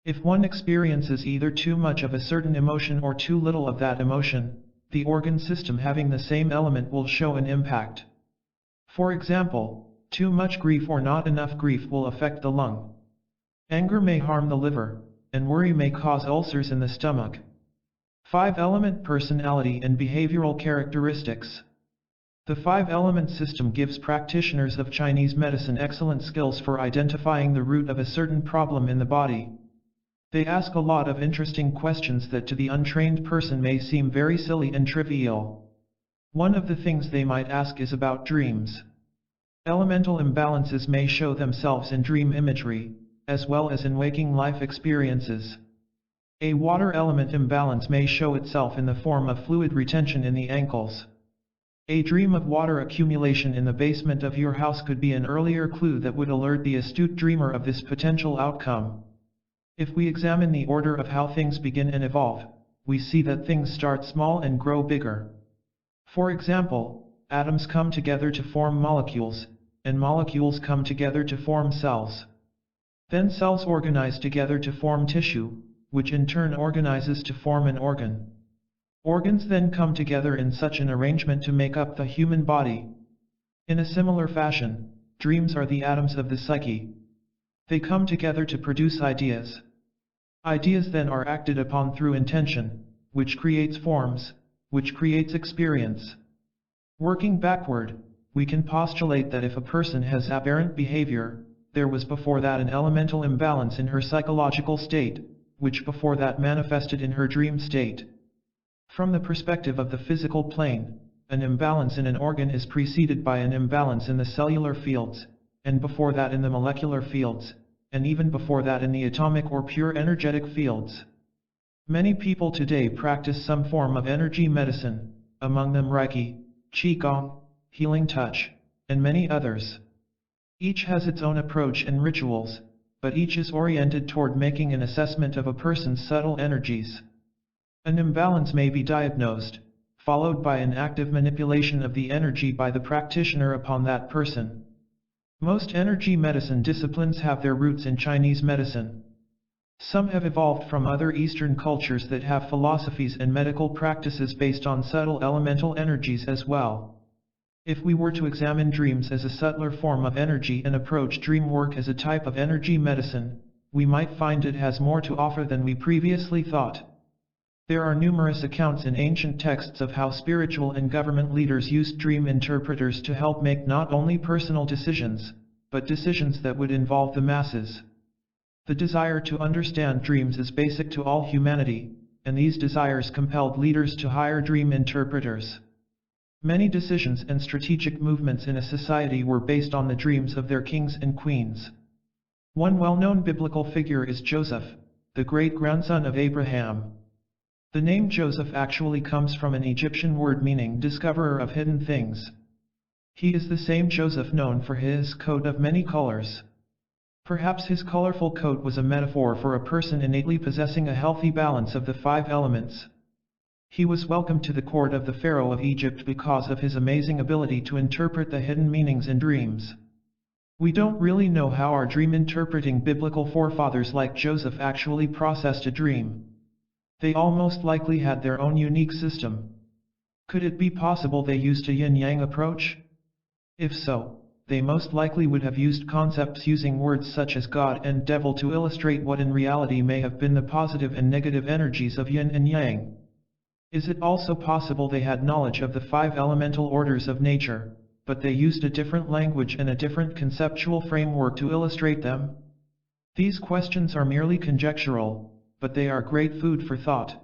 Speaker 1: If one experiences either too much of a certain emotion or too little of that emotion, the organ system having the same element will show an impact. For example, too much grief or not enough grief will affect the lung. Anger may harm the liver, and worry may cause ulcers in the stomach. 5-element personality and behavioral characteristics. The 5-element system gives practitioners of Chinese medicine excellent skills for identifying the root of a certain problem in the body. They ask a lot of interesting questions that to the untrained person may seem very silly and trivial. One of the things they might ask is about dreams. Elemental imbalances may show themselves in dream imagery, as well as in waking life experiences. A water element imbalance may show itself in the form of fluid retention in the ankles. A dream of water accumulation in the basement of your house could be an earlier clue that would alert the astute dreamer of this potential outcome. If we examine the order of how things begin and evolve, we see that things start small and grow bigger. For example, atoms come together to form molecules, and molecules come together to form cells. Then cells organize together to form tissue, which in turn organizes to form an organ. Organs then come together in such an arrangement to make up the human body. In a similar fashion, dreams are the atoms of the psyche. They come together to produce ideas. Ideas then are acted upon through intention, which creates forms, which creates experience. Working backward, we can postulate that if a person has aberrant behavior, there was before that an elemental imbalance in her psychological state, which before that manifested in her dream state. From the perspective of the physical plane, an imbalance in an organ is preceded by an imbalance in the cellular fields, and before that in the molecular fields, and even before that in the atomic or pure energetic fields. Many people today practice some form of energy medicine, among them Reiki, Qigong, healing touch, and many others. Each has its own approach and rituals, but each is oriented toward making an assessment of a person's subtle energies. An imbalance may be diagnosed, followed by an active manipulation of the energy by the practitioner upon that person. Most energy medicine disciplines have their roots in Chinese medicine. Some have evolved from other Eastern cultures that have philosophies and medical practices based on subtle elemental energies as well. If we were to examine dreams as a subtler form of energy and approach dream work as a type of energy medicine, we might find it has more to offer than we previously thought. There are numerous accounts in ancient texts of how spiritual and government leaders used dream interpreters to help make not only personal decisions, but decisions that would involve the masses. The desire to understand dreams is basic to all humanity, and these desires compelled leaders to hire dream interpreters. Many decisions and strategic movements in a society were based on the dreams of their kings and queens. One well-known biblical figure is Joseph, the great-grandson of Abraham. The name Joseph actually comes from an Egyptian word meaning discoverer of hidden things. He is the same Joseph known for his coat of many colors. Perhaps his colorful coat was a metaphor for a person innately possessing a healthy balance of the 5 elements. He was welcomed to the court of the Pharaoh of Egypt because of his amazing ability to interpret the hidden meanings in dreams. We don't really know how our dream-interpreting biblical forefathers like Joseph actually processed a dream. They all most likely had their own unique system. Could it be possible they used a yin-yang approach? If so, they most likely would have used concepts using words such as God and devil to illustrate what in reality may have been the positive and negative energies of yin and yang. Is it also possible they had knowledge of the 5 elemental orders of nature, but they used a different language and a different conceptual framework to illustrate them? These questions are merely conjectural, but they are great food for thought.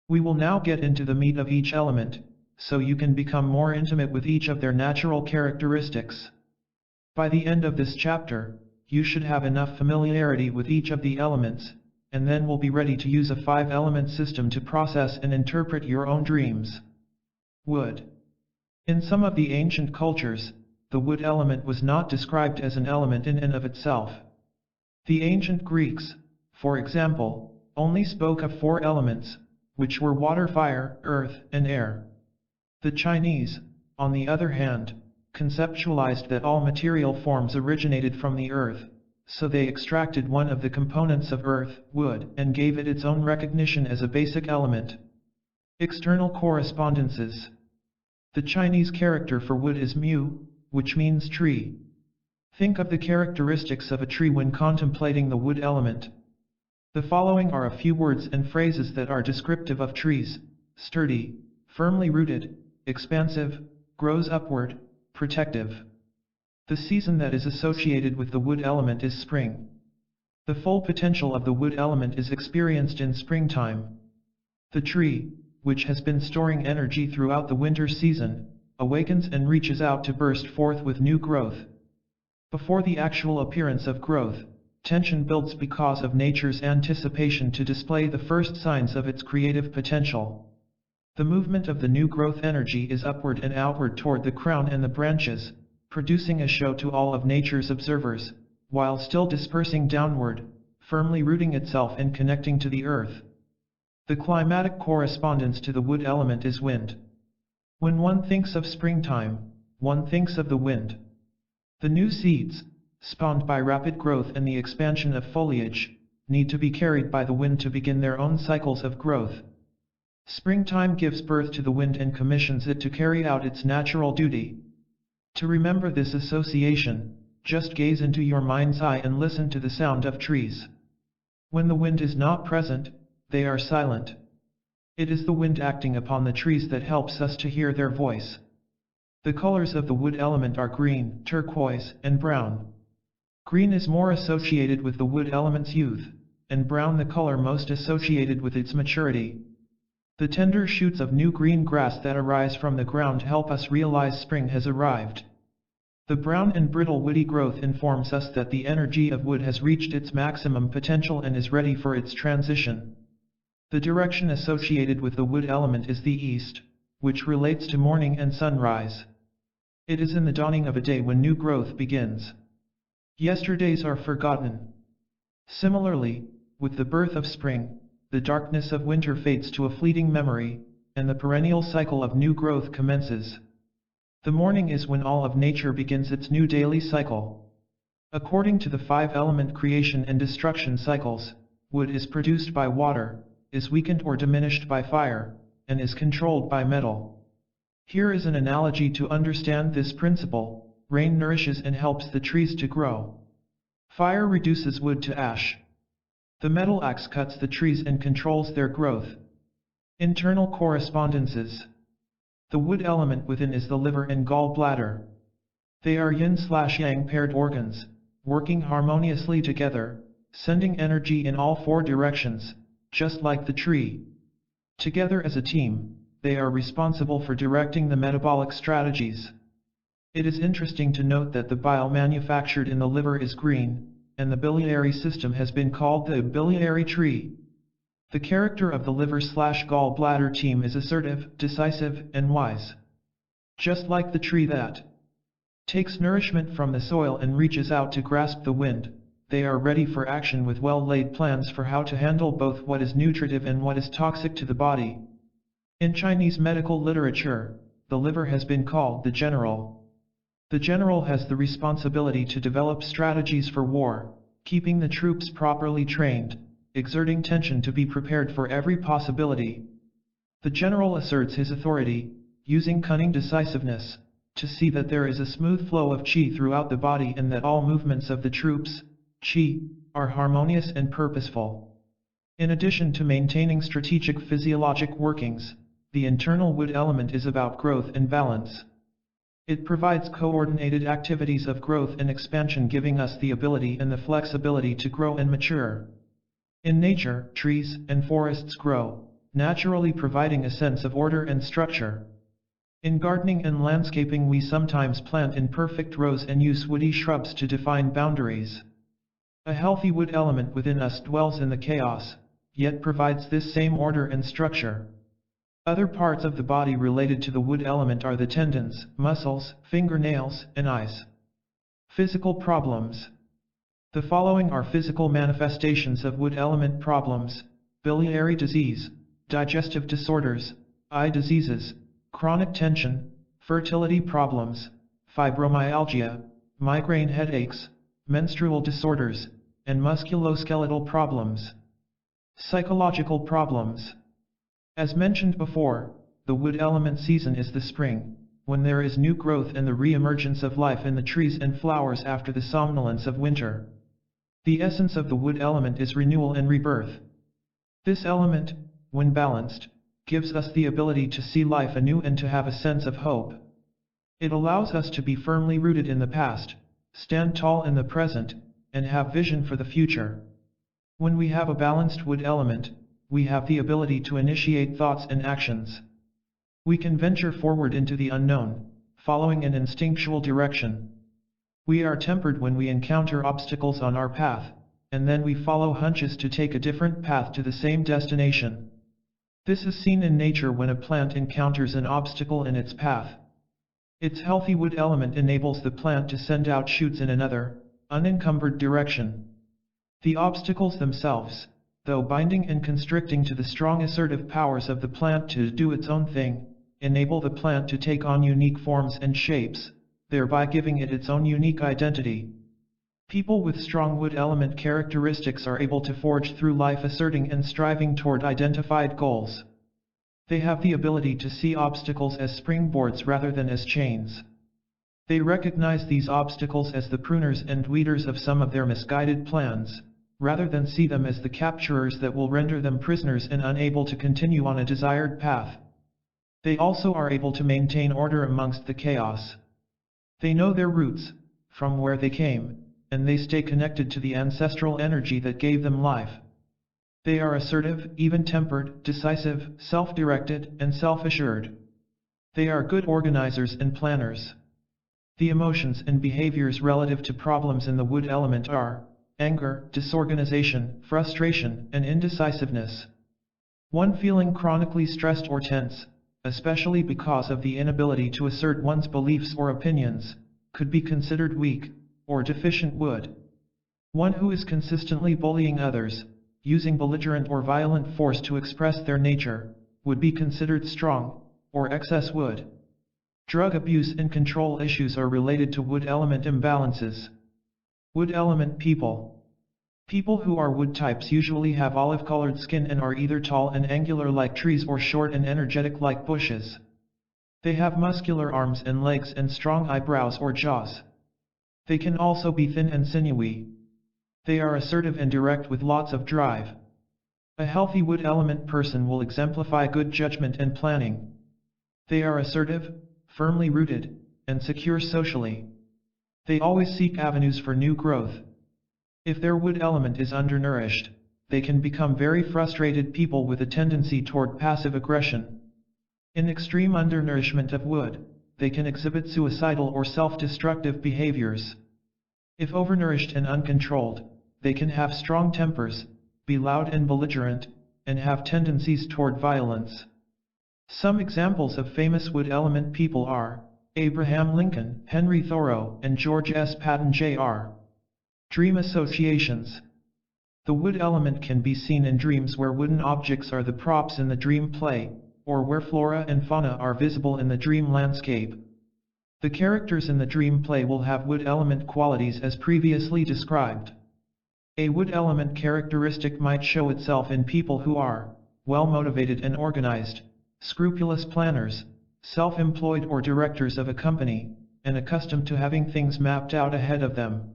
Speaker 1: We will now get into the meat of each element, so you can become more intimate with each of their natural characteristics. By the end of this chapter, you should have enough familiarity with each of the elements, and then will be ready to use a 5-element system to process and interpret your own dreams. Wood. In some of the ancient cultures, the wood element was not described as an element in and of itself. The ancient Greeks, for example, only spoke of 4 elements, which were water, fire, earth, and air. The Chinese, on the other hand, conceptualized that all material forms originated from the earth, so they extracted one of the components of earth, wood, and gave it its own recognition as a basic element. External correspondences. The Chinese character for wood is mu, which means tree. Think of the characteristics of a tree when contemplating the wood element. The following are a few words and phrases that are descriptive of trees: sturdy, firmly rooted, expansive, grows upward, protective. The season that is associated with the wood element is spring. The full potential of the wood element is experienced in springtime. The tree, which has been storing energy throughout the winter season, awakens and reaches out to burst forth with new growth. Before the actual appearance of growth, tension builds because of nature's anticipation to display the first signs of its creative potential. The movement of the new growth energy is upward and outward toward the crown and the branches, producing a show to all of nature's observers, while still dispersing downward, firmly rooting itself and connecting to the earth. The climatic correspondence to the wood element is wind. When one thinks of springtime, one thinks of the wind. The new seeds, spawned by rapid growth and the expansion of foliage, need to be carried by the wind to begin their own cycles of growth. Springtime gives birth to the wind and commissions it to carry out its natural duty. To remember this association, just gaze into your mind's eye and listen to the sound of trees. When the wind is not present, they are silent. It is the wind acting upon the trees that helps us to hear their voice. The colors of the wood element are green, turquoise, and brown. Green is more associated with the wood element's youth, and brown the color most associated with its maturity. The tender shoots of new green grass that arise from the ground help us realize spring has arrived. The brown and brittle woody growth informs us that the energy of wood has reached its maximum potential and is ready for its transition. The direction associated with the wood element is the east, which relates to morning and sunrise. It is in the dawning of a day when new growth begins. Yesterdays are forgotten. Similarly, with the birth of spring, the darkness of winter fades to a fleeting memory, and the perennial cycle of new growth commences. The morning is when all of nature begins its new daily cycle. According to the 5-element creation and destruction cycles, wood is produced by water, is weakened or diminished by fire, and is controlled by metal. Here is an analogy to understand this principle: rain nourishes and helps the trees to grow. Fire reduces wood to ash. The metal axe cuts the trees and controls their growth. Internal correspondences. The wood element within is the liver and gallbladder. They are yin/yang paired organs, working harmoniously together, sending energy in all 4 directions, just like the tree. Together as a team, they are responsible for directing the metabolic strategies. It is interesting to note that the bile manufactured in the liver is green, and the biliary system has been called the biliary tree. The character of the liver/gallbladder team is assertive, decisive, and wise. Just like the tree that takes nourishment from the soil and reaches out to grasp the wind, they are ready for action with well-laid plans for how to handle both what is nutritive and what is toxic to the body. In Chinese medical literature, the liver has been called the general. The general has the responsibility to develop strategies for war, keeping the troops properly trained, exerting tension to be prepared for every possibility. The general asserts his authority, using cunning decisiveness, to see that there is a smooth flow of qi throughout the body and that all movements of the troops, qi, are harmonious and purposeful. In addition to maintaining strategic physiologic workings, the internal wood element is about growth and balance. It provides coordinated activities of growth and expansion, giving us the ability and the flexibility to grow and mature. In nature, trees and forests grow, naturally providing a sense of order and structure. In gardening and landscaping, we sometimes plant in perfect rows and use woody shrubs to define boundaries. A healthy wood element within us dwells in the chaos, yet provides this same order and structure. Other parts of the body related to the wood element are the tendons, muscles, fingernails, and eyes. Physical problems. The following are physical manifestations of wood element problems: biliary disease, digestive disorders, eye diseases, chronic tension, fertility problems, fibromyalgia, migraine headaches, menstrual disorders, and musculoskeletal problems. Psychological problems. As mentioned before, the wood element season is the spring, when there is new growth and the re-emergence of life in the trees and flowers after the somnolence of winter. The essence of the wood element is renewal and rebirth. This element, when balanced, gives us the ability to see life anew and to have a sense of hope. It allows us to be firmly rooted in the past, stand tall in the present, and have vision for the future. When we have a balanced wood element, we have the ability to initiate thoughts and actions. We can venture forward into the unknown, following an instinctual direction. We are tempered when we encounter obstacles on our path, and then we follow hunches to take a different path to the same destination. This is seen in nature when a plant encounters an obstacle in its path. Its healthy wood element enables the plant to send out shoots in another, unencumbered direction. The obstacles themselves, though binding and constricting to the strong assertive powers of the plant to do its own thing, enable the plant to take on unique forms and shapes, thereby giving it its own unique identity. People with strong wood element characteristics are able to forge through life asserting and striving toward identified goals. They have the ability to see obstacles as springboards rather than as chains. They recognize these obstacles as the pruners and weeders of some of their misguided plans, rather than see them as the capturers that will render them prisoners and unable to continue on a desired path. They also are able to maintain order amongst the chaos. They know their roots, from where they came, and they stay connected to the ancestral energy that gave them life. They are assertive, even-tempered, decisive, self-directed, and self-assured. They are good organizers and planners. The emotions and behaviors relative to problems in the wood element are anger, disorganization, frustration, and indecisiveness. One feeling chronically stressed or tense, especially because of the inability to assert one's beliefs or opinions, could be considered weak, or deficient wood. One who is consistently bullying others, using belligerent or violent force to express their nature, would be considered strong, or excess wood. Drug abuse and control issues are related to wood element imbalances. Wood element people. People who are wood types usually have olive-colored skin and are either tall and angular like trees or short and energetic like bushes. They have muscular arms and legs and strong eyebrows or jaws. They can also be thin and sinewy. They are assertive and direct with lots of drive. A healthy wood element person will exemplify good judgment and planning. They are assertive, firmly rooted, and secure socially. They always seek avenues for new growth. If their wood element is undernourished, they can become very frustrated people with a tendency toward passive aggression. In extreme undernourishment of wood, they can exhibit suicidal or self-destructive behaviors. If overnourished and uncontrolled, they can have strong tempers, be loud and belligerent, and have tendencies toward violence. Some examples of famous wood element people are Abraham Lincoln, Henry Thoreau, and George S. Patton Jr. Dream associations. The wood element can be seen in dreams where wooden objects are the props in the dream play, or where flora and fauna are visible in the dream landscape. The characters in the dream play will have wood element qualities as previously described. A wood element characteristic might show itself in people who are well-motivated and organized, scrupulous planners, self-employed or directors of a company, and accustomed to having things mapped out ahead of them.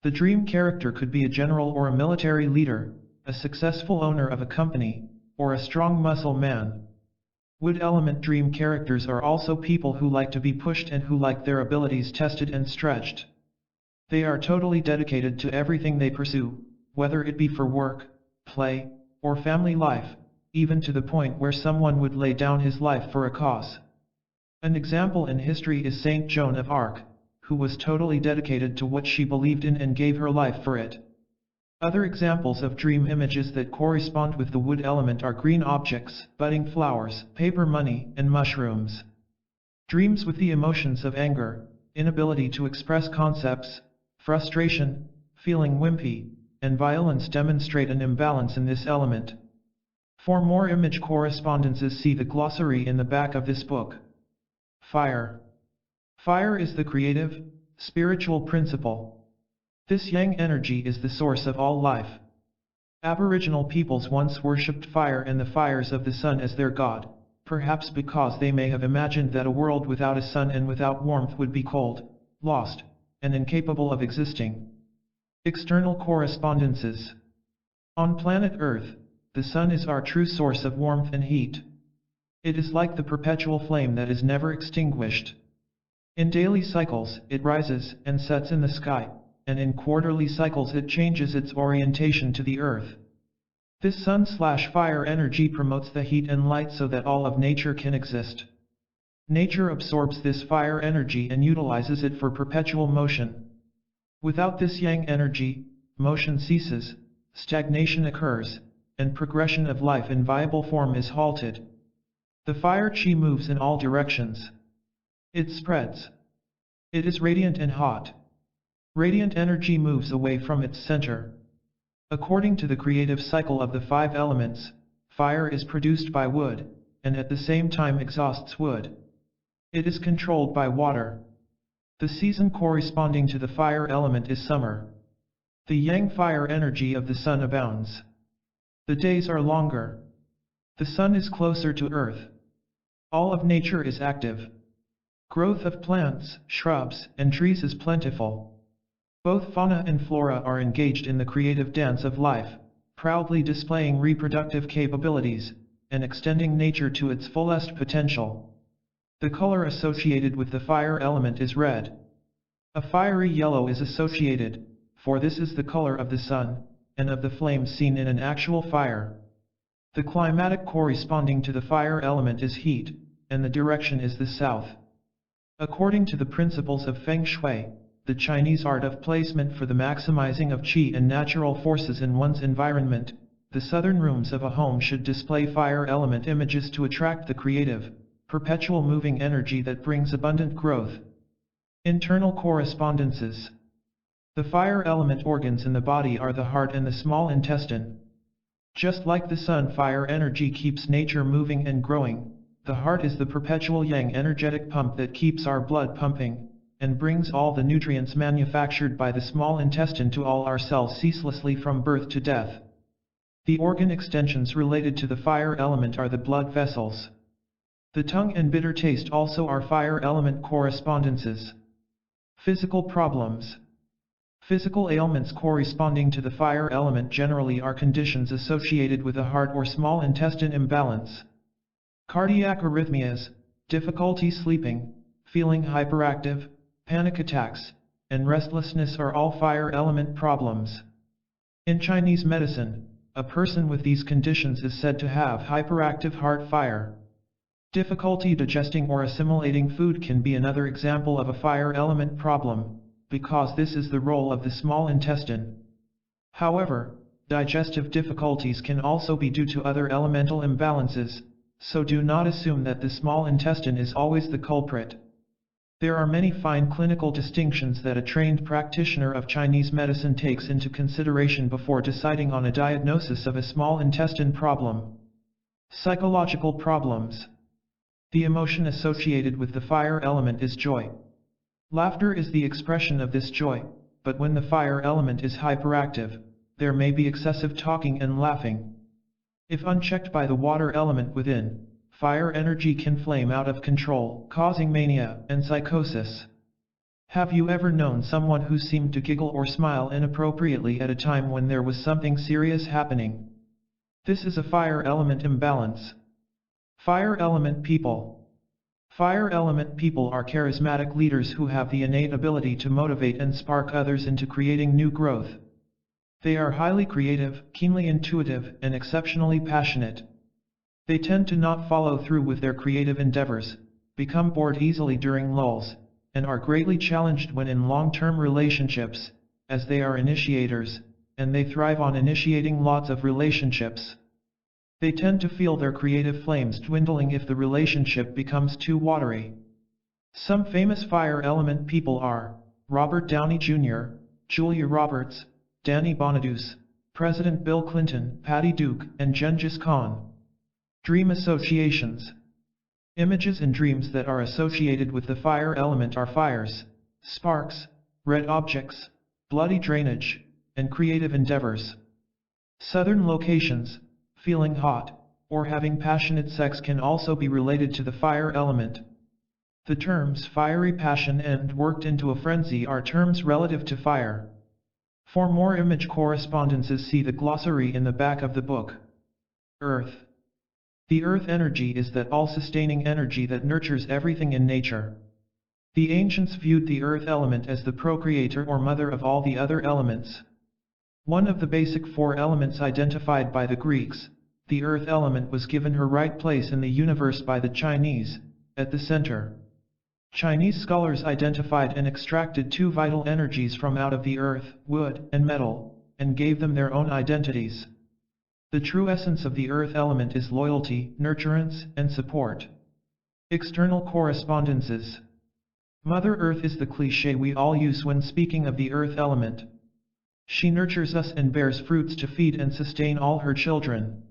Speaker 1: The dream character could be a general or a military leader, a successful owner of a company, or a strong muscle man. Wood element dream characters are also people who like to be pushed and who like their abilities tested and stretched. They are totally dedicated to everything they pursue, whether it be for work, play, or family life, even to the point where someone would lay down his life for a cause. An example in history is Saint Joan of Arc, who was totally dedicated to what she believed in and gave her life for it. Other examples of dream images that correspond with the wood element are green objects, budding flowers, paper money, and mushrooms. Dreams with the emotions of anger, inability to express concepts, frustration, feeling wimpy, and violence demonstrate an imbalance in this element. For more image correspondences, see the glossary in the back of this book. Fire. Fire is the creative, spiritual principle. This yang energy is the source of all life. Aboriginal peoples once worshipped fire and the fires of the sun as their god, perhaps because they may have imagined that a world without a sun and without warmth would be cold, lost, and incapable of existing. External correspondences. On planet Earth, the sun is our true source of warmth and heat. It is like the perpetual flame that is never extinguished. In daily cycles, it rises and sets in the sky, and in quarterly cycles it changes its orientation to the earth. This sun/fire energy promotes the heat and light so that all of nature can exist. Nature absorbs this fire energy and utilizes it for perpetual motion. Without this yang energy, motion ceases, stagnation occurs, and progression of life in viable form is halted. The fire chi moves in all directions. It spreads. It is radiant and hot. Radiant energy moves away from its center. According to the creative cycle of the 5 elements, fire is produced by wood, and at the same time exhausts wood. It is controlled by water. The season corresponding to the fire element is summer. The yang fire energy of the sun abounds. The days are longer. The sun is closer to earth. All of nature is active. Growth of plants, shrubs, and trees is plentiful. Both fauna and flora are engaged in the creative dance of life, proudly displaying reproductive capabilities, and extending nature to its fullest potential. The color associated with the fire element is red. A fiery yellow is associated, for this is the color of the sun, and of the flames seen in an actual fire. The climatic corresponding to the fire element is heat, and the direction is the south. According to the principles of Feng Shui, the Chinese art of placement for the maximizing of qi and natural forces in one's environment, the southern rooms of a home should display fire element images to attract the creative, perpetual moving energy that brings abundant growth. Internal correspondences. The fire element organs in the body are the heart and the small intestine. Just like the sun, fire energy keeps nature moving and growing. The heart is the perpetual yang energetic pump that keeps our blood pumping, and brings all the nutrients manufactured by the small intestine to all our cells ceaselessly from birth to death. The organ extensions related to the fire element are the blood vessels. The tongue and bitter taste also are fire element correspondences. Physical problems. Physical ailments corresponding to the fire element generally are conditions associated with a heart or small intestine imbalance. Cardiac arrhythmias, difficulty sleeping, feeling hyperactive, panic attacks, and restlessness are all fire element problems. In Chinese medicine, a person with these conditions is said to have hyperactive heart fire. Difficulty digesting or assimilating food can be another example of a fire element problem, because this is the role of the small intestine. However, digestive difficulties can also be due to other elemental imbalances, so do not assume that the small intestine is always the culprit. There are many fine clinical distinctions that a trained practitioner of Chinese medicine takes into consideration before deciding on a diagnosis of a small intestine problem. Psychological problems. The emotion associated with the fire element is joy. Laughter is the expression of this joy, but when the fire element is hyperactive, there may be excessive talking and laughing. If unchecked by the water element within, fire energy can flame out of control, causing mania and psychosis. Have you ever known someone who seemed to giggle or smile inappropriately at a time when there was something serious happening? This is a fire element imbalance. Fire element people. Fire element people are charismatic leaders who have the innate ability to motivate and spark others into creating new growth. They are highly creative, keenly intuitive, and exceptionally passionate. They tend to not follow through with their creative endeavors, become bored easily during lulls, and are greatly challenged when in long-term relationships, as they are initiators, and they thrive on initiating lots of relationships. They tend to feel their creative flames dwindling if the relationship becomes too watery. Some famous fire element people are Robert Downey Jr., Julia Roberts, Danny Bonaduce, President Bill Clinton, Patty Duke, and Genghis Khan. Dream associations. Images in dreams that are associated with the fire element are fires, sparks, red objects, bloody drainage, and creative endeavors. Southern locations, feeling hot, or having passionate sex can also be related to the fire element. The terms fiery passion and worked into a frenzy are terms relative to fire. For more image correspondences, see the glossary in the back of the book. Earth. The earth energy is that all-sustaining energy that nurtures everything in nature. The ancients viewed the earth element as the procreator or mother of all the other elements. One of the basic 4 elements identified by the Greeks, the earth element was given her right place in the universe by the Chinese, at the center. Chinese scholars identified and extracted 2 vital energies from out of the earth, wood and metal, and gave them their own identities. The true essence of the earth element is loyalty, nurturance, and support. External correspondences. Mother Earth is the cliché we all use when speaking of the earth element. She nurtures us and bears fruits to feed and sustain all her children.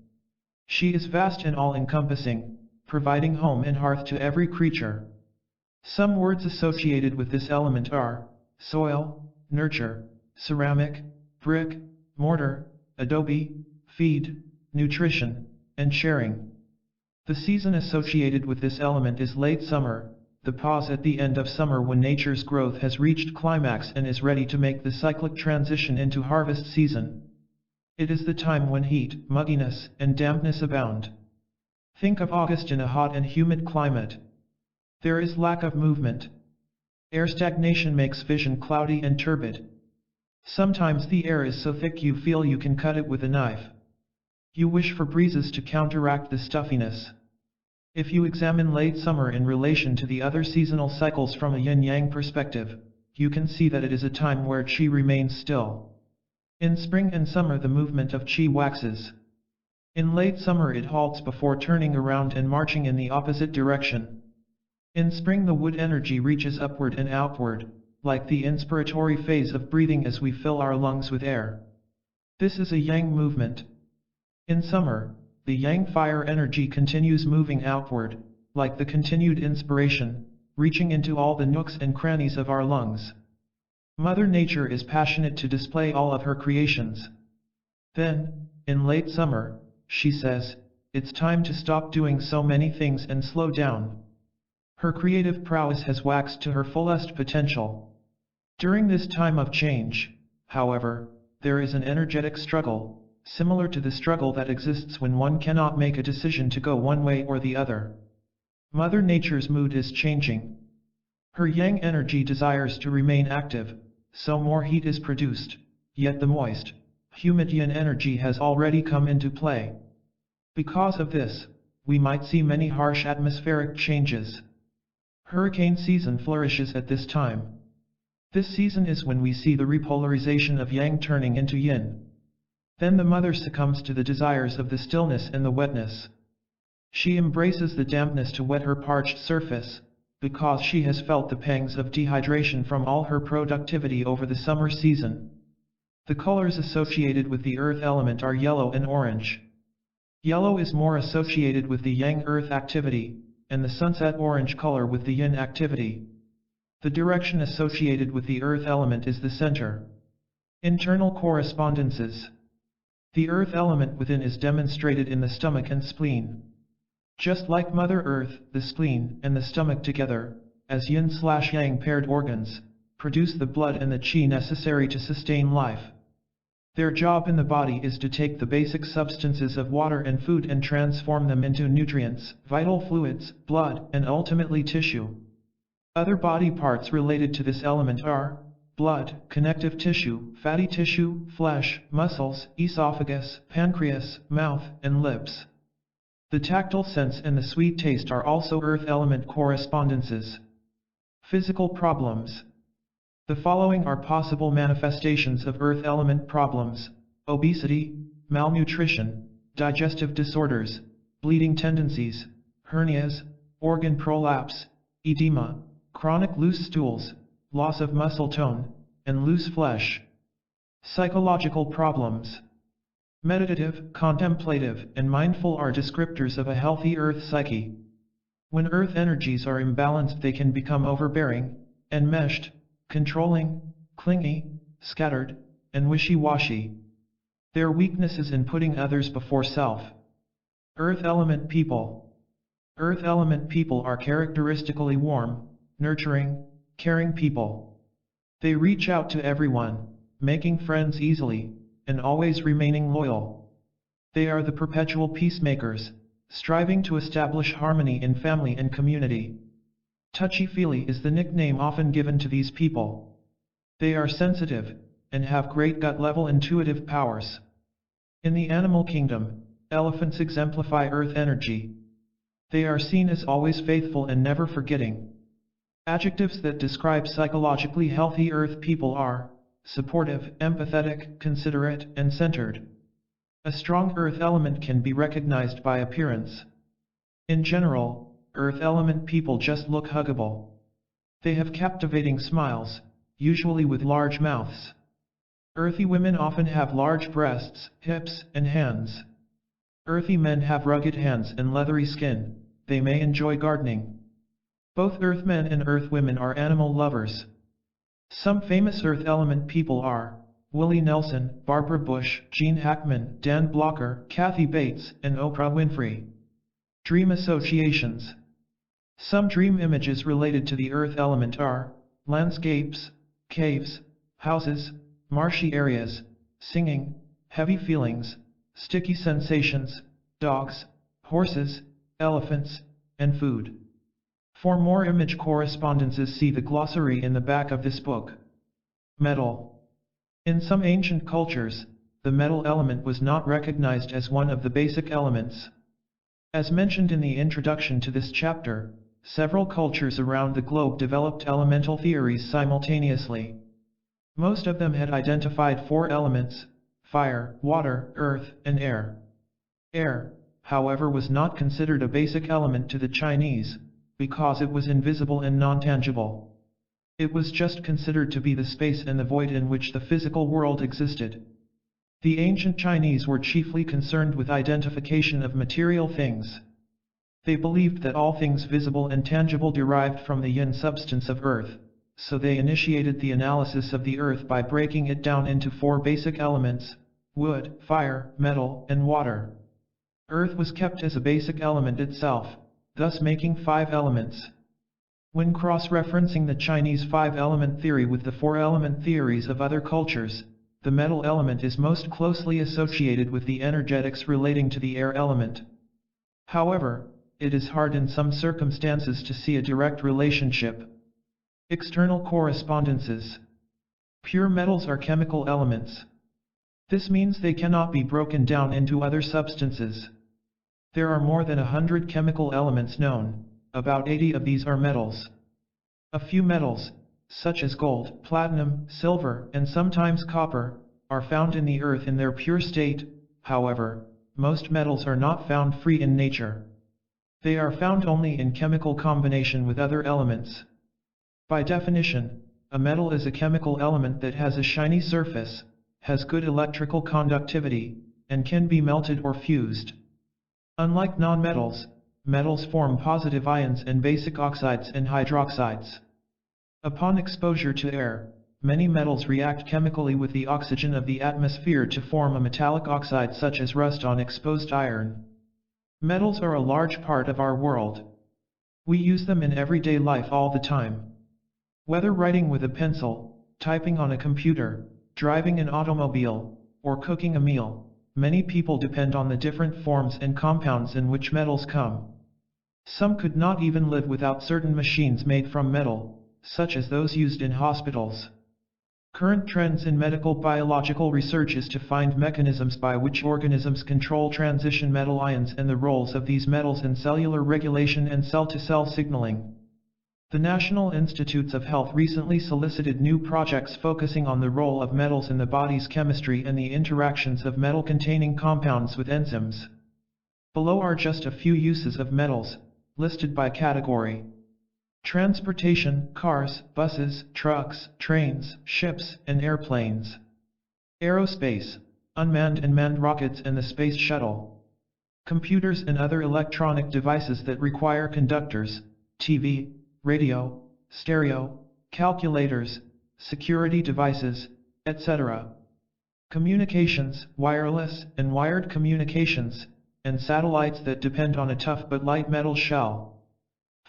Speaker 1: She is vast and all-encompassing, providing home and hearth to every creature. Some words associated with this element are soil, nurture, ceramic, brick, mortar, adobe, feed, nutrition, and sharing. The season associated with this element is late summer, the pause at the end of summer when nature's growth has reached climax and is ready to make the cyclic transition into harvest season. It is the time when heat, mugginess, and dampness abound. Think of August in a hot and humid climate. There is lack of movement. Air stagnation makes vision cloudy and turbid. Sometimes the air is so thick you feel you can cut it with a knife. You wish for breezes to counteract the stuffiness. If you examine late summer in relation to the other seasonal cycles from a yin-yang perspective, you can see that it is a time where qi remains still. In spring and summer the movement of qi waxes. In late summer it halts before turning around and marching in the opposite direction. In spring the wood energy reaches upward and outward, like the inspiratory phase of breathing as we fill our lungs with air. This is a yang movement. In summer, the yang fire energy continues moving outward, like the continued inspiration, reaching into all the nooks and crannies of our lungs. Mother Nature is passionate to display all of her creations. Then, in late summer, she says, it's time to stop doing so many things and slow down. Her creative prowess has waxed to her fullest potential. During this time of change, however, there is an energetic struggle, similar to the struggle that exists when one cannot make a decision to go one way or the other. Mother Nature's mood is changing. Her yang energy desires to remain active, so more heat is produced, yet the moist, humid yin energy has already come into play. Because of this, we might see many harsh atmospheric changes. Hurricane season flourishes at this time. This season is when we see the repolarization of yang turning into yin. Then the mother succumbs to the desires of the stillness and the wetness. She embraces the dampness to wet her parched surface, because she has felt the pangs of dehydration from all her productivity over the summer season. The colors associated with the earth element are yellow and orange. Yellow is more associated with the yang earth activity, and the sunset orange color with the yin activity. The direction associated with the earth element is the center. Internal correspondences. The earth element within is demonstrated in the stomach and spleen. Just like Mother Earth, the spleen and the stomach together, as yin/yang paired organs, produce the blood and the qi necessary to sustain life. Their job in the body is to take the basic substances of water and food and transform them into nutrients, vital fluids, blood, and ultimately tissue. Other body parts related to this element are blood, connective tissue, fatty tissue, flesh, muscles, esophagus, pancreas, mouth, and lips. The tactile sense and the sweet taste are also earth element correspondences. Physical problems. The following are possible manifestations of earth element problems: obesity, malnutrition, digestive disorders, bleeding tendencies, hernias, organ prolapse, edema, chronic loose stools, loss of muscle tone, and loose flesh. Psychological problems. Meditative, contemplative, and mindful are descriptors of a healthy earth psyche. When earth energies are imbalanced, they can become overbearing, enmeshed, controlling, clingy, scattered, and wishy-washy. Their weakness is in putting others before self. Earth element people. Earth element people are characteristically warm, nurturing, caring people. They reach out to everyone, making friends easily, and always remaining loyal. They are the perpetual peacemakers, striving to establish harmony in family and community. Touchy-feely is the nickname often given to these people. They are sensitive, and have great gut-level intuitive powers. In the animal kingdom, elephants exemplify earth energy. They are seen as always faithful and never forgetting. Adjectives that describe psychologically healthy earth people are supportive, empathetic, considerate, and centered. A strong earth element can be recognized by appearance. In general, earth element people just look huggable. They have captivating smiles, usually with large mouths. Earthy women often have large breasts, hips, and hands. Earthy men have rugged hands and leathery skin. They may enjoy gardening. Both earth men and earth women are animal lovers. Some famous earth element people are Willie Nelson, Barbara Bush, Gene Hackman, Dan Blocker, Kathy Bates, and Oprah Winfrey. Dream associations. Some dream images related to the earth element are landscapes, caves, houses, marshy areas, singing, heavy feelings, sticky sensations, dogs, horses, elephants, and food. For more image correspondences, see the glossary in the back of this book. Metal. In some ancient cultures, the metal element was not recognized as one of the basic elements. As mentioned in the introduction to this chapter, several cultures around the globe developed elemental theories simultaneously. Most of them had identified 4 elements: fire, water, earth, and air. Air, however, was not considered a basic element to the Chinese, because it was invisible and non-tangible. It was just considered to be the space and the void in which the physical world existed. The ancient Chinese were chiefly concerned with identification of material things. They believed that all things visible and tangible derived from the yin substance of earth, so they initiated the analysis of the earth by breaking it down into 4 basic elements: wood, fire, metal, and water. Earth was kept as a basic element itself, thus making 5 elements. When cross-referencing the Chinese 5-element theory with the 4-element theories of other cultures, the metal element is most closely associated with the energetics relating to the air element. However, it is hard in some circumstances to see a direct relationship. External correspondences. Pure metals are chemical elements. This means they cannot be broken down into other substances. There are more than 100 chemical elements known. About 80 of these are metals. A few metals, such as gold, platinum, silver, and sometimes copper, are found in the earth in their pure state. However, most metals are not found free in nature. They are found only in chemical combination with other elements. By definition, a metal is a chemical element that has a shiny surface, has good electrical conductivity, and can be melted or fused. Unlike nonmetals, metals form positive ions and basic oxides and hydroxides. Upon exposure to air, many metals react chemically with the oxygen of the atmosphere to form a metallic oxide such as rust on exposed iron. Metals are a large part of our world. We use them in everyday life all the time. Whether writing with a pencil, typing on a computer, driving an automobile, or cooking a meal, many people depend on the different forms and compounds in which metals come. Some could not even live without certain machines made from metal, such as those used in hospitals. Current trends in medical biological research is to find mechanisms by which organisms control transition metal ions and the roles of these metals in cellular regulation and cell-to-cell signaling. The National Institutes of Health recently solicited new projects focusing on the role of metals in the body's chemistry and the interactions of metal-containing compounds with enzymes. Below are just a few uses of metals, listed by category. Transportation: cars, buses, trucks, trains, ships, and airplanes. Aerospace: unmanned and manned rockets and the space shuttle. Computers and other electronic devices that require conductors: TV, radio, stereo, calculators, security devices, etc. Communications: wireless and wired communications, and satellites that depend on a tough but light metal shell.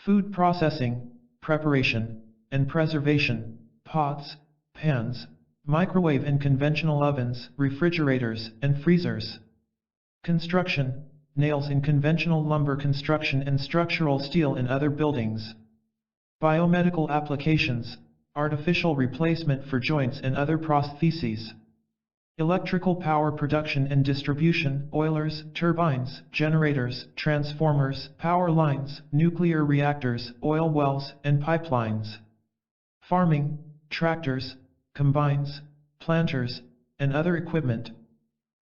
Speaker 1: Food processing, preparation, and preservation: pots, pans, microwave and conventional ovens, refrigerators, and freezers. Construction: nails in conventional lumber construction and structural steel in other buildings. Biomedical applications: artificial replacement for joints and other prostheses. Electrical power production and distribution: boilers, turbines, generators, transformers, power lines, nuclear reactors, oil wells, and pipelines. Farming: tractors, combines, planters, and other equipment.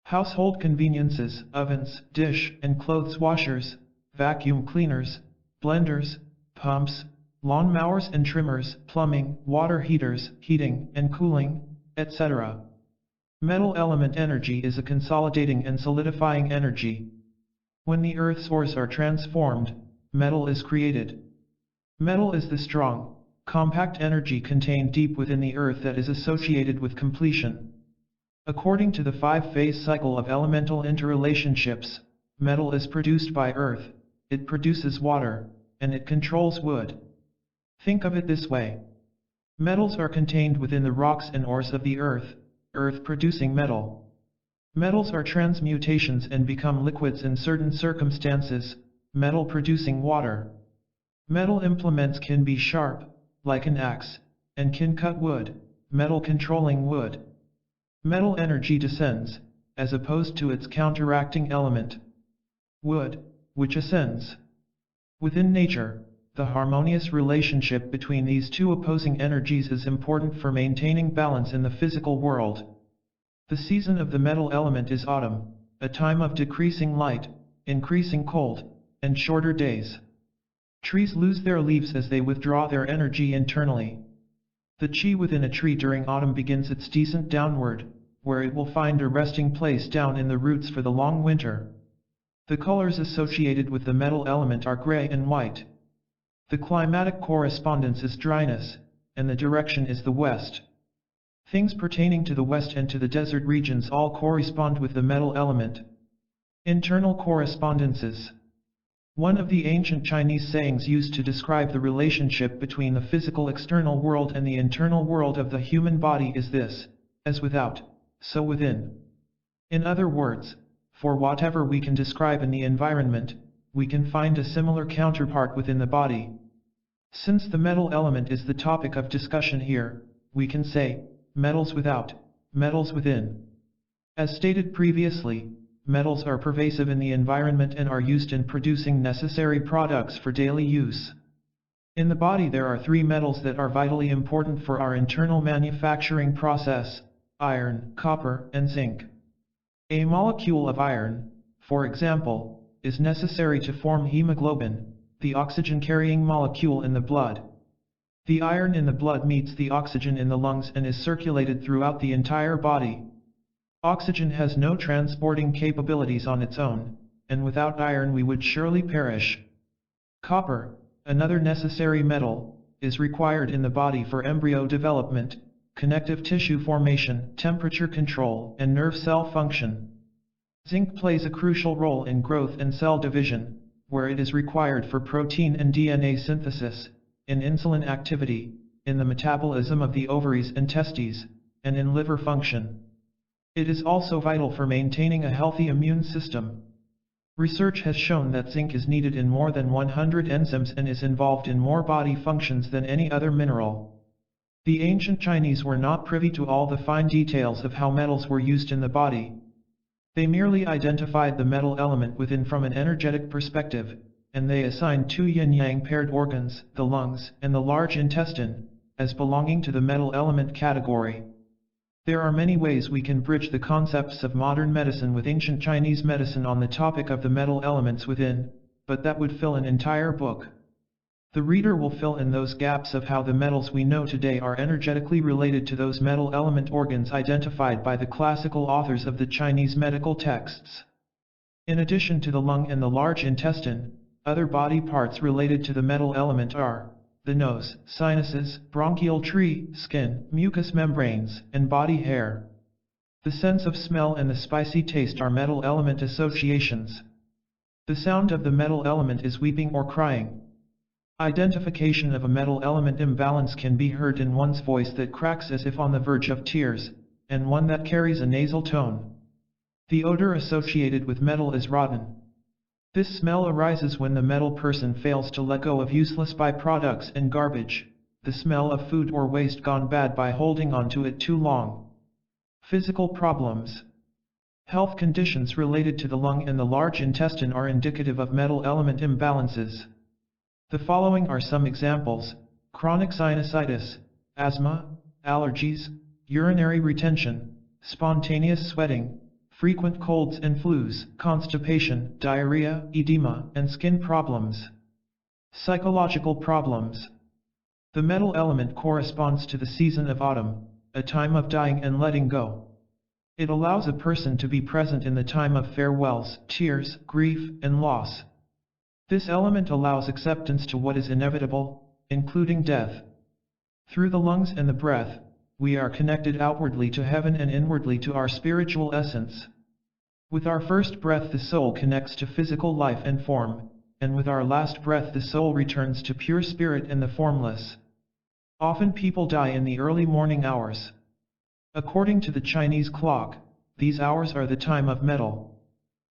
Speaker 1: Household conveniences, ovens, dish and clothes washers, vacuum cleaners, blenders, pumps, lawn mowers and trimmers, plumbing, water heaters, heating and cooling, etc. Metal element energy is a consolidating and solidifying energy. When the Earth's ores are transformed, metal is created. Metal is the strong, compact energy contained deep within the Earth that is associated with completion. According to the 5-phase cycle of elemental interrelationships, metal is produced by Earth, it produces water, and it controls wood. Think of it this way. Metals are contained within the rocks and ores of the Earth, Earth producing metal. Metals are transmutations and become liquids in certain circumstances, metal producing water. Metal implements can be sharp, like an axe, and can cut wood, metal controlling wood. Metal energy descends, as opposed to its counteracting element, wood, which ascends. Within nature, the harmonious relationship between these two opposing energies is important for maintaining balance in the physical world. The season of the metal element is autumn, a time of decreasing light, increasing cold, and shorter days. Trees lose their leaves as they withdraw their energy internally. The chi within a tree during autumn begins its descent downward, where it will find a resting place down in the roots for the long winter. The colors associated with the metal element are gray and white. The climatic correspondence is dryness, and the direction is the west. Things pertaining to the west and to the desert regions all correspond with the metal element. Internal correspondences. One of the ancient Chinese sayings used to describe the relationship between the physical external world and the internal world of the human body is this: as without, so within. In other words, for whatever we can describe in the environment, we can find a similar counterpart within the body. Since the metal element is the topic of discussion here, we can say, metals without, metals within. As stated previously, metals are pervasive in the environment and are used in producing necessary products for daily use. In the body there are 3 metals that are vitally important for our internal manufacturing process: iron, copper, and zinc. A molecule of iron, for example, is necessary to form hemoglobin, the oxygen-carrying molecule in the blood. The iron in the blood meets the oxygen in the lungs and is circulated throughout the entire body. Oxygen has no transporting capabilities on its own, and without iron we would surely perish. Copper, another necessary metal, is required in the body for embryo development, connective tissue formation, temperature control, and nerve cell function. Zinc plays a crucial role in growth and cell division, where it is required for protein and DNA synthesis, in insulin activity, in the metabolism of the ovaries and testes, and in liver function. It is also vital for maintaining a healthy immune system. Research has shown that zinc is needed in more than 100 enzymes and is involved in more body functions than any other mineral. The ancient Chinese were not privy to all the fine details of how metals were used in the body. They merely identified the metal element within from an energetic perspective, and they assigned 2 yin-yang paired organs, the lungs and the large intestine, as belonging to the metal element category. There are many ways we can bridge the concepts of modern medicine with ancient Chinese medicine on the topic of the metal elements within, but that would fill an entire book. The reader will fill in those gaps of how the metals we know today are energetically related to those metal element organs identified by the classical authors of the Chinese medical texts. In addition to the lung and the large intestine, other body parts related to the metal element are the nose, sinuses, bronchial tree, skin, mucous membranes, and body hair. The sense of smell and the spicy taste are metal element associations. The sound of the metal element is weeping or crying. Identification of a metal element imbalance can be heard in one's voice that cracks as if on the verge of tears, and one that carries a nasal tone. The odor associated with metal is rotten. This smell arises when the metal person fails to let go of useless byproducts and garbage, the smell of food or waste gone bad by holding on to it too long. Physical problems. Health conditions related to the lung and the large intestine are indicative of metal element imbalances. The following are some examples: chronic sinusitis, asthma, allergies, urinary retention, spontaneous sweating, frequent colds and flus, constipation, diarrhea, edema, and skin problems. Psychological problems. The metal element corresponds to the season of autumn, a time of dying and letting go. It allows a person to be present in the time of farewells, tears, grief, and loss. This element allows acceptance to what is inevitable, including death. Through the lungs and the breath, we are connected outwardly to heaven and inwardly to our spiritual essence. With our first breath the soul connects to physical life and form, and with our last breath the soul returns to pure spirit and the formless. Often people die in the early morning hours. According to the Chinese clock, these hours are the time of metal.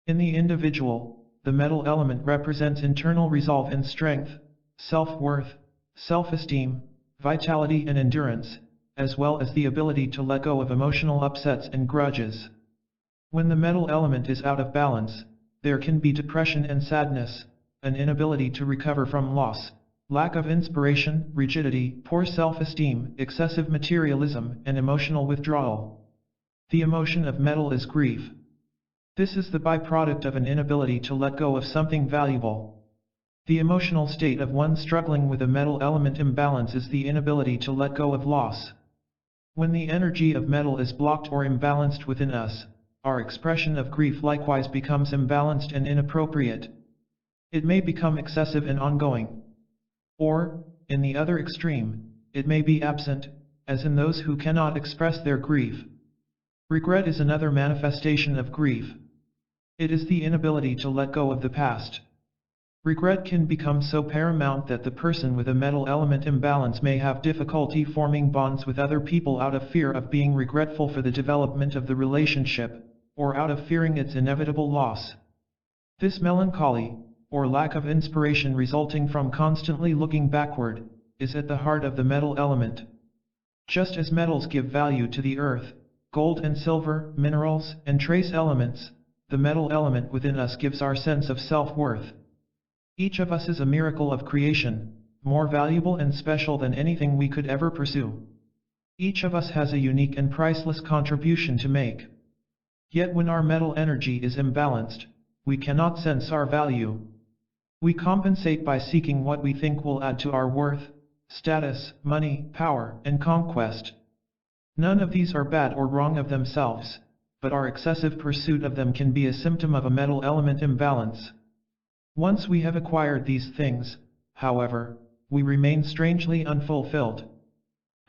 Speaker 1: In the individual, the metal element represents internal resolve and strength, self-worth, self-esteem, vitality and endurance, as well as the ability to let go of emotional upsets and grudges. When the metal element is out of balance, there can be depression and sadness, an inability to recover from loss, lack of inspiration, rigidity, poor self-esteem, excessive materialism, and emotional withdrawal. The emotion of metal is grief. This is the byproduct of an inability to let go of something valuable. The emotional state of one struggling with a metal element imbalance is the inability to let go of loss. When the energy of metal is blocked or imbalanced within us, our expression of grief likewise becomes imbalanced and inappropriate. It may become excessive and ongoing. Or, in the other extreme, it may be absent, as in those who cannot express their grief. Regret is another manifestation of grief. It is the inability to let go of the past. Regret can become so paramount that the person with a metal element imbalance may have difficulty forming bonds with other people out of fear of being regretful for the development of the relationship, or out of fearing its inevitable loss. This melancholy, or lack of inspiration resulting from constantly looking backward, is at the heart of the metal element. Just as metals give value to the earth, gold and silver, minerals, and trace elements, the metal element within us gives our sense of self-worth. Each of us is a miracle of creation, more valuable and special than anything we could ever pursue. Each of us has a unique and priceless contribution to make. Yet when our metal energy is imbalanced, we cannot sense our value. We compensate by seeking what we think will add to our worth, status, money, power, and conquest. None of these are bad or wrong of themselves, but our excessive pursuit of them can be a symptom of a metal element imbalance. Once we have acquired these things, however, we remain strangely unfulfilled.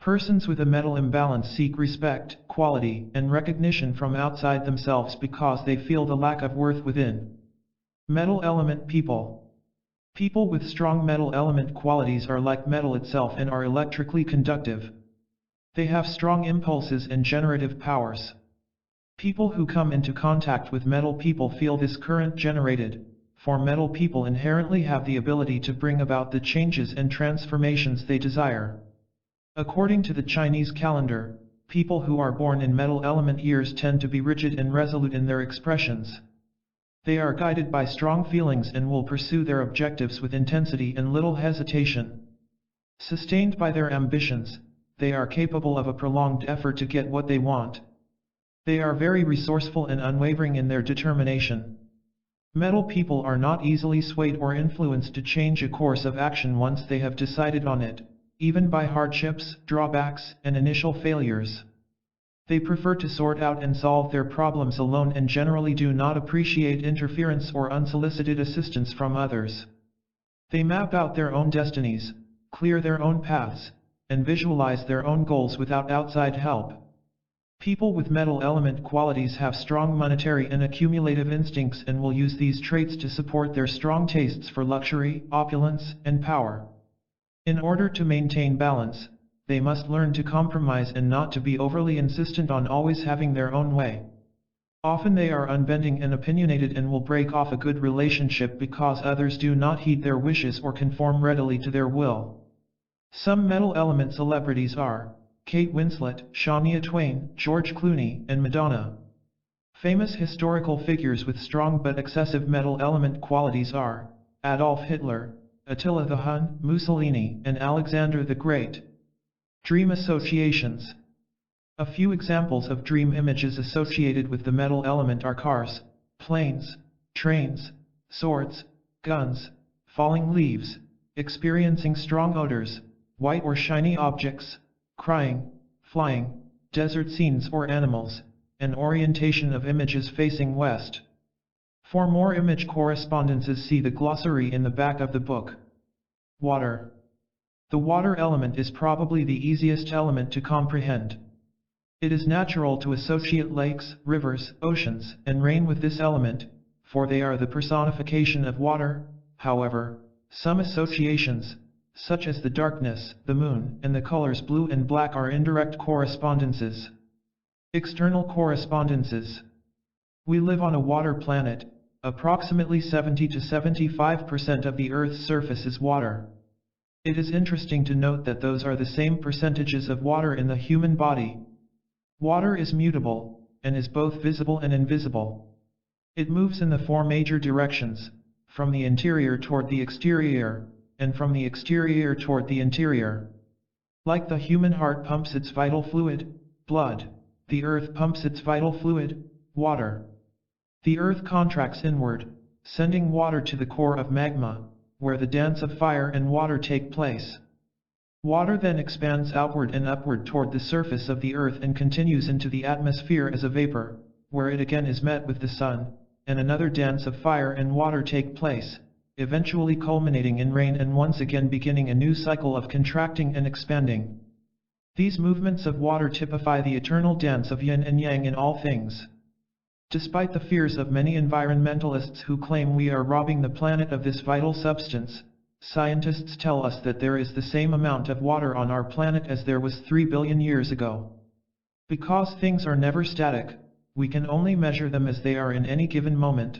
Speaker 1: Persons with a metal imbalance seek respect, quality, and recognition from outside themselves because they feel the lack of worth within. Metal element people. People with strong metal element qualities are like metal itself and are electrically conductive. They have strong impulses and generative powers. People who come into contact with metal people feel this current generated, for metal people inherently have the ability to bring about the changes and transformations they desire. According to the Chinese calendar, people who are born in metal element years tend to be rigid and resolute in their expressions. They are guided by strong feelings and will pursue their objectives with intensity and little hesitation. Sustained by their ambitions, they are capable of a prolonged effort to get what they want. They are very resourceful and unwavering in their determination. Metal people are not easily swayed or influenced to change a course of action once they have decided on it, even by hardships, drawbacks, and initial failures. They prefer to sort out and solve their problems alone and generally do not appreciate interference or unsolicited assistance from others. They map out their own destinies, clear their own paths, and visualize their own goals without outside help. People with metal element qualities have strong monetary and accumulative instincts and will use these traits to support their strong tastes for luxury, opulence, and power. In order to maintain balance, they must learn to compromise and not to be overly insistent on always having their own way. Often they are unbending and opinionated and will break off a good relationship because others do not heed their wishes or conform readily to their will. Some metal element celebrities are Kate Winslet, Shania Twain, George Clooney, and Madonna. Famous historical figures with strong but excessive metal element qualities are Adolf Hitler, Attila the Hun, Mussolini, and Alexander the Great. Dream associations. A few examples of dream images associated with the metal element are cars, planes, trains, swords, guns, falling leaves, experiencing strong odors, white or shiny objects, crying, flying, desert scenes or animals, and orientation of images facing west. For more image correspondences, see the glossary in the back of the book. Water. The water element is probably the easiest element to comprehend. It is natural to associate lakes, rivers, oceans, and rain with this element, for they are the personification of water. However, some associations, such as the darkness, the moon, and the colors blue and black, are indirect correspondences. External correspondences. We live on a water planet. Approximately 70 to 75% of the Earth's surface is water. It is interesting to note that those are the same percentages of water in the human body. Water is mutable, and is both visible and invisible. It moves in the four major directions, from the interior toward the exterior, and from the exterior toward the interior. Like the human heart pumps its vital fluid, blood, the earth pumps its vital fluid, water. The earth contracts inward, sending water to the core of magma, where the dance of fire and water take place. Water then expands outward and upward toward the surface of the earth and continues into the atmosphere as a vapor, where it again is met with the sun, and another dance of fire and water take place, eventually culminating in rain and once again beginning a new cycle of contracting and expanding. These movements of water typify the eternal dance of yin and yang in all things. Despite the fears of many environmentalists who claim we are robbing the planet of this vital substance, scientists tell us that there is the same amount of water on our planet as there was 3 billion years ago. Because things are never static, we can only measure them as they are in any given moment.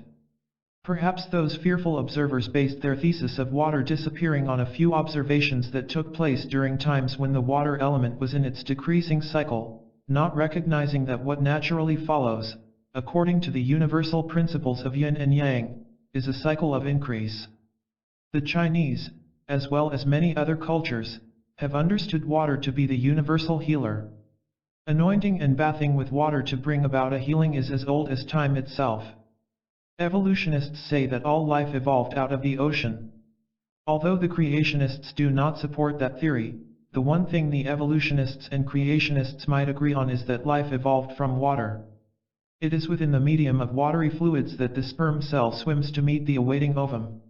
Speaker 1: Perhaps those fearful observers based their thesis of water disappearing on a few observations that took place during times when the water element was in its decreasing cycle, not recognizing that what naturally follows, according to the universal principles of yin and yang, is a cycle of increase. The Chinese, as well as many other cultures, have understood water to be the universal healer. Anointing and bathing with water to bring about a healing is as old as time itself. Evolutionists say that all life evolved out of the ocean. Although the creationists do not support that theory, the one thing the evolutionists and creationists might agree on is that life evolved from water. It is within the medium of watery fluids that the sperm cell swims to meet the awaiting ovum.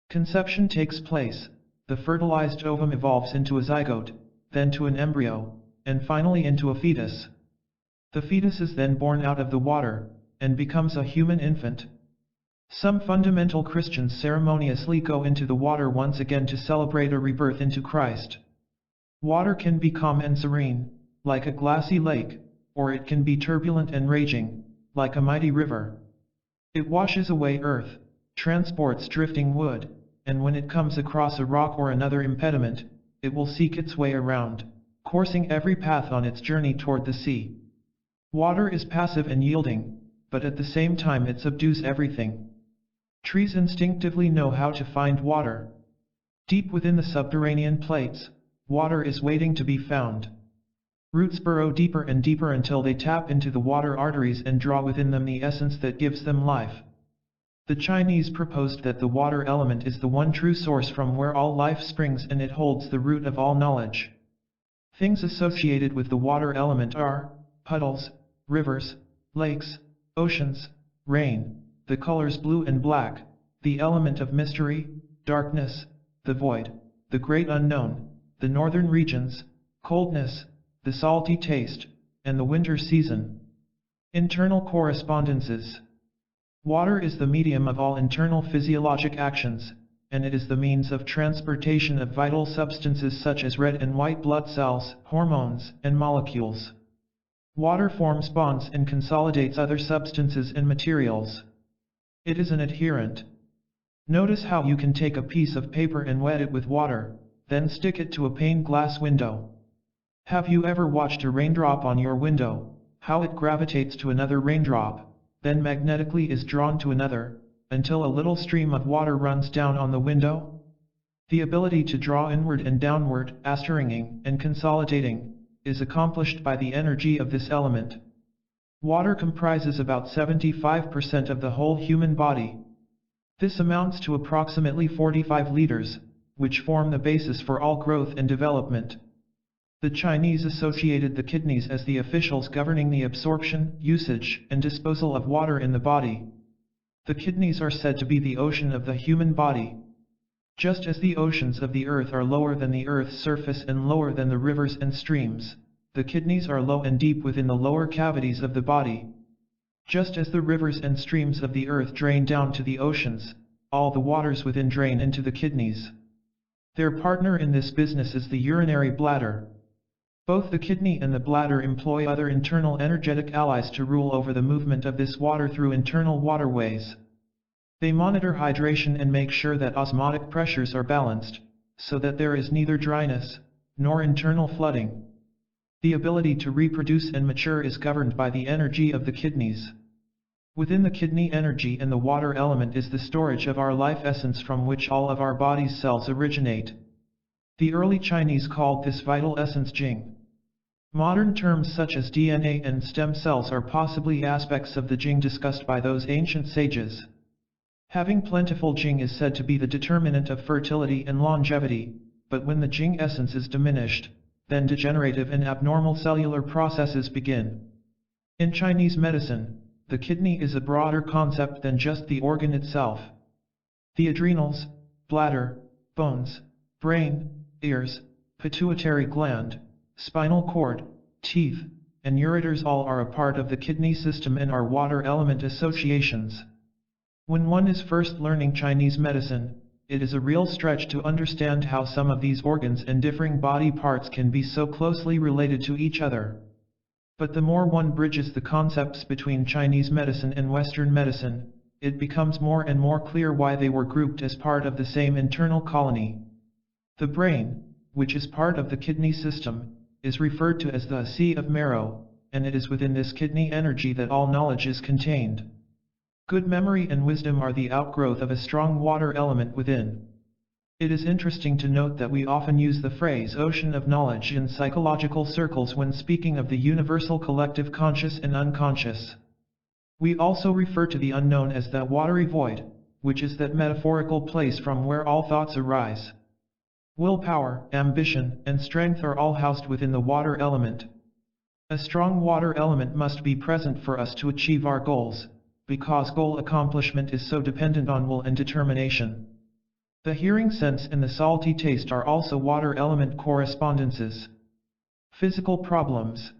Speaker 1: Conception takes place, the fertilized ovum evolves into a zygote, then to an embryo, and finally into a fetus. The fetus is then born out of the water, and becomes a human infant. Some fundamental Christians ceremoniously go into the water once again to celebrate a rebirth into Christ. Water can be calm and serene, like a glassy lake, or it can be turbulent and raging, like a mighty river. It washes away earth, transports drifting wood, and when it comes across a rock or another impediment, it will seek its way around, coursing every path on its journey toward the sea. Water is passive and yielding, but at the same time it subdues everything. Trees instinctively know how to find water. Deep within the subterranean plates, water is waiting to be found. Roots burrow deeper and deeper until they tap into the water arteries and draw within them the essence that gives them life. The Chinese proposed that the water element is the one true source from where all life springs, and it holds the root of all knowledge. Things associated with the water element are puddles, rivers, lakes, oceans, rain, the colors blue and black, the element of mystery, darkness, the void, the great unknown, the northern regions, coldness, the salty taste, and the winter season. Internal correspondences. Water is the medium of all internal physiologic actions, and it is the means of transportation of vital substances such as red and white blood cells, hormones, and molecules. Water forms bonds and consolidates other substances and materials. It is an adherent. Notice how you can take a piece of paper and wet it with water, then stick it to a pane glass window. Have you ever watched a raindrop on your window, how it gravitates to another raindrop, then magnetically is drawn to another, until a little stream of water runs down on the window? The ability to draw inward and downward, astringing and consolidating, is accomplished by the energy of this element. Water comprises about 75% of the whole human body. This amounts to approximately 45 liters, which form the basis for all growth and development. The Chinese associated the kidneys as the officials governing the absorption, usage, and disposal of water in the body. The kidneys are said to be the ocean of the human body. Just as the oceans of the earth are lower than the earth's surface and lower than the rivers and streams, the kidneys are low and deep within the lower cavities of the body. Just as the rivers and streams of the earth drain down to the oceans, all the waters within drain into the kidneys. Their partner in this business is the urinary bladder. Both the kidney and the bladder employ other internal energetic allies to rule over the movement of this water through internal waterways. They monitor hydration and make sure that osmotic pressures are balanced, so that there is neither dryness, nor internal flooding. The ability to reproduce and mature is governed by the energy of the kidneys. Within the kidney energy and the water element is the storage of our life essence from which all of our body's cells originate. The early Chinese called this vital essence Jing. Modern terms such as DNA and stem cells are possibly aspects of the Jing discussed by those ancient sages. Having plentiful Jing is said to be the determinant of fertility and longevity, but when the Jing essence is diminished, then degenerative and abnormal cellular processes begin. In Chinese medicine, the kidney is a broader concept than just the organ itself. The adrenals, bladder, bones, brain, ears, pituitary gland, spinal cord, teeth, and ureters all are a part of the kidney system and are water element associations. When one is first learning Chinese medicine, it is a real stretch to understand how some of these organs and differing body parts can be so closely related to each other. But the more one bridges the concepts between Chinese medicine and Western medicine, it becomes more and more clear why they were grouped as part of the same internal colony. The brain, which is part of the kidney system, is referred to as the sea of marrow, and it is within this kidney energy that all knowledge is contained. Good memory and wisdom are the outgrowth of a strong water element within. It is interesting to note that we often use the phrase ocean of knowledge in psychological circles when speaking of the universal collective conscious and unconscious. We also refer to the unknown as the watery void, which is that metaphorical place from where all thoughts arise. Willpower, ambition, and strength are all housed within the water element. A strong water element must be present for us to achieve our goals, because goal accomplishment is so dependent on will and determination. The hearing sense and the salty taste are also water element correspondences. Physical problems.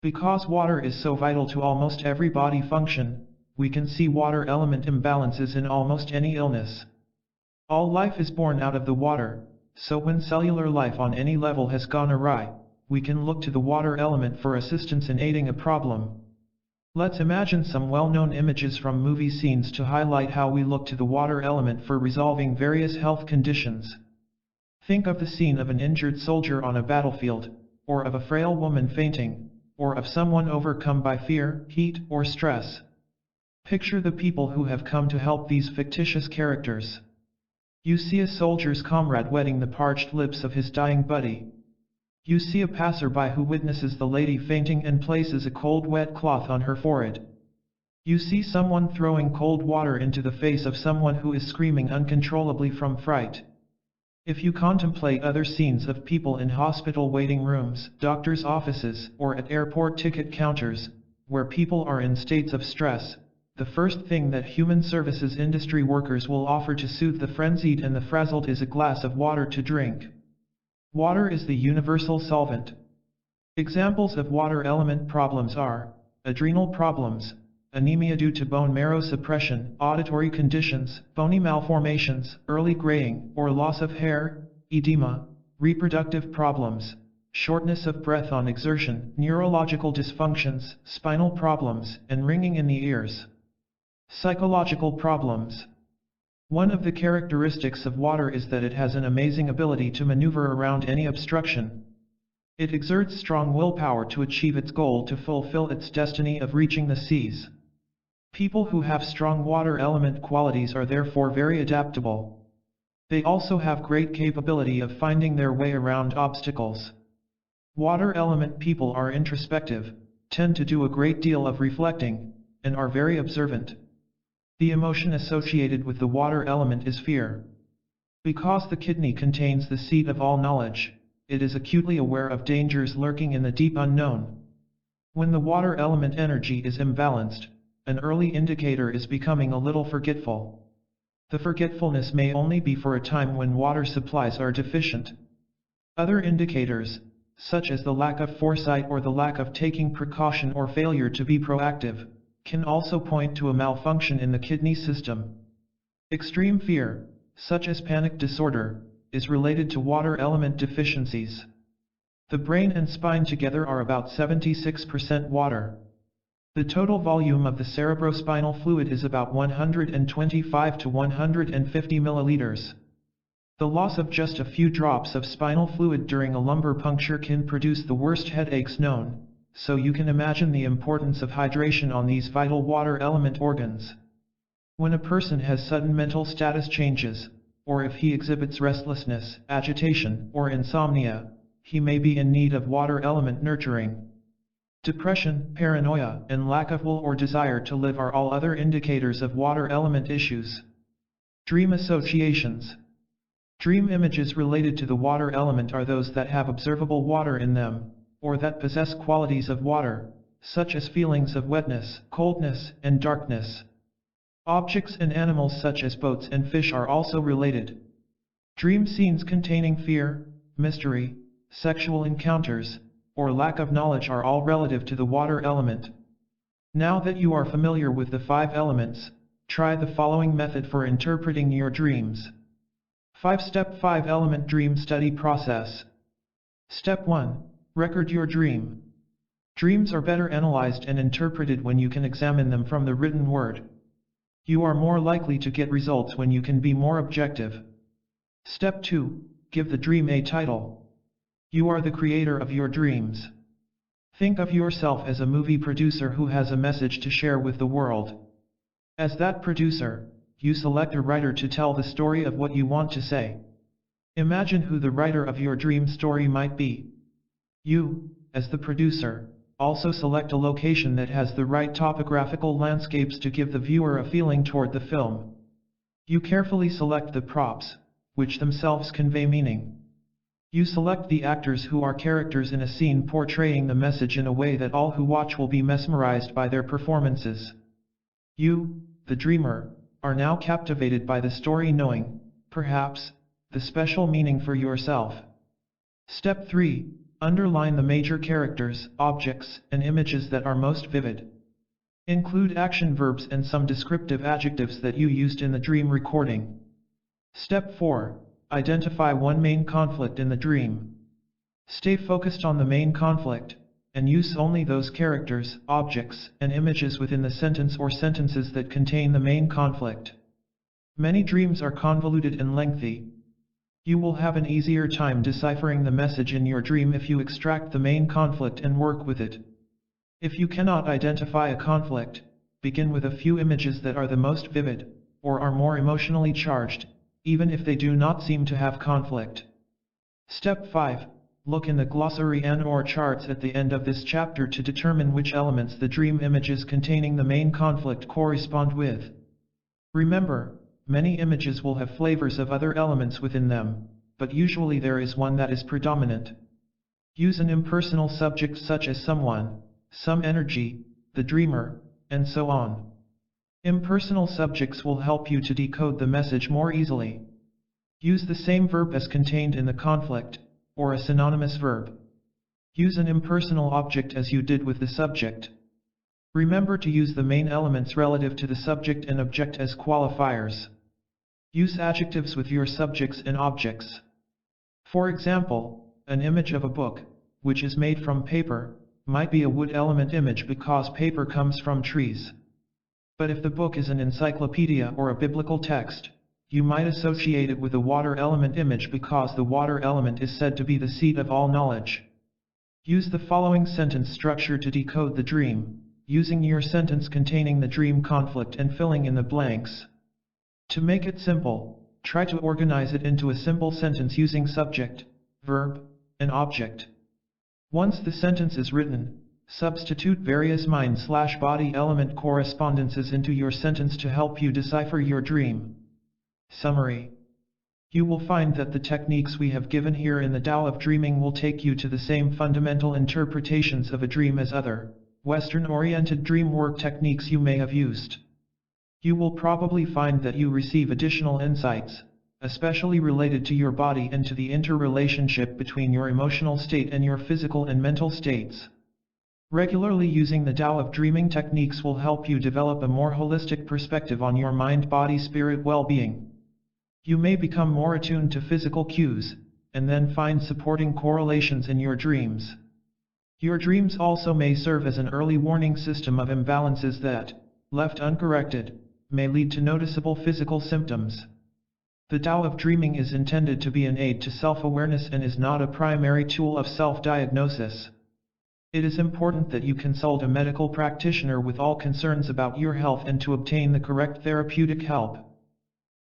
Speaker 1: Because water is so vital to almost every body function, we can see water element imbalances in almost any illness. All life is born out of the water, so when cellular life on any level has gone awry, we can look to the water element for assistance in aiding a problem. Let's imagine some well-known images from movie scenes to highlight how we look to the water element for resolving various health conditions. Think of the scene of an injured soldier on a battlefield, or of a frail woman fainting, or of someone overcome by fear, heat, or stress. Picture the people who have come to help these fictitious characters. You see a soldier's comrade wetting the parched lips of his dying buddy. You see a passerby who witnesses the lady fainting and places a cold wet cloth on her forehead. You see someone throwing cold water into the face of someone who is screaming uncontrollably from fright. If you contemplate other scenes of people in hospital waiting rooms, doctors' offices, or at airport ticket counters, where people are in states of stress, the first thing that human services industry workers will offer to soothe the frenzied and the frazzled is a glass of water to drink. Water is the universal solvent. Examples of water element problems are adrenal problems, anemia due to bone marrow suppression, auditory conditions, bony malformations, early graying or loss of hair, edema, reproductive problems, shortness of breath on exertion, neurological dysfunctions, spinal problems, and ringing in the ears. Psychological problems. One of the characteristics of water is that it has an amazing ability to maneuver around any obstruction. It exerts strong willpower to achieve its goal to fulfill its destiny of reaching the seas. People who have strong water element qualities are therefore very adaptable. They also have great capability of finding their way around obstacles. Water element people are introspective, tend to do a great deal of reflecting, and are very observant. The emotion associated with the water element is fear. Because the kidney contains the seat of all knowledge, it is acutely aware of dangers lurking in the deep unknown. When the water element energy is imbalanced, an early indicator is becoming a little forgetful. The forgetfulness may only be for a time when water supplies are deficient. Other indicators, such as the lack of foresight or the lack of taking precaution or failure to be proactive, can also point to a malfunction in the kidney system. Extreme fear, such as panic disorder, is related to water element deficiencies. The brain and spine together are about 76% water. The total volume of the cerebrospinal fluid is about 125 to 150 milliliters. The loss of just a few drops of spinal fluid during a lumbar puncture can produce the worst headaches known, so you can imagine the importance of hydration on these vital water element organs. When a person has sudden mental status changes, or if he exhibits restlessness, agitation, or insomnia, he may be in need of water element nurturing. Depression, paranoia, and lack of will or desire to live are all other indicators of water element issues. Dream associations. Dream images related to the water element are those that have observable water in them, or that possess qualities of water, such as feelings of wetness, coldness, and darkness. Objects and animals such as boats and fish are also related. Dream scenes containing fear, mystery, sexual encounters, or lack of knowledge are all relative to the water element. Now that you are familiar with the 5 elements, try the following method for interpreting your dreams. 5-step 5-element dream study process. Step 1. Record your dream. Dreams are better analyzed and interpreted when you can examine them from the written word. You are more likely to get results when you can be more objective. Step 2. Give the dream a title. You are the creator of your dreams. Think of yourself as a movie producer who has a message to share with the world. As that producer, you select a writer to tell the story of what you want to say. Imagine who the writer of your dream story might be. You, as the producer, also select a location that has the right topographical landscapes to give the viewer a feeling toward the film. You carefully select the props, which themselves convey meaning. You select the actors who are characters in a scene portraying the message in a way that all who watch will be mesmerized by their performances. You, the dreamer, are now captivated by the story knowing, perhaps, the special meaning for yourself. Step 3. Underline the major characters, objects, and images that are most vivid. Include action verbs and some descriptive adjectives that you used in the dream recording. Step 4. Identify one main conflict in the dream. Stay focused on the main conflict, and use only those characters, objects, and images within the sentence or sentences that contain the main conflict. Many dreams are convoluted and lengthy. You will have an easier time deciphering the message in your dream if you extract the main conflict and work with it. If you cannot identify a conflict, begin with a few images that are the most vivid, or are more emotionally charged, even if they do not seem to have conflict. Step 5. Look in the glossary and/or charts at the end of this chapter to determine which elements the dream images containing the main conflict correspond with. Remember, many images will have flavors of other elements within them, but usually there is one that is predominant. Use an impersonal subject such as someone, some energy, the dreamer, and so on. Impersonal subjects will help you to decode the message more easily. Use the same verb as contained in the conflict, or a synonymous verb. Use an impersonal object as you did with the subject. Remember to use the main elements relative to the subject and object as qualifiers. Use adjectives with your subjects and objects. For example, an image of a book, which is made from paper, might be a wood element image because paper comes from trees. But if the book is an encyclopedia or a biblical text, you might associate it with a water element image because the water element is said to be the seat of all knowledge. Use the following sentence structure to decode the dream, using your sentence containing the dream conflict and filling in the blanks. To make it simple, try to organize it into a simple sentence using subject, verb, and object. Once the sentence is written, substitute various mind/body element correspondences into your sentence to help you decipher your dream. Summary. You will find that the techniques we have given here in the Tao of Dreaming will take you to the same fundamental interpretations of a dream as other, Western-oriented dream work techniques you may have used. You will probably find that you receive additional insights, especially related to your body and to the interrelationship between your emotional state and your physical and mental states. Regularly using the Tao of Dreaming techniques will help you develop a more holistic perspective on your mind-body-spirit well-being. You may become more attuned to physical cues, and then find supporting correlations in your dreams. Your dreams also may serve as an early warning system of imbalances that, left uncorrected, may lead to noticeable physical symptoms. The Tao of Dreaming is intended to be an aid to self-awareness and is not a primary tool of self-diagnosis. It is important that you consult a medical practitioner with all concerns about your health and to obtain the correct therapeutic help.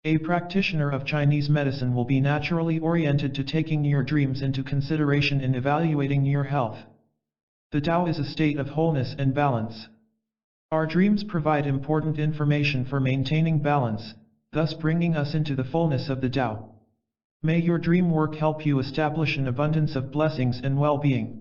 Speaker 1: A practitioner of Chinese medicine will be naturally oriented to taking your dreams into consideration in evaluating your health. The Tao is a state of wholeness and balance. Our dreams provide important information for maintaining balance, thus bringing us into the fullness of the Tao. May your dream work help you establish an abundance of blessings and well-being.